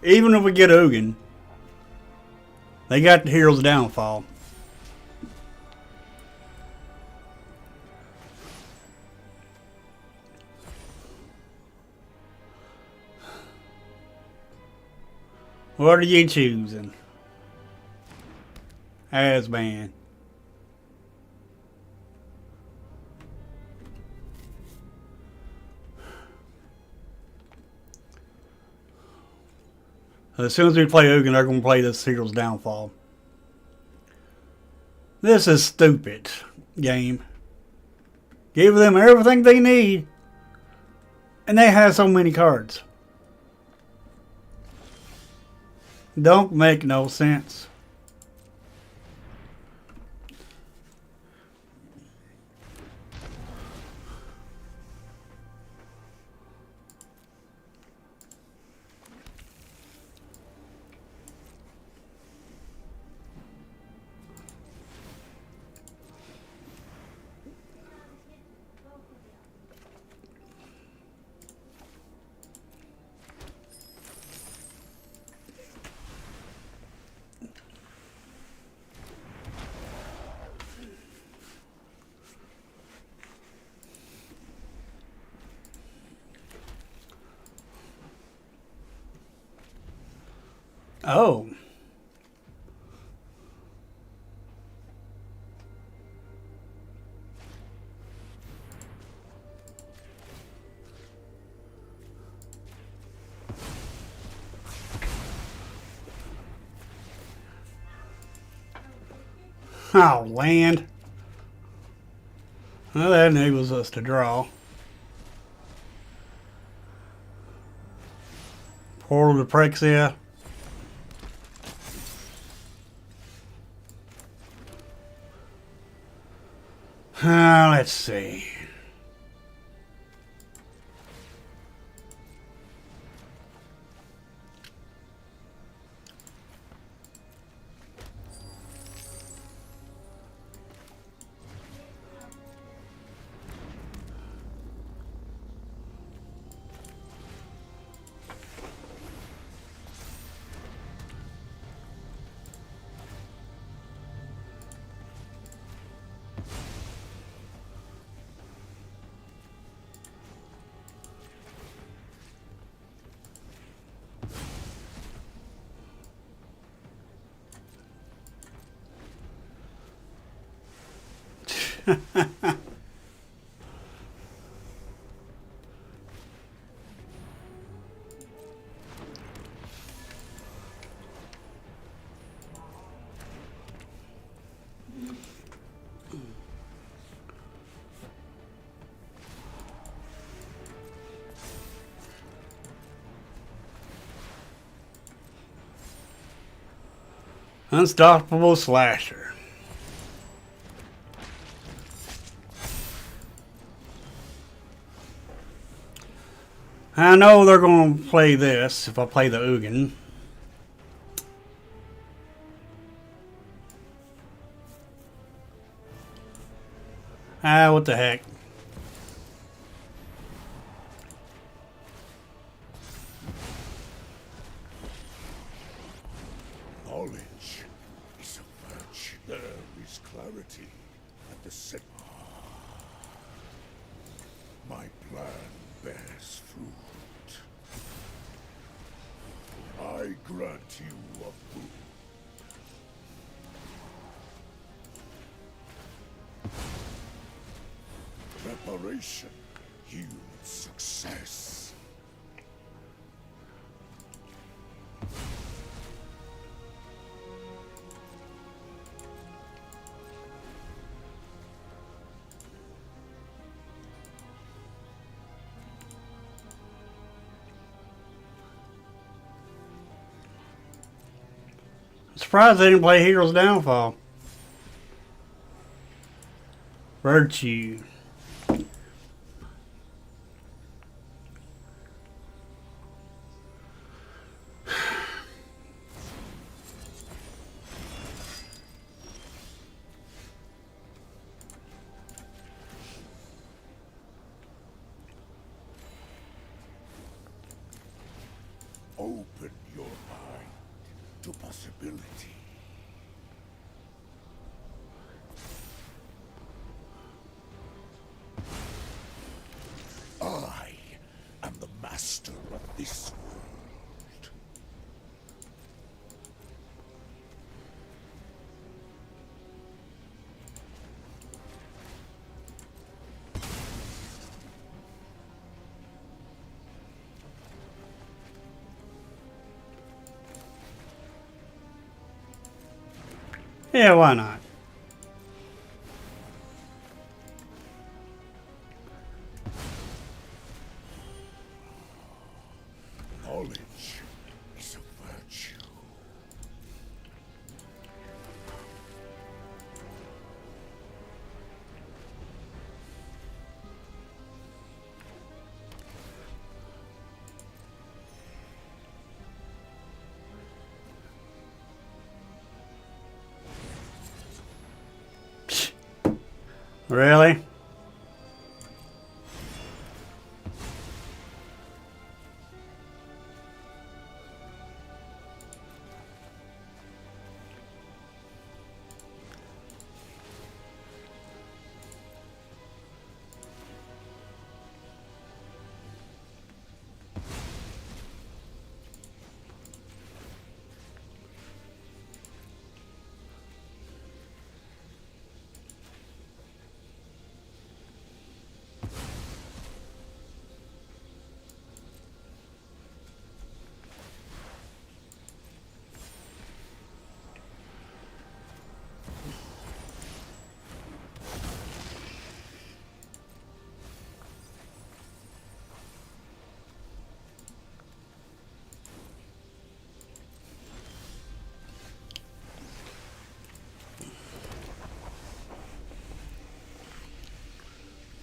Even if we get Ugin, they got the Hero's Downfall. What are you choosing? Asban. As soon as we play Ugin, they're going to play this Hero's Downfall. This is stupid game. Give them everything they need, and they have so many cards. Don't make no sense. Oh. Oh, land. Well, that enables us to draw. Portal to Prexia. Let's see. Unstoppable Slasher. I know they're going to play this if I play the Ugin. Ah, what the heck. Knowledge is a virtue. There is clarity at the center. My plan bears fruit. I grant you a boon. Preparation yields success. I'm surprised they didn't play Heroes Downfall. Virtue. Open your mind to possibility. I am the master of this world. Yeah, why not? Knowledge is a virtue. Really?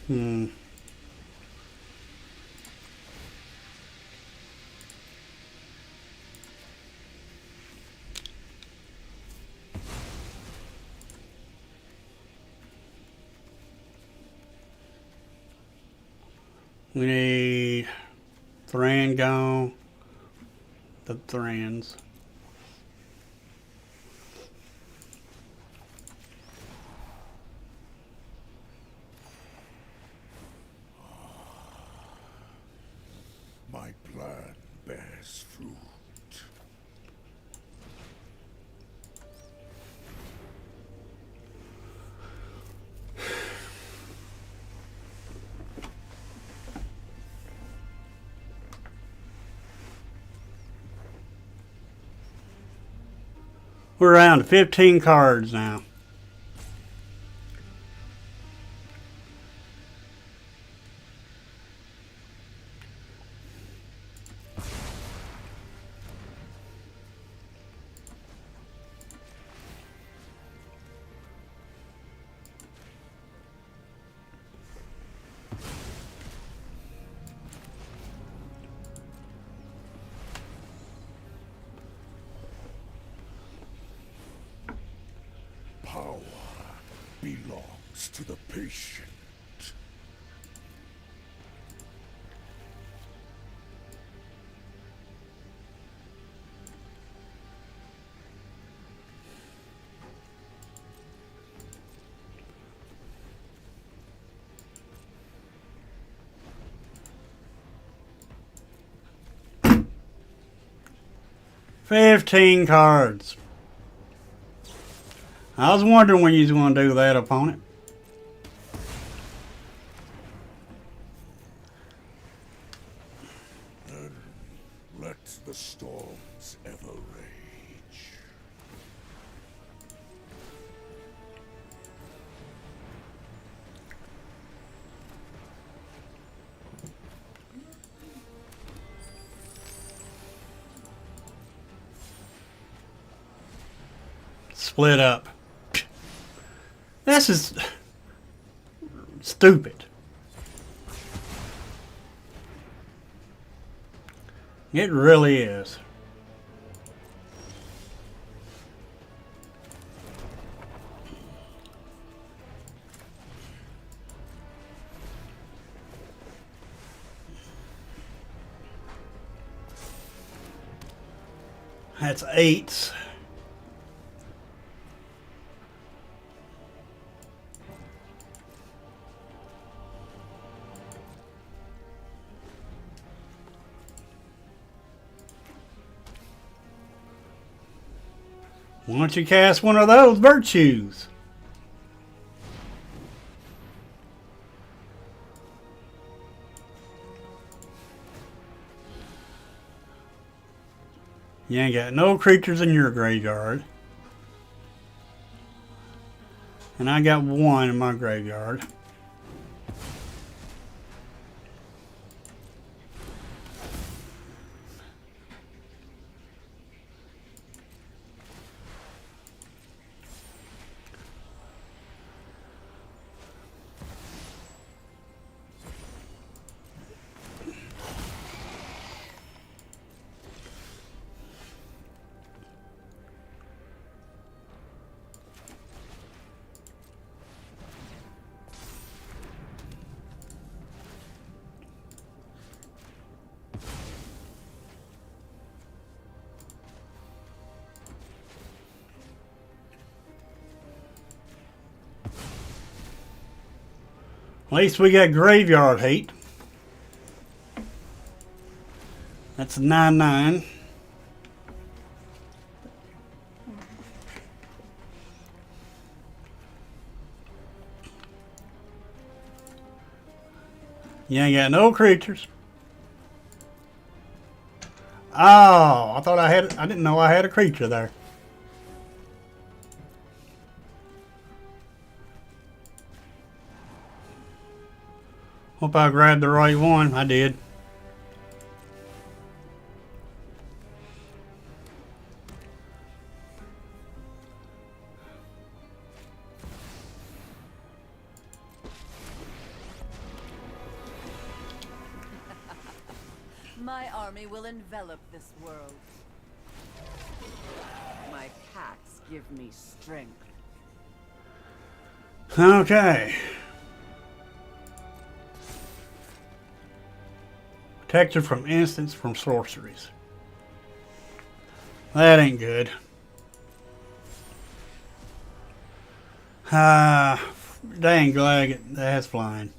Hmm. We need Thran gone. The Thrans. My plan bears fruit. We're around to 15 cards now. Power belongs to the patient. $15 cards. I was wondering when you was going to do that, opponent. Let the storms ever rage. Split up. This is stupid. It really is. That's 8s. Why don't you cast one of those virtues? You ain't got no creatures in your graveyard. And I got one in my graveyard. At least we got graveyard hate. That's 9/9. You ain't got no creatures. Oh, I thought I didn't know I had a creature there. Hope I grabbed the right one. I did. My army will envelop this world. My packs give me strength. Okay. Protection from instants from sorceries. That ain't good. Dang glad that's flying.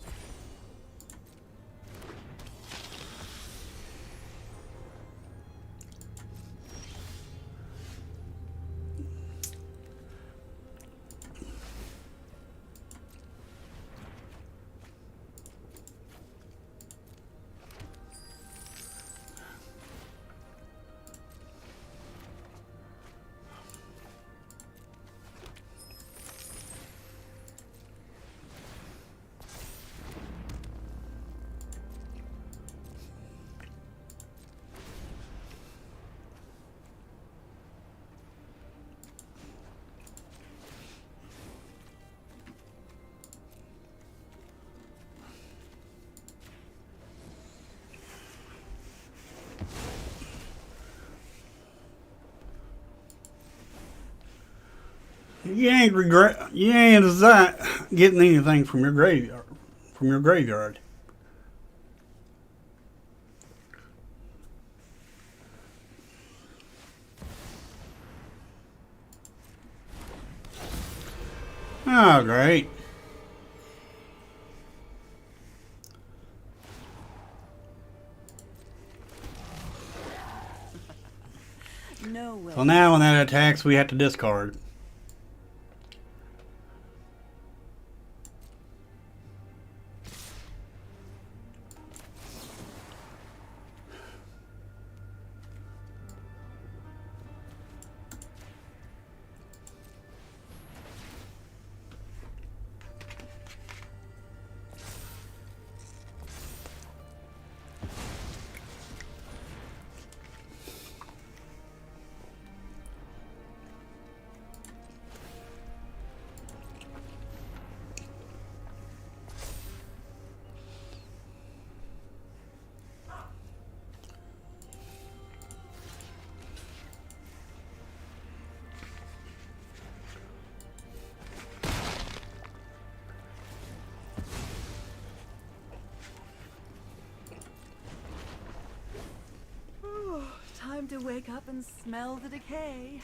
You ain't regret. You ain't that getting anything from your graveyard. From your graveyard. Oh, great. No way. So now when that attacks, we have to discard. Time to wake up and smell the decay.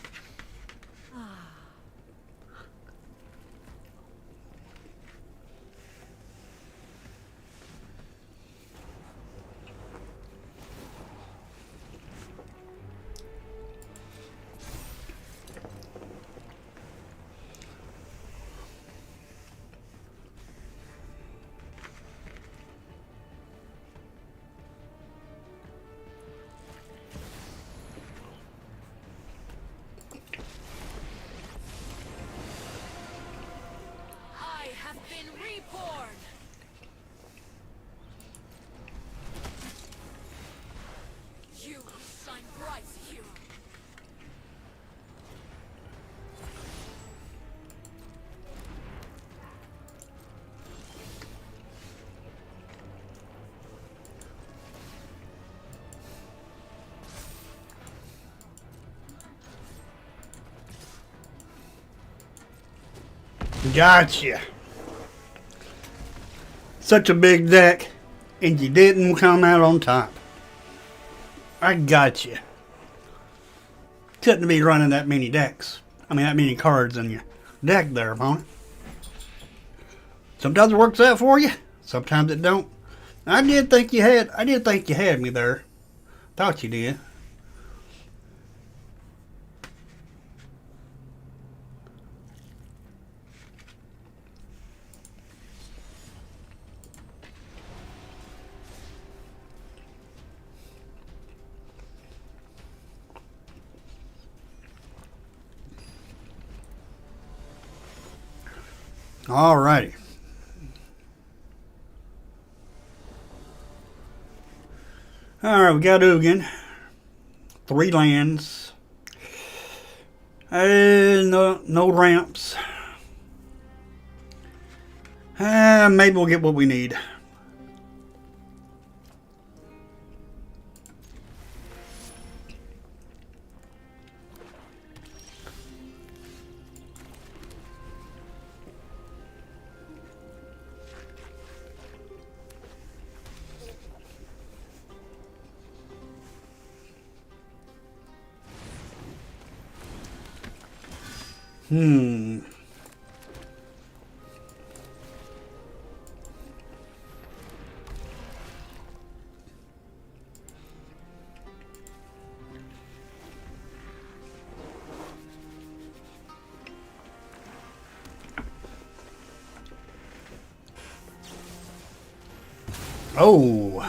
I have been reborn! You will shine bright, hero! Gotcha. Such a big deck, and you didn't come out on top. I got you. Couldn't be running that many decks. I mean, that many cards in your deck there, opponent. Sometimes it works out for you. Sometimes it don't. I did think you had me there. Thought you did. Alrighty. Alright, we got Ugin. 3 lands. No ramps. Maybe we'll get what we need. Oh.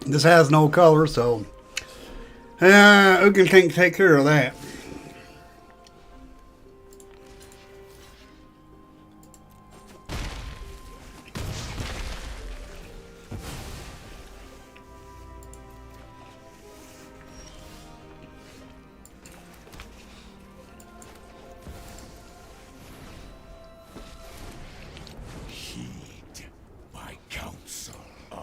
This has no color, so Ugin can't take care of that. Heed my counsel. I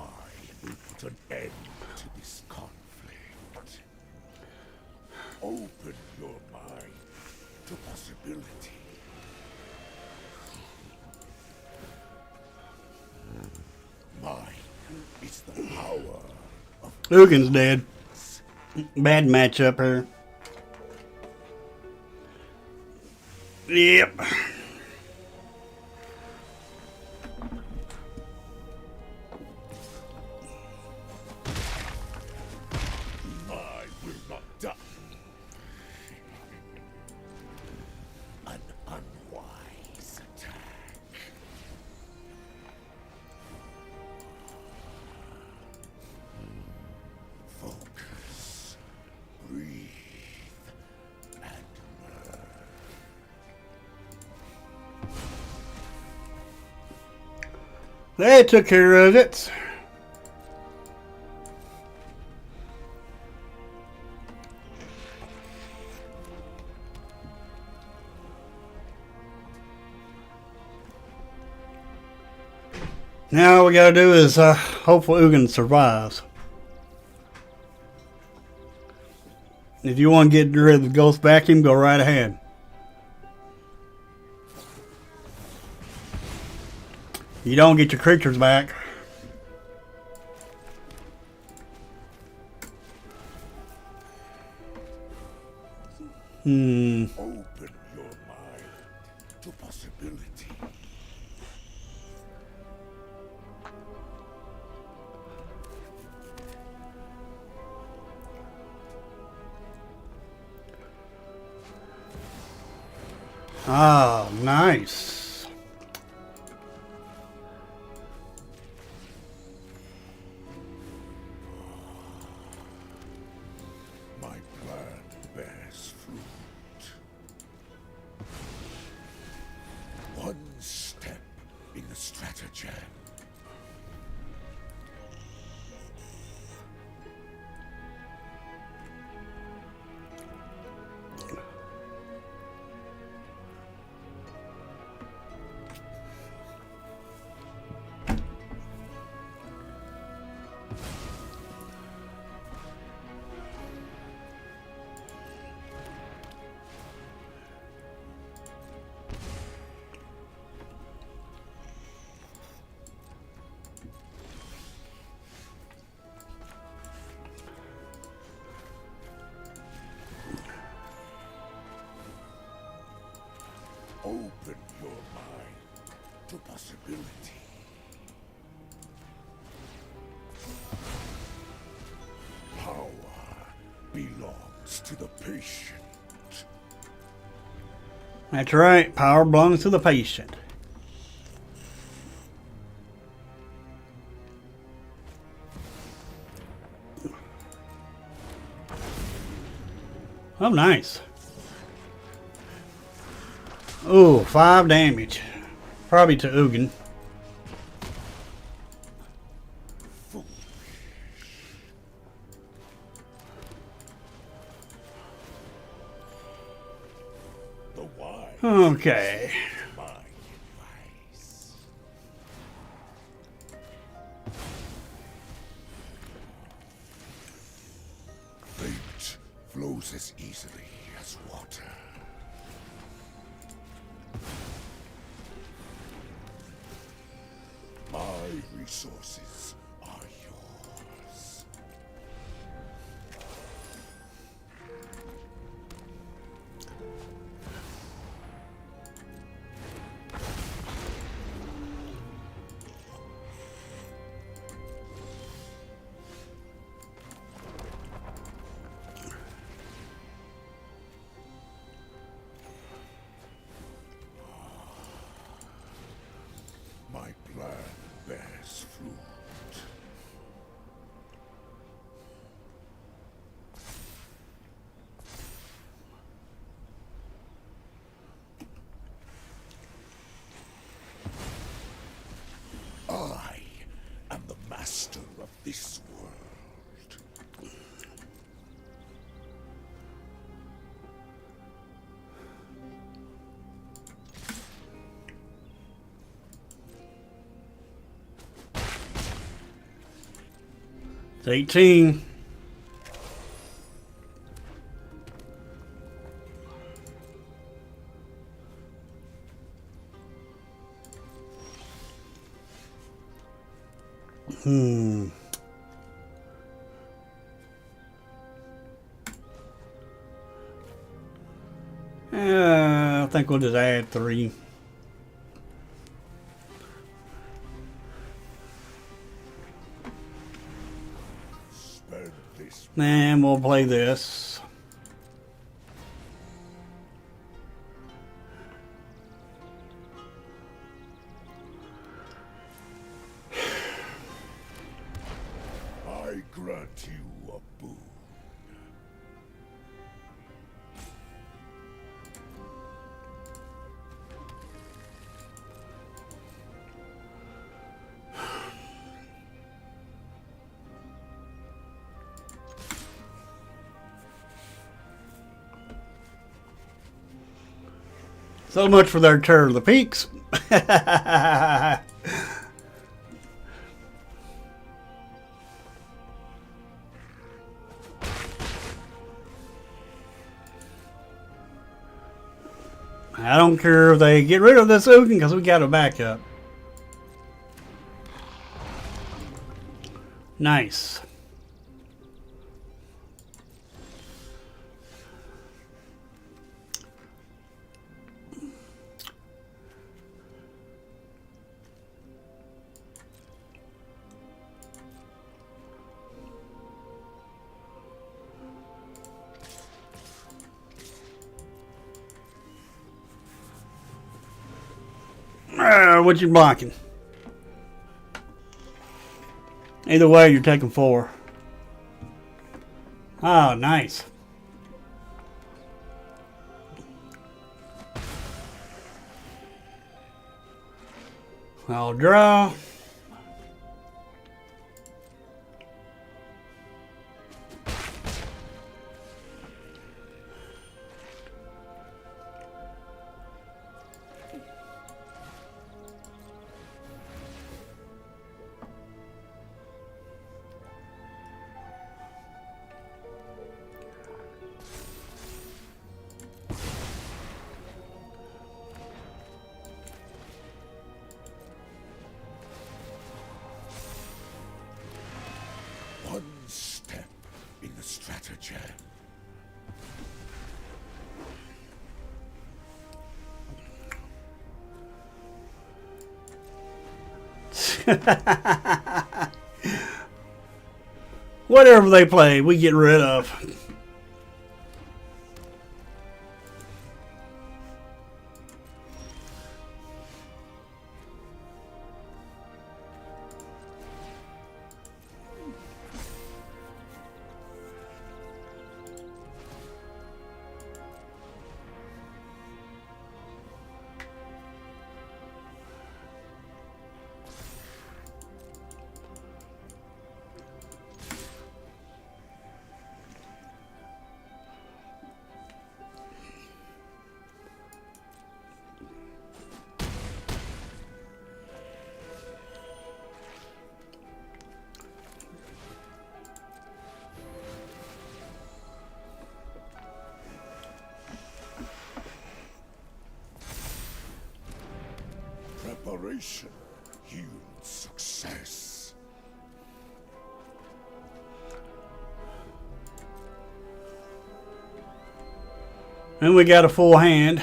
will put an end to this conflict. Open your mind to possibility. Mine is the power of Ugin's dead. Bad matchup here. Yep. I will not die. An unwise attack. Focus. Breathe. And learn. They took care of it. Now all we gotta do is hopefully Ugin survives. If you want to get rid of the ghost vacuum, go right ahead. You don't get your creatures back. Open your mind to possibility. Ah, nice. My plan bears fruit. One step in the stratagem. Open your mind to possibility. Power belongs to the patient. That's right. Power belongs to the patient. Oh, nice. Oh, 5 damage. Probably to Ugin. The wise Okay. my advice. Fate flows as easily as water. My resources are yours. My plan bears fruit. It's 18. I think we'll just add 3. Spend this. And we'll play this. I grant you a boon. So much for their Terror of the Peaks. I don't care if they get rid of this Ugin because we got a backup. Nice. What you blocking? Either way, you're taking 4. Oh, nice. I'll draw. One step in the stratagem. Whatever they play, we get rid of. Preparation yields success. And we got a full hand.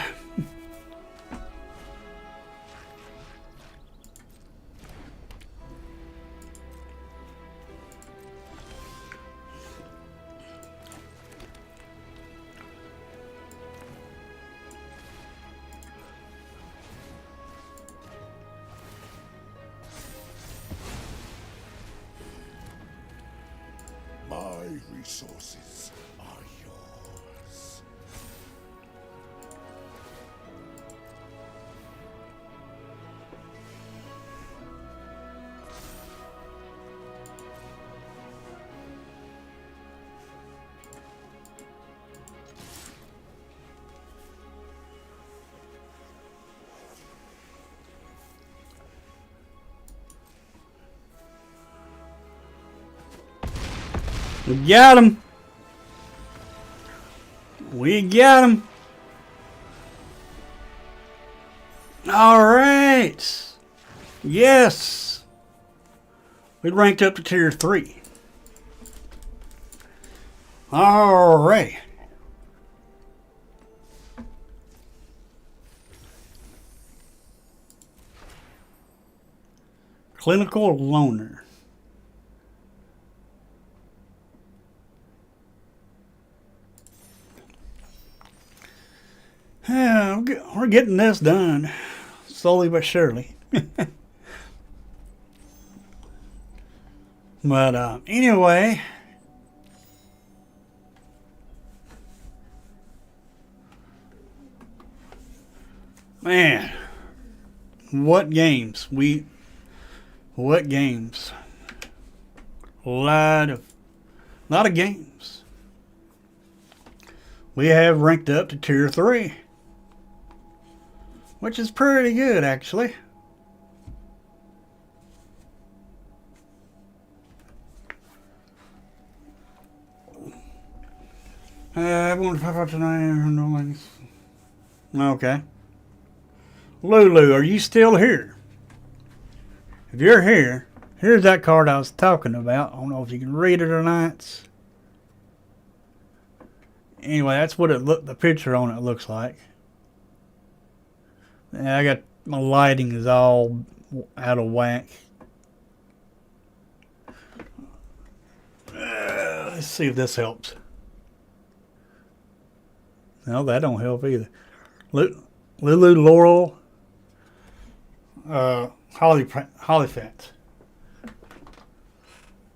My resources are yours. We got him. We got him. All right. Yes. We ranked up to tier 3. All right. Clinical loner. Yeah, we're getting this done, slowly but surely. But anyway, man, what games what games? A lot of games. We have ranked up to tier 3. Which is pretty good, actually. I want to pop out tonight. Okay. Lulu, are you still here? If you're here, here's that card I was talking about. I don't know if you can read it or not. Anyway, that's what the picture on it looks like. Yeah, I got my lighting is all out of whack. Let's see if this helps. No, that don't help either. Lulu Laurel, Hollyfant.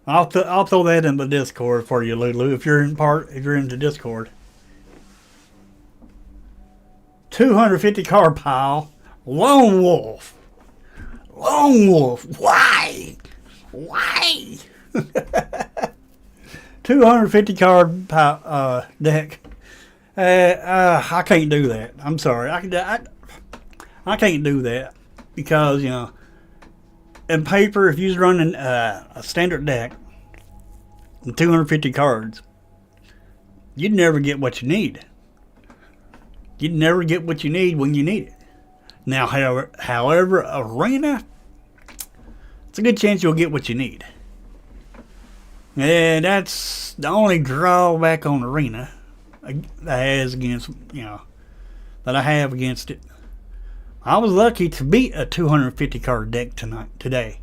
I'll throw that in the Discord for you, Lulu. If you're into Discord. 250 card pile. Lone Wolf. Lone Wolf. Why? 250 card pile, deck. I can't do that. I'm sorry. I can't do that because, you know, in paper, if you're running a standard deck with 250 cards, you'd never get what you need. You'd never get what you need when you need it. Now, however, Arena, it's a good chance you'll get what you need. And that's the only drawback on Arena that I have against it. I was lucky to beat a 250 card deck today.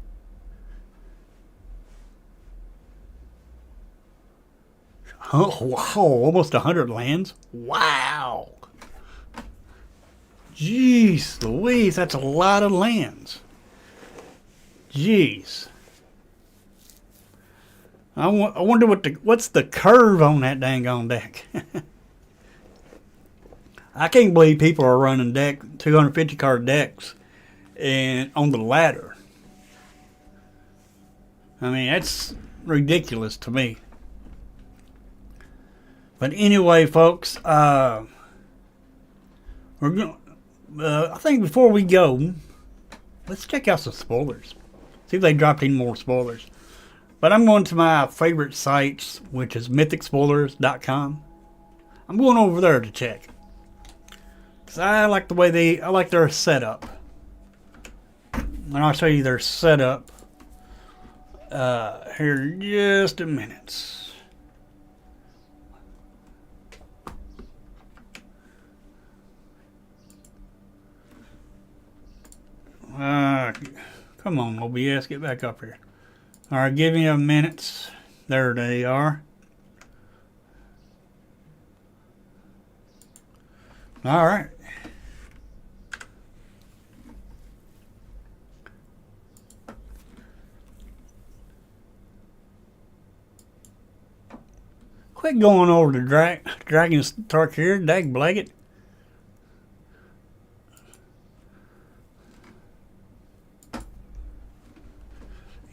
Oh, wow, almost 100 lands. Wow. Jeez Louise, that's a lot of lands. Jeez. I wonder what's the curve on that dang on deck. I can't believe people are running 250 card decks and on the ladder. I mean, that's ridiculous to me. But anyway, folks, we're going. I think before we go, let's check out some spoilers. See if they dropped any more spoilers. But I'm going to my favorite sites, which is mythicspoilers.com. I'm going over there to check. Because I like the way I like their setup. And I'll show you their setup here in just a minute. Come on, OBS, get back up here. Alright, give me a minute. There they are. Alright. Quit going over to Dragon's Torch here, dag blaggit.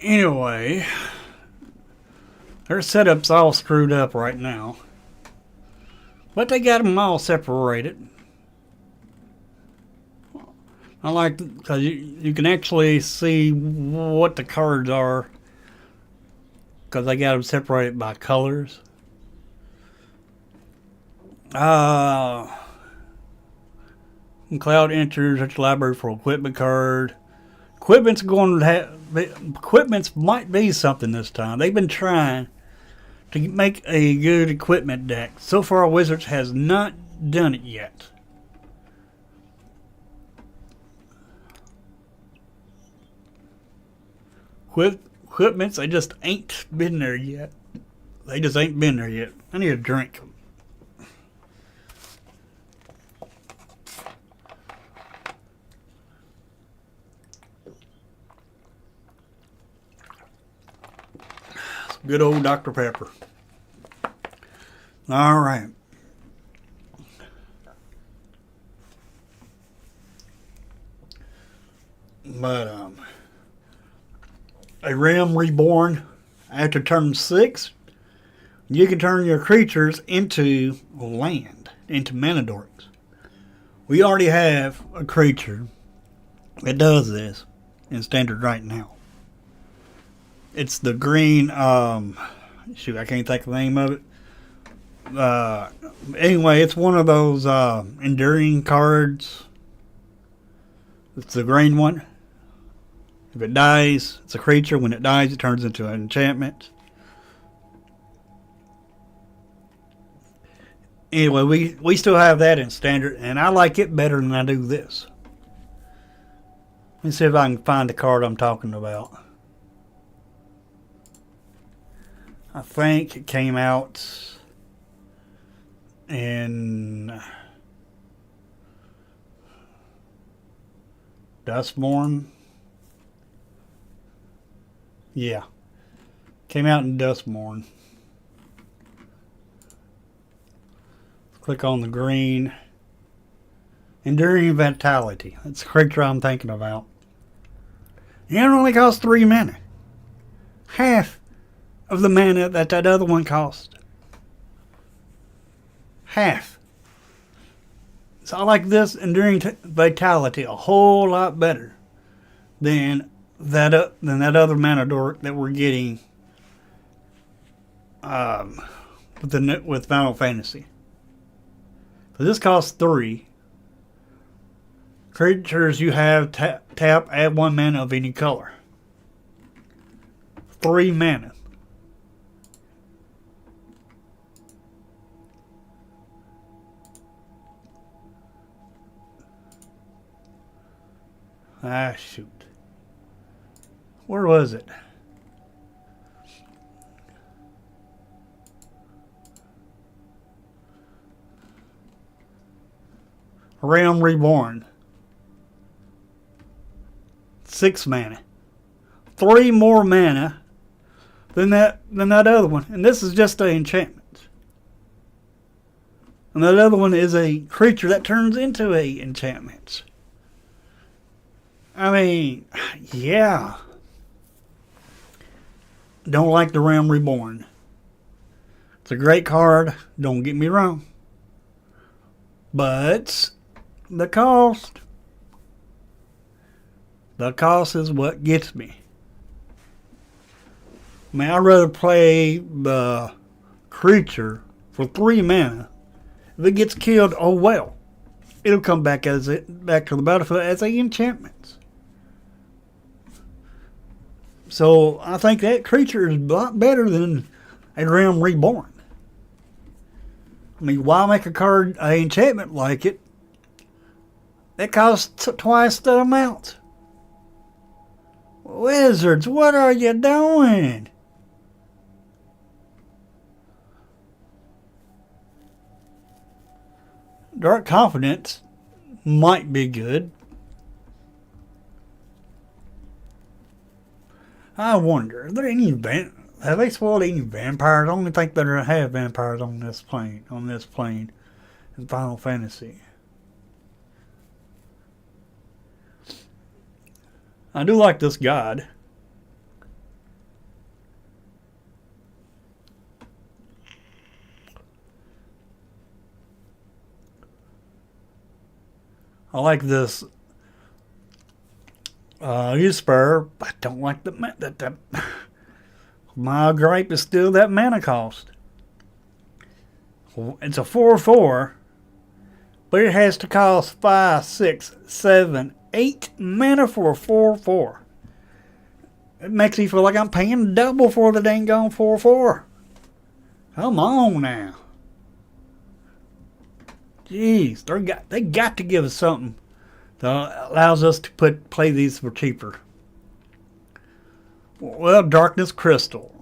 Anyway, their setup's all screwed up right now. But they got them all separated. I like, because you can actually see what the cards are because I got them separated by colors. Cloud enters such library for equipment card. Equipment's going to have. Equipment's might be something this time. They've been trying to make a good equipment deck. So far, Wizards has not done it yet. Equipments, they just ain't been there yet. They just ain't been there yet. I need a drink. Good old Dr. Pepper. All right. But a Realm Reborn, after turn 6, you can turn your creatures into land, into mana dorks. We already have a creature that does this in standard right now. It's the green, shoot, I can't think of the name of it. Anyway, it's one of those enduring cards. It's the green one. If it dies, it's a creature. When it dies, it turns into an enchantment. Anyway, we still have that in standard, and I like it better than I do this. Let me see if I can find the card I'm talking about. I think it came out in Duskmourn. Yeah. Came out in Duskmourn. Click on the green. Enduring Vitality. That's the creature I'm thinking about. And it only costs 3 mana. Half of the mana that other one cost. Half. So I like this Enduring Vitality a whole lot better than that other mana dork that we're getting with Final Fantasy. So this costs 3. Creatures you have tap, add 1 mana of any color. 3 mana. Ah, shoot. Where was it? Realm Reborn. 6 mana. 3 more mana than that other one. And this is just an enchantment. And that other one is a creature that turns into a enchantment. I mean, yeah. Don't like the Realm Reborn. It's a great card, don't get me wrong. But the cost is what gets me. I mean, I'd rather play the creature for 3 mana. If it gets killed, oh well. It'll come back back to the battlefield as an enchantment. So I think that creature is a lot better than a Realm Reborn. I mean, why make a card an enchantment like it that costs twice the amount? Wizards, what are you doing? Dark Confidence might be good. I wonder, are there any have they spoiled any vampires? I don't think they have vampires on this plane in Final Fantasy. I do like this god. I like this Uspur. I don't like the my gripe is still that mana cost. It's a 4/4, but it has to cost 5, 6, 7, 8 mana for a 4/4. It makes me feel like I'm paying double for the dang gone 4/4. Come on now. Jeez, they got to give us something that allows us to play these for cheaper. Well, Darkness Crystal.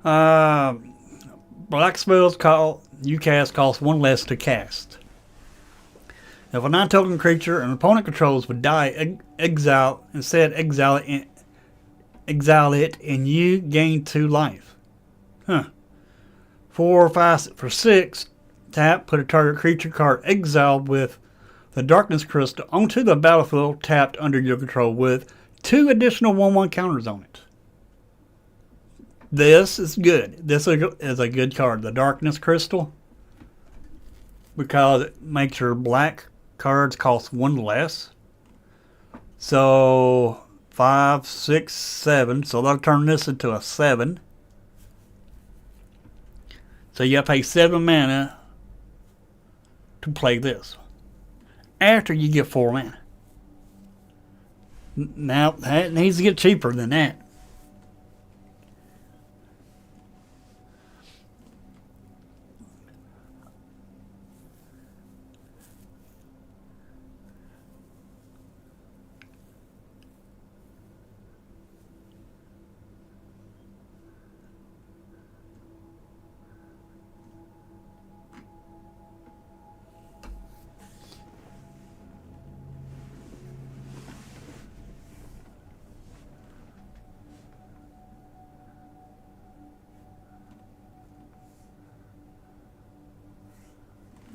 Black spells you cast cost 1 less to cast. If a non-token creature an opponent controls would die, exile it, and you gain 2 life. 4 or 5 for 6. Tap, put a target creature card exiled with the Darkness Crystal onto the battlefield tapped under your control with 2 additional 1/1 counters on it. This is good. This is a good card. The Darkness Crystal. Because it makes your black cards cost 1 less. So 5, 6, 7. So that'll turn this into a 7. So you have to pay 7 mana to play this. After you get 4 mana. Now, that needs to get cheaper than that.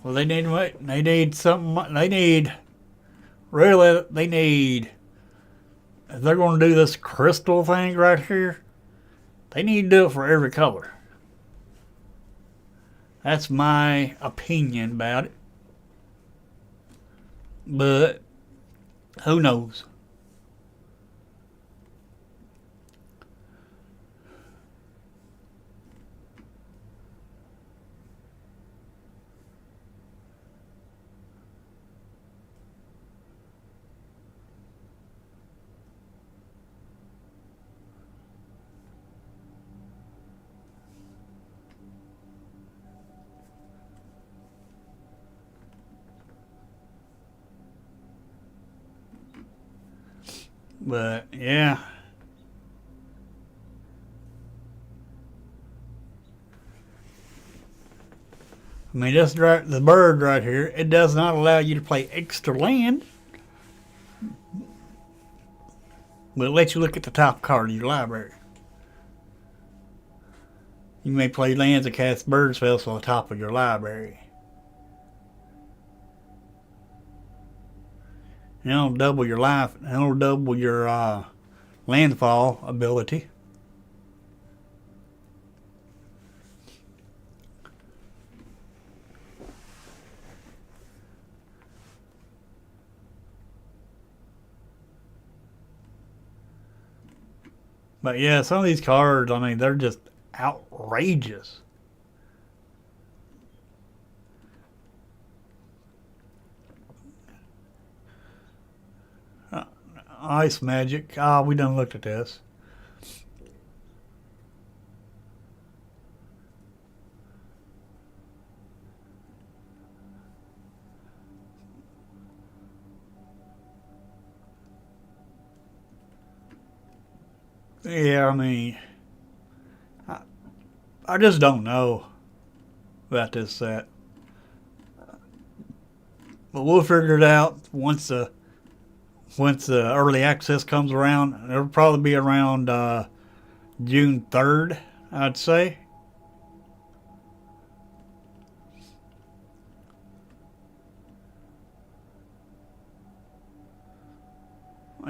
Well, they need what? They need something. They need. Really, they need. If they're going to do this crystal thing right here, they need to do it for every color. That's my opinion about it. But, who knows? But, yeah. I mean, the bird right here, it does not allow you to play extra land. But it lets you look at the top card of your library. You may play lands that cast bird spells on the top of your library. And it'll double your life. And it'll double your landfall ability. But yeah, some of these cards, I mean, they're just outrageous. Ice Magic. We done looked at this. Yeah, I mean, I just don't know about this set. But we'll figure it out once the early access comes around. It'll probably be around June 3rd, I'd say.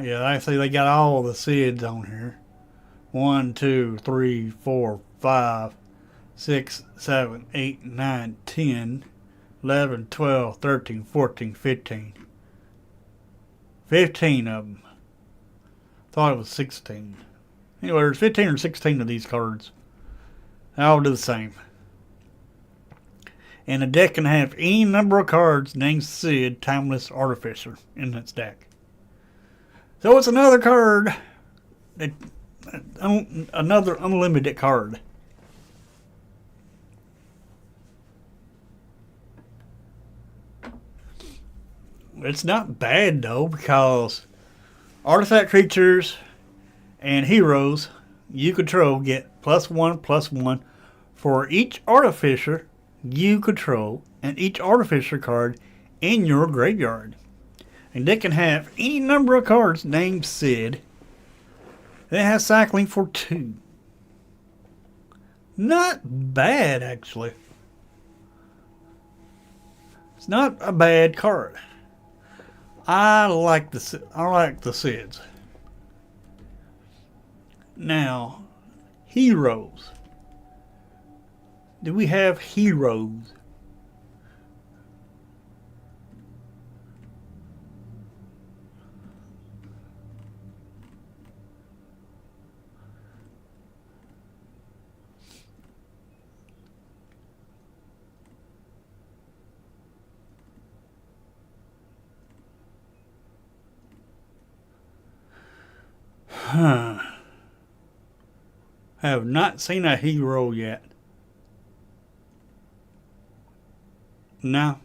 Yeah, I see they got all the SIDs on here. 1, 2, 3, 4, 5, 6, 7, 8, 9, 10, 11, 12, 13, 14, 15. 15 of them. Thought it was 16. Anyway, there's 15 or 16 of these cards. They all do the same. And a deck can have any number of cards named Sid, Timeless Artificer in its deck. So it's another card, another unlimited card. It's not bad though, because artifact creatures and heroes you control get +1/+1 for each artificer you control and each artificer card in your graveyard. And they can have any number of cards named Sid. It has cycling for 2. Not bad, actually. It's not a bad card. I like the Sids. Now, heroes. Do we have heroes? Have not seen a hero yet. No.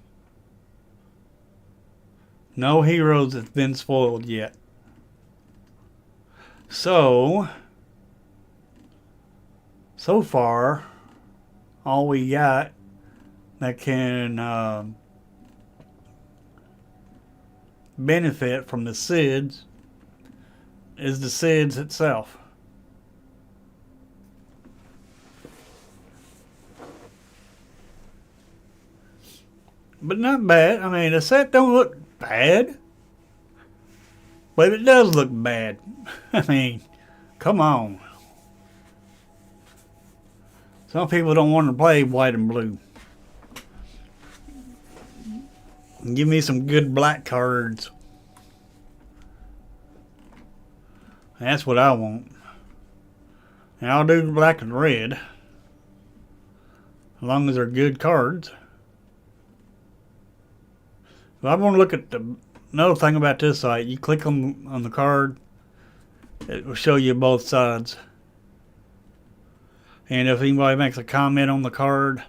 No heroes have been spoiled yet. So far, all we got that can benefit from the SIDS is the SIDS itself. But not bad. I mean, the set don't look bad, but it does look bad. I mean, come on. Some people don't want to play white and blue. Give me some good black cards. That's what I want. And I'll do black and red, as long as they're good cards. If I want to look at another thing about this site, you click on the card, it will show you both sides. And if anybody makes a comment on the card,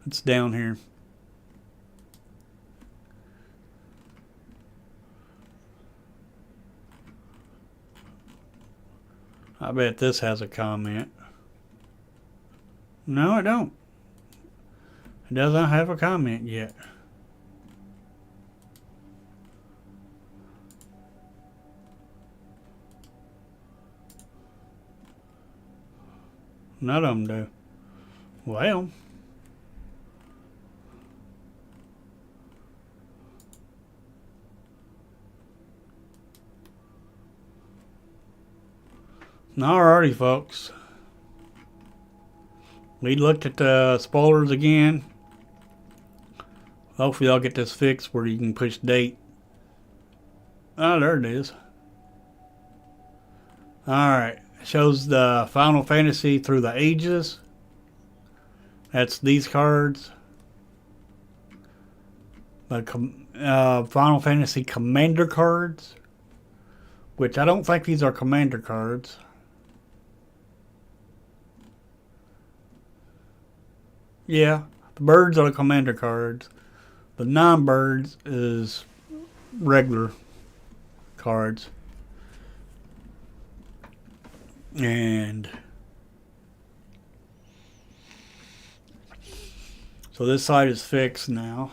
it's down here. I bet this has a comment. No, it don't. It doesn't have a comment yet. None of them do. Well. Alrighty, folks. We looked at the spoilers again. Hopefully I'll get this fixed where you can push date. Oh, there it is. Alright. Shows the Final Fantasy through the ages. That's these cards. The Final Fantasy Commander cards. Which I don't think these are Commander cards. Yeah, the birds are the Commander cards. The non-birds is regular cards. And so this side is fixed now.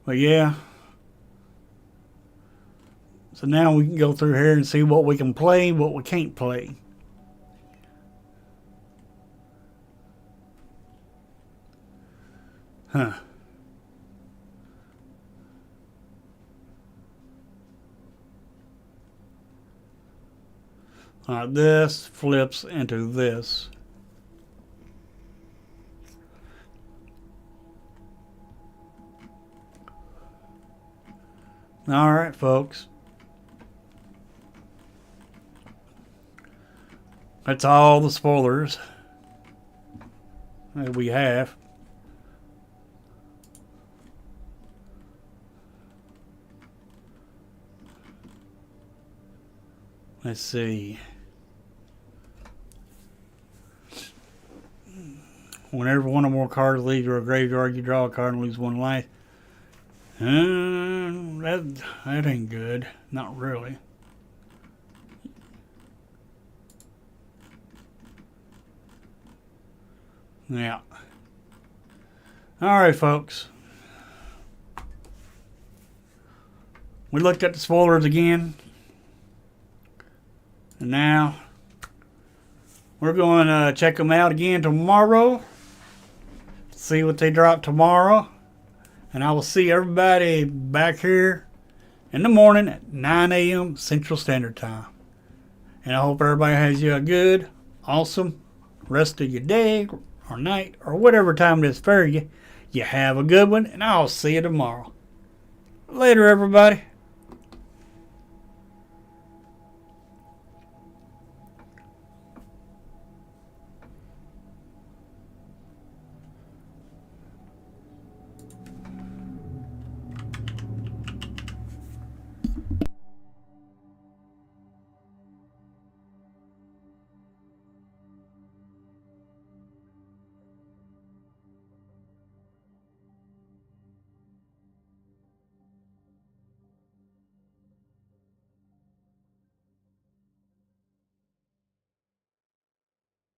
But yeah. So now we can go through here and see what we can play, what we can't play. Huh. This flips into this. Alright, folks. That's all the spoilers that we have. Let's see. Whenever one or more cards leave your graveyard, you draw a card and lose 1 life. That ain't good. Not really. Yeah. Alright, folks. We looked at the spoilers again. And now we're going to check them out again tomorrow. See what they drop tomorrow. And I will see everybody back here in the morning at 9 a.m. Central Standard Time. And I hope everybody has you a good, awesome rest of your day or night or whatever time it is for you. You have a good one, and I'll see you tomorrow. Later, everybody.